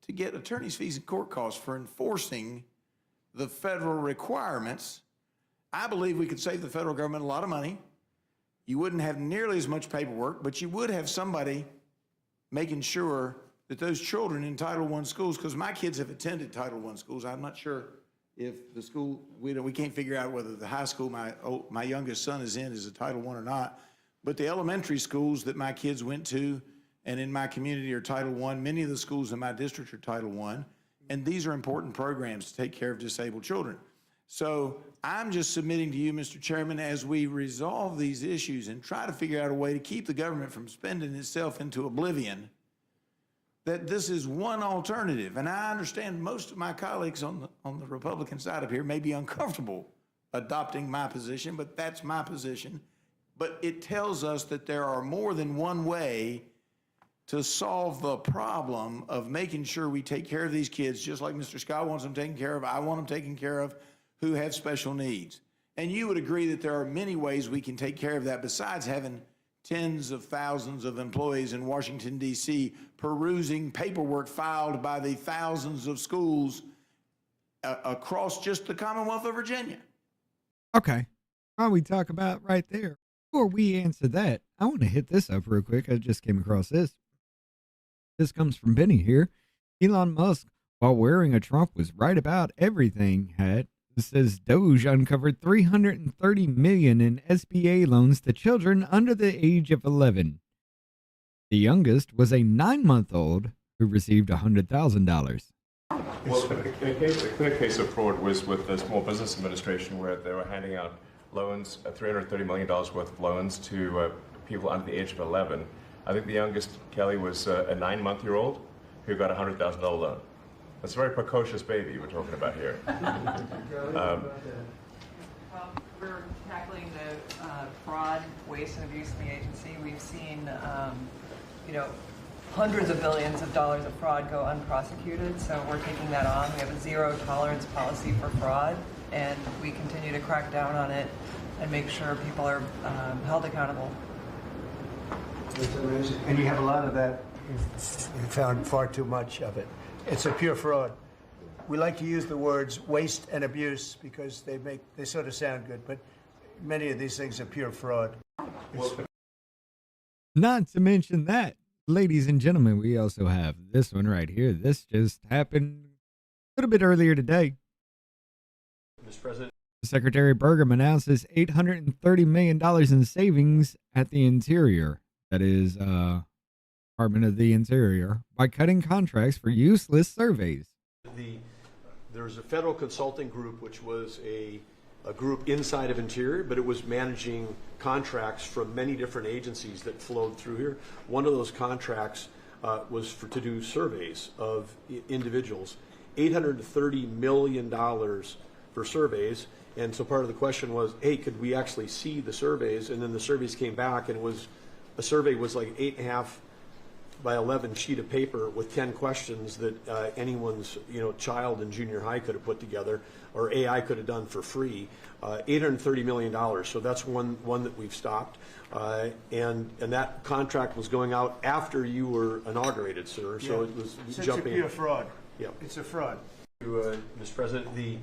[SPEAKER 15] to get attorney's fees and court costs for enforcing the federal requirements, I believe we could save the federal government a lot of money. You wouldn't have nearly as much paperwork, but you would have somebody making sure that those children in Title I schools, because my kids have attended Title I schools. I'm not sure if the school, we can't figure out whether the high school my youngest son is in is a Title I or not, but the elementary schools that my kids went to and in my community are Title I. Many of the schools in my district are Title I, and these are important programs to take care of disabled children. So I'm just submitting to you, Mr. Chairman, as we resolve these issues and try to figure out a way to keep the government from spending itself into oblivion, that this is one alternative. And I understand most of my colleagues on the Republican side up here may be uncomfortable adopting my position, but that's my position. But it tells us that there are more than one way to solve the problem of making sure we take care of these kids, just like Mr. Scott wants them taken care of, I want them taken care of, who have special needs. And you would agree that there are many ways we can take care of that besides having tens of thousands of employees in Washington, D.C. perusing paperwork filed by the thousands of schools across just the Commonwealth of Virginia.
[SPEAKER 1] Okay. While we talk about right there, before we answer that, I want to hit this up real quick. I just came across this. This comes from Benny here. Elon Musk, while wearing a Trump was right about everything hat, says Doge uncovered $330 million in SBA loans to children under the age of 11. The youngest was a 9-month-old who received $100,000.
[SPEAKER 16] Well, the clear case of fraud was with the Small Business Administration, where they were handing out loans, $330 million worth of loans to people under the age of 11. I think the youngest, Kelly, was a 9-month-old who got a $100,000 loan. That's a very precocious baby we're talking about here.
[SPEAKER 17] Well, we're tackling the fraud, waste, and abuse in the agency. We've seen, hundreds of billions of dollars of fraud go unprosecuted, so we're taking that on. We have a zero tolerance policy for fraud, and we continue to crack down on it and make sure people are held accountable.
[SPEAKER 18] It's amazing. And you have a lot of that. You found far too much of it. It's a pure fraud. We like to use the words waste and abuse because they sort of sound good, but many of these things are pure fraud.
[SPEAKER 1] Not to mention that, ladies and gentlemen, we also have this one right here. This just happened a little bit earlier today.
[SPEAKER 19] Mr. President.
[SPEAKER 1] Secretary Burgum announces $830 million in savings at the Interior. That is, Department of the Interior, by cutting contracts for useless surveys.
[SPEAKER 19] There's a federal consulting group, which was a group inside of Interior, but it was managing contracts from many different agencies that flowed through here. One of those contracts was to do surveys of individuals. $830 million for surveys. And so part of the question was, hey, could we actually see the surveys? And then the surveys came back, and a survey was like 8.5 by 11 sheet of paper with 10 questions that anyone's child in junior high could have put together, or AI could have done for free. $830 million. So that's one that we've stopped. And that contract was going out after you were inaugurated, sir. So it was jumping.
[SPEAKER 18] It's a pure fraud.
[SPEAKER 19] Yeah.
[SPEAKER 18] It's a fraud.
[SPEAKER 19] Mr. President,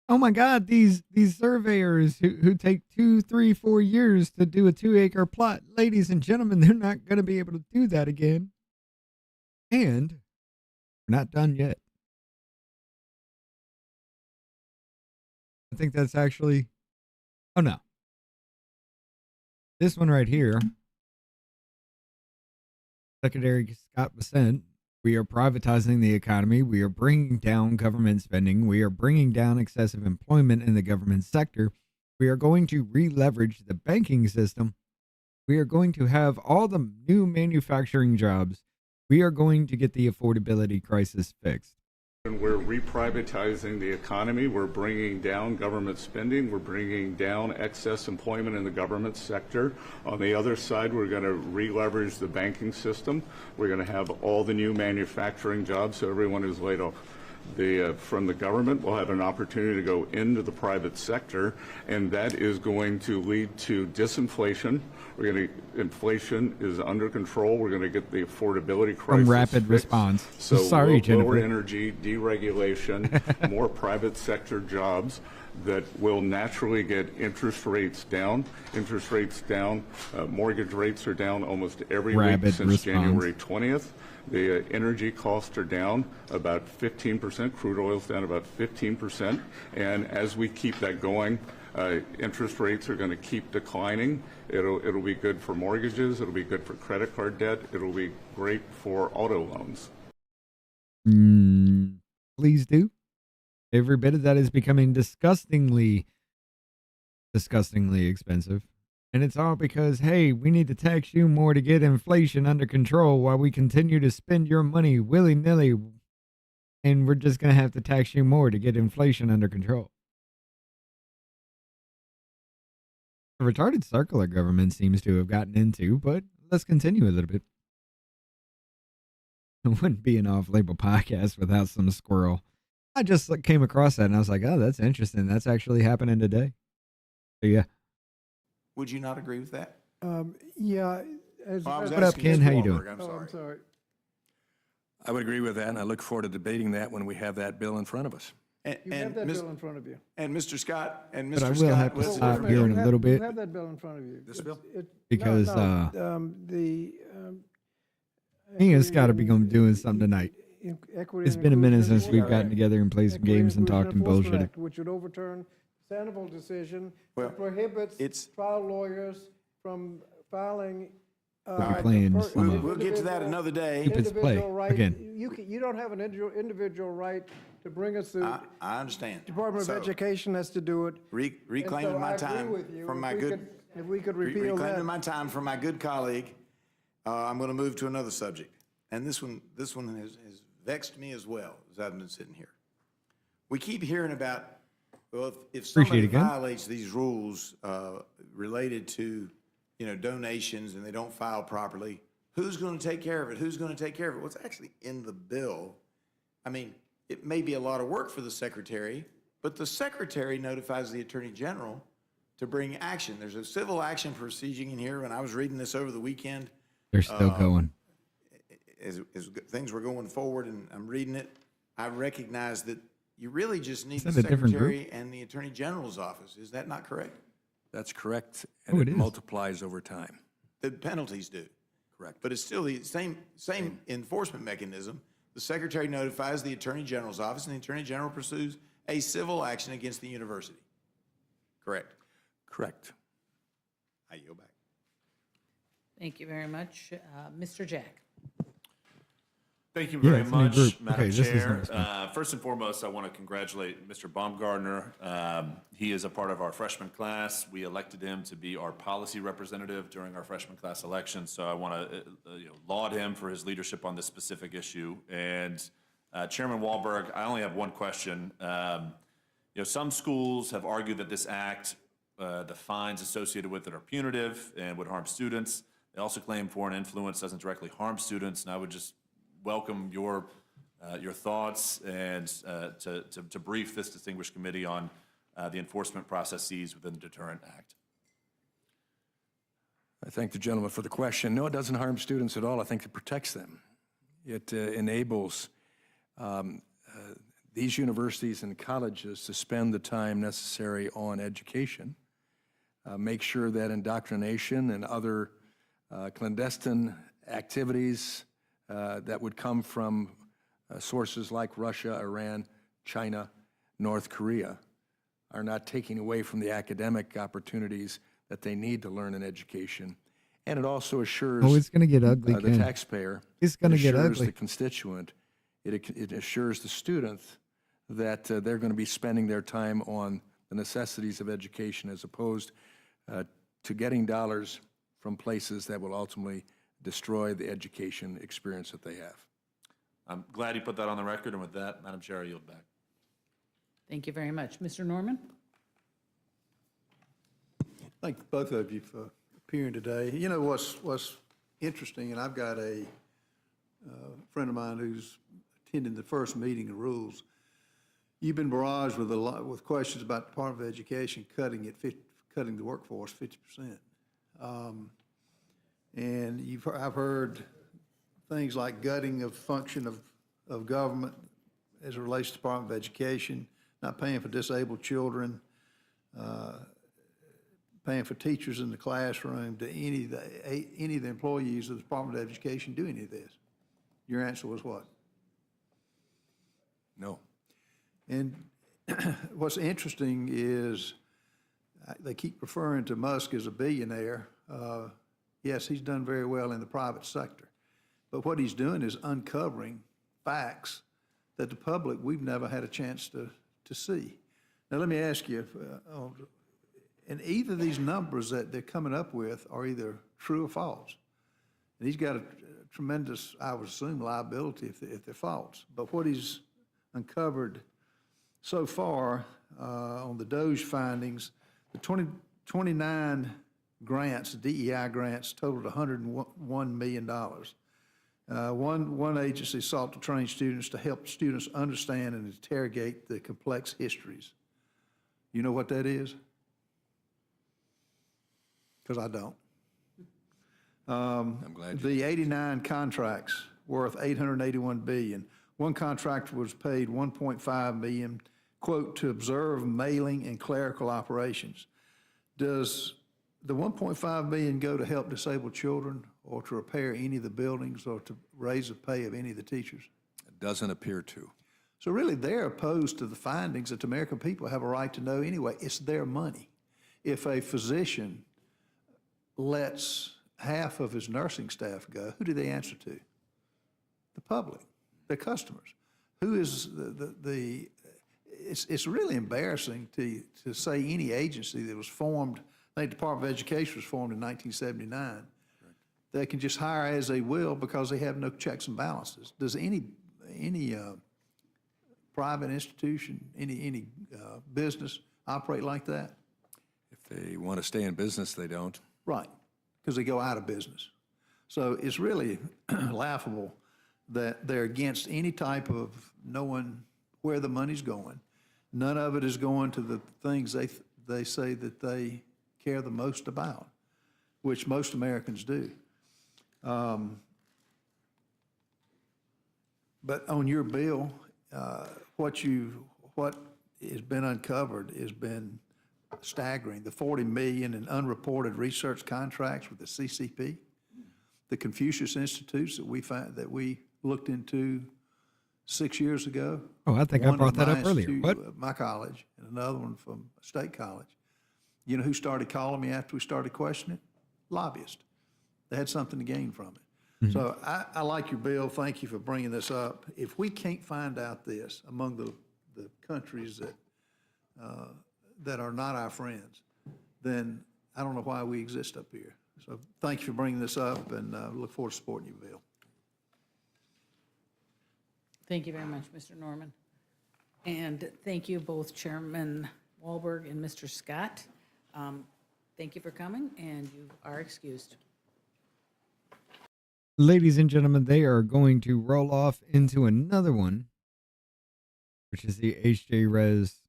[SPEAKER 1] Oh my God, these surveyors who take 2, 3, 4 years to do a 2-acre plot, ladies and gentlemen, they're not going to be able to do that again. And we're not done yet. I think that's actually, oh no. This one right here, Secretary Scott Bessent. We are privatizing the economy. We are bringing down government spending. We are bringing down excessive employment in the government sector. We are going to re-leverage the banking system. We are going to have all the new manufacturing jobs. We are going to get the affordability crisis fixed.
[SPEAKER 20] And we're reprivatizing the economy. We're bringing down government spending. We're bringing down excess employment in the government sector. On the other side, we're going to re-leverage the banking system. We're going to have all the new manufacturing jobs, so everyone who's laid off from the government will have an opportunity to go into the private sector, and that is going to lead to disinflation. Inflation is under control. We're going to get the affordability crisis
[SPEAKER 1] From rapid
[SPEAKER 20] fixed.
[SPEAKER 1] response.
[SPEAKER 20] So
[SPEAKER 1] Sorry, Jennifer.
[SPEAKER 20] lower energy, deregulation, more private sector jobs that will naturally get interest rates down. Interest rates down. Mortgage rates are down almost every
[SPEAKER 1] Rapid
[SPEAKER 20] week since
[SPEAKER 1] response.
[SPEAKER 20] January 20th. The energy costs are down about 15%. Crude oil's down about 15%. And as we keep that going, interest rates are going to keep declining. It'll be good for mortgages. It'll be good for credit card debt. It'll be great for auto loans.
[SPEAKER 1] Please do. Every bit of that is becoming disgustingly expensive. And it's all because, hey, we need to tax you more to get inflation under control while we continue to spend your money willy-nilly. And we're just going to have to tax you more to get inflation under control. A retarded circle our government seems to have gotten into, but let's continue a little bit. It wouldn't be an off-label podcast without some squirrel. I just came across that and I was like, oh, that's interesting. That's actually happening today. So, yeah.
[SPEAKER 15] Would you not agree with that?
[SPEAKER 6] Yeah.
[SPEAKER 1] What up, Ken? How you doing?
[SPEAKER 6] I'm sorry.
[SPEAKER 5] I would agree with that, and I look forward to debating that when we have that bill in front of us.
[SPEAKER 6] You have that bill in front of you.
[SPEAKER 15] And Mr. Scott,
[SPEAKER 1] But I will have to stop here in a little bit.
[SPEAKER 6] You have that bill in front of you.
[SPEAKER 5] This bill?
[SPEAKER 1] Because
[SPEAKER 6] I
[SPEAKER 1] think it's got to be going doing something tonight.
[SPEAKER 6] Equity
[SPEAKER 1] It's
[SPEAKER 6] and
[SPEAKER 1] been a minute
[SPEAKER 6] Inclusion
[SPEAKER 1] since we've gotten together and played some games and talked and
[SPEAKER 6] Enforcement
[SPEAKER 1] bullshitted.
[SPEAKER 6] Act, which would overturn Sandoval decision
[SPEAKER 15] Well,
[SPEAKER 6] that prohibits trial lawyers from filing.
[SPEAKER 1] We'll be playing some
[SPEAKER 15] We'll get to that another day.
[SPEAKER 1] Keep its play
[SPEAKER 6] individual right.
[SPEAKER 1] again.
[SPEAKER 6] You don't have an individual right to bring a suit.
[SPEAKER 15] I understand.
[SPEAKER 6] Department
[SPEAKER 15] So,
[SPEAKER 6] of Education has to do it.
[SPEAKER 15] Reclaiming
[SPEAKER 6] And so
[SPEAKER 15] my
[SPEAKER 6] I agree
[SPEAKER 15] time
[SPEAKER 6] with you.
[SPEAKER 15] from
[SPEAKER 6] If
[SPEAKER 15] my
[SPEAKER 6] we
[SPEAKER 15] good.
[SPEAKER 6] could- If we could repeal
[SPEAKER 15] Reclaiming
[SPEAKER 6] that.
[SPEAKER 15] my time from my good colleague, I'm going to move to another subject. And this one has vexed me as well as I've been sitting here. We keep hearing about, well, if somebody violates these rules related to, donations and they don't file properly, who's going to take care of it? Who's going to take care of it? Well, it's actually in the bill. I mean, it may be a lot of work for the secretary, but the secretary notifies the attorney general to bring action. There's a civil action proceeding in here. When I was reading this over the weekend,
[SPEAKER 1] They're still going.
[SPEAKER 15] as things were going forward and I'm reading it, I recognize that you really just need
[SPEAKER 1] Is
[SPEAKER 15] the
[SPEAKER 1] that a different
[SPEAKER 15] secretary and the attorney general's office. Is that not correct?
[SPEAKER 5] That's correct,
[SPEAKER 1] Oh,
[SPEAKER 5] and
[SPEAKER 1] it
[SPEAKER 5] it
[SPEAKER 1] is.
[SPEAKER 5] multiplies over time.
[SPEAKER 15] The penalties do.
[SPEAKER 5] Correct.
[SPEAKER 15] But it's still the same enforcement mechanism. The secretary notifies the attorney general's office, and the attorney general pursues a civil action against the university. Correct.
[SPEAKER 5] Correct.
[SPEAKER 15] I yield back.
[SPEAKER 7] Thank you very much. Mr. Jack.
[SPEAKER 21] Thank you
[SPEAKER 1] Yeah,
[SPEAKER 21] very
[SPEAKER 1] it's a new
[SPEAKER 21] much,
[SPEAKER 1] group.
[SPEAKER 21] Madam
[SPEAKER 1] Okay, this is
[SPEAKER 21] Chair.
[SPEAKER 1] nice.
[SPEAKER 21] First and foremost, I want to congratulate Mr. Baumgartner. He is a part of our freshman class. We elected him to be our policy representative during our freshman class election. So I want to laud him for his leadership on this specific issue. And Chairman Wahlberg, I only have one question. Some schools have argued that this act, the fines associated with it are punitive and would harm students. They also claim foreign influence doesn't directly harm students. And I would just welcome your thoughts and to brief this distinguished committee on the enforcement processes within the Deterrent Act.
[SPEAKER 5] I thank the gentleman for the question. No, it doesn't harm students at all. I think it protects them. It enables these universities and colleges to spend the time necessary on education, make sure that indoctrination and other clandestine activities that would come from sources like Russia, Iran, China, North Korea are not taking away from the academic opportunities that they need to learn in education. And it also assures
[SPEAKER 1] It's going to get ugly,
[SPEAKER 5] the
[SPEAKER 1] Ken.
[SPEAKER 5] taxpayer.
[SPEAKER 1] It's going to
[SPEAKER 5] it
[SPEAKER 1] get
[SPEAKER 5] assures
[SPEAKER 1] ugly.
[SPEAKER 5] the constituent. It assures the student that they're going to be spending their time on the necessities of education as opposed to getting dollars from places that will ultimately destroy the education experience that they have.
[SPEAKER 21] I'm glad you put that on the record, and with that, Madam Chair, I yield back.
[SPEAKER 7] Thank you very much. Mr. Norman?
[SPEAKER 22] Thank both of you for appearing today. You know what's interesting, and I've got a friend of mine who's attending the first meeting of rules. You've been barraged with questions about the Department of Education cutting the workforce 50%. And I've heard things like gutting of function of government as it relates to the Department of Education, not paying for disabled children, paying for teachers in the classroom. Do any of the employees of the Department of Education do any of this? Your answer was what?
[SPEAKER 5] No.
[SPEAKER 22] And what's interesting is they keep referring to Musk as a billionaire. Yes, he's done very well in the private sector. But what he's doing is uncovering facts that the public, we've never had a chance to see. Now, let me ask you, and either of these numbers that they're coming up with are either true or false. And he's got a tremendous, I would assume, liability if they're false. But what he's uncovered so far on the Doge findings, the 29 grants, DEI grants, totaled $101 million. One agency sought to train students to help students understand and interrogate the complex histories. You know what that is? Because I don't.
[SPEAKER 5] I'm glad you
[SPEAKER 22] The 89 contracts worth $881 billion. One contractor was paid $1.5 million, quote, to observe mailing and clerical operations. Does the $1.5 million go to help disabled children or to repair any of the buildings or to raise the pay of any of the teachers?
[SPEAKER 5] It doesn't appear to.
[SPEAKER 22] So really, they're opposed to the findings that the American people have a right to know anyway. It's their money. If a physician lets half of his nursing staff go, who do they answer to? The public, their customers. Who is it's really embarrassing to say any agency that was formed, I think the Department of Education was formed in 1979, they can just hire as they will because they have no checks and balances. Does any private institution, any business operate like that?
[SPEAKER 5] If they want to stay in business, they don't.
[SPEAKER 22] Right, because they go out of business. So it's really laughable that they're against any type of knowing where the money's going. None of it is going to the things they say that they care the most about, which most Americans do. But on your bill, what has been uncovered has been staggering. The $40 million in unreported research contracts with the CCP, the Confucius Institutes that we looked into 6 years ago.
[SPEAKER 1] Oh, I think I brought that up earlier.
[SPEAKER 22] What? My college, and another one from a state college. You know who started calling me after we started questioning it? Lobbyists. They had something to gain from it.
[SPEAKER 1] Mm-hmm.
[SPEAKER 22] So I like your bill. Thank you for bringing this up. If we can't find out this among the countries that are not our friends, then I don't know why we exist up here. So thank you for bringing this up, and look forward to supporting your bill.
[SPEAKER 7] Thank you very much, Mr. Norman. And thank you both Chairman Wahlberg and Mr. Scott. Thank you for coming, and you are excused.
[SPEAKER 1] Ladies and gentlemen, they are going to roll off into another one, which is the H.J.Res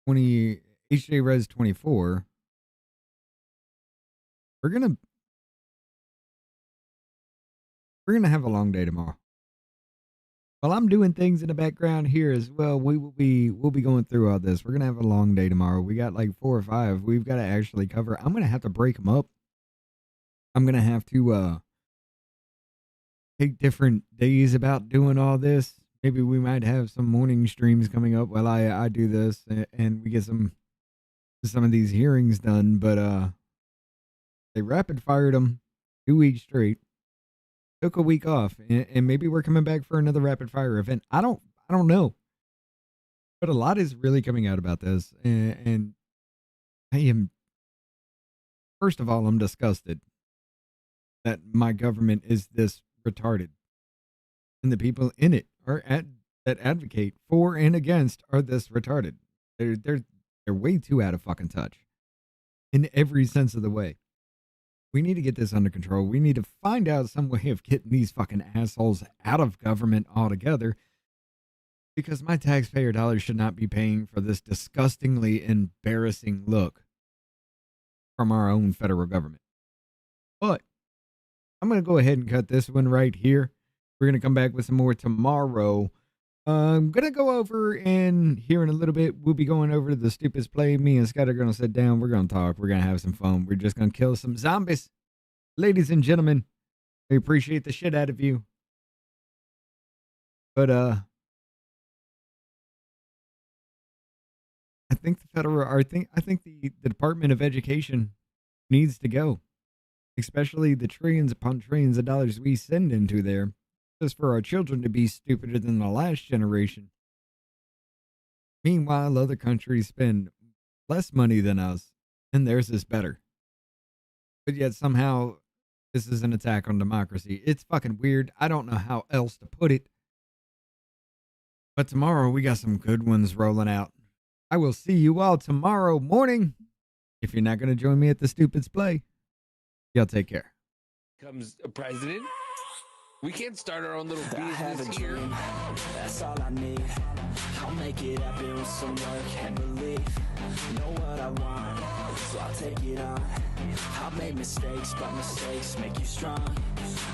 [SPEAKER 1] 24. We're gonna have a long day tomorrow. While I'm doing things in the background here as well, we'll be going through all this. We're gonna have a long day tomorrow. We got like 4 or 5 we've got to actually cover. I'm gonna have to break them up. I'm gonna have to take different days about doing all this. Maybe we might have some morning streams coming up while I do this and we get some of these hearings done. But they rapid fired them 2 weeks straight. Took a week off, and maybe we're coming back for another rapid fire event. I don't know, but a lot is really coming out about this, and I am. First of all, I'm disgusted that my government is this retarded, and the people in it that advocate for and against are this retarded. They're way too out of fucking touch, in every sense of the way. We need to get this under control. We need to find out some way of getting these fucking assholes out of government altogether, because my taxpayer dollars should not be paying for this disgustingly embarrassing look from our own federal government. But I'm going to go ahead and cut this one right here. We're going to come back with some more tomorrow. I'm going to go over, and here in a little bit, we'll be going over to the stupidest play. Me and Scott are going to sit down. We're going to talk. We're going to have some fun. We're just going to kill some zombies. Ladies and gentlemen, I appreciate the shit out of you. But, I think the Department of Education needs to go, especially the trillions upon trillions of dollars we send into there, just for our children to be stupider than the last generation. Meanwhile, other countries spend less money than us, and theirs is better. But yet somehow this is an attack on democracy. It's fucking weird. I don't know how else to put it. But tomorrow we got some good ones rolling out. I will see you all tomorrow morning. If you're not going to join me at the Stupids Play, y'all take care.
[SPEAKER 2] Comes a president. We can't start our own little business
[SPEAKER 3] I have a
[SPEAKER 2] here.
[SPEAKER 3] dream, that's all I need. I'll make it happen with some work and belief. Know what I want, so I'll take it on. I'll make mistakes, but mistakes make you strong.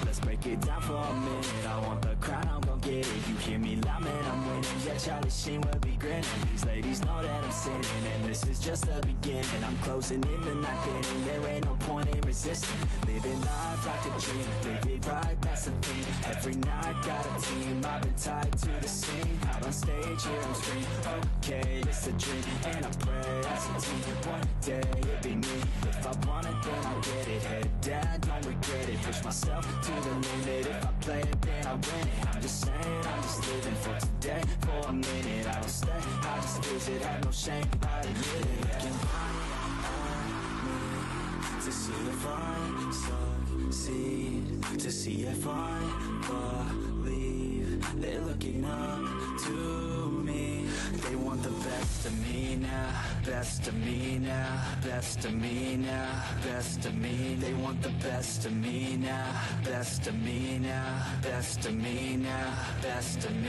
[SPEAKER 3] Let's break it down for a minute. I want the crown, I'm gon' get it. You hear me loud, man, I'm winning. Yeah, Charlie Sheen will be grinning. These ladies know that I'm sinning, and this is just the beginning. I'm closing in the night getting. There ain't no point in resisting. Living life like a dream, live it right, that's the thing. Every night got a team, I've been tied to the scene. Out on stage, here I'm screaming. Okay, it's a dream, and I pray as a team. One day it'll be me. If I want it, then I'll get it. Head down, don't regret it. Push myself to the limit. If I play it, then I win it. I'm just saying, I'm just living for today. For a minute, I don't stay. I just visit, have no shame. I admit it. Looking to see if I succeed, to see if I believe. They're looking up to me. They want the best of me now, best of me now, best of me now, best of me. They want the best of me now, best of me now, best of me now, best of me.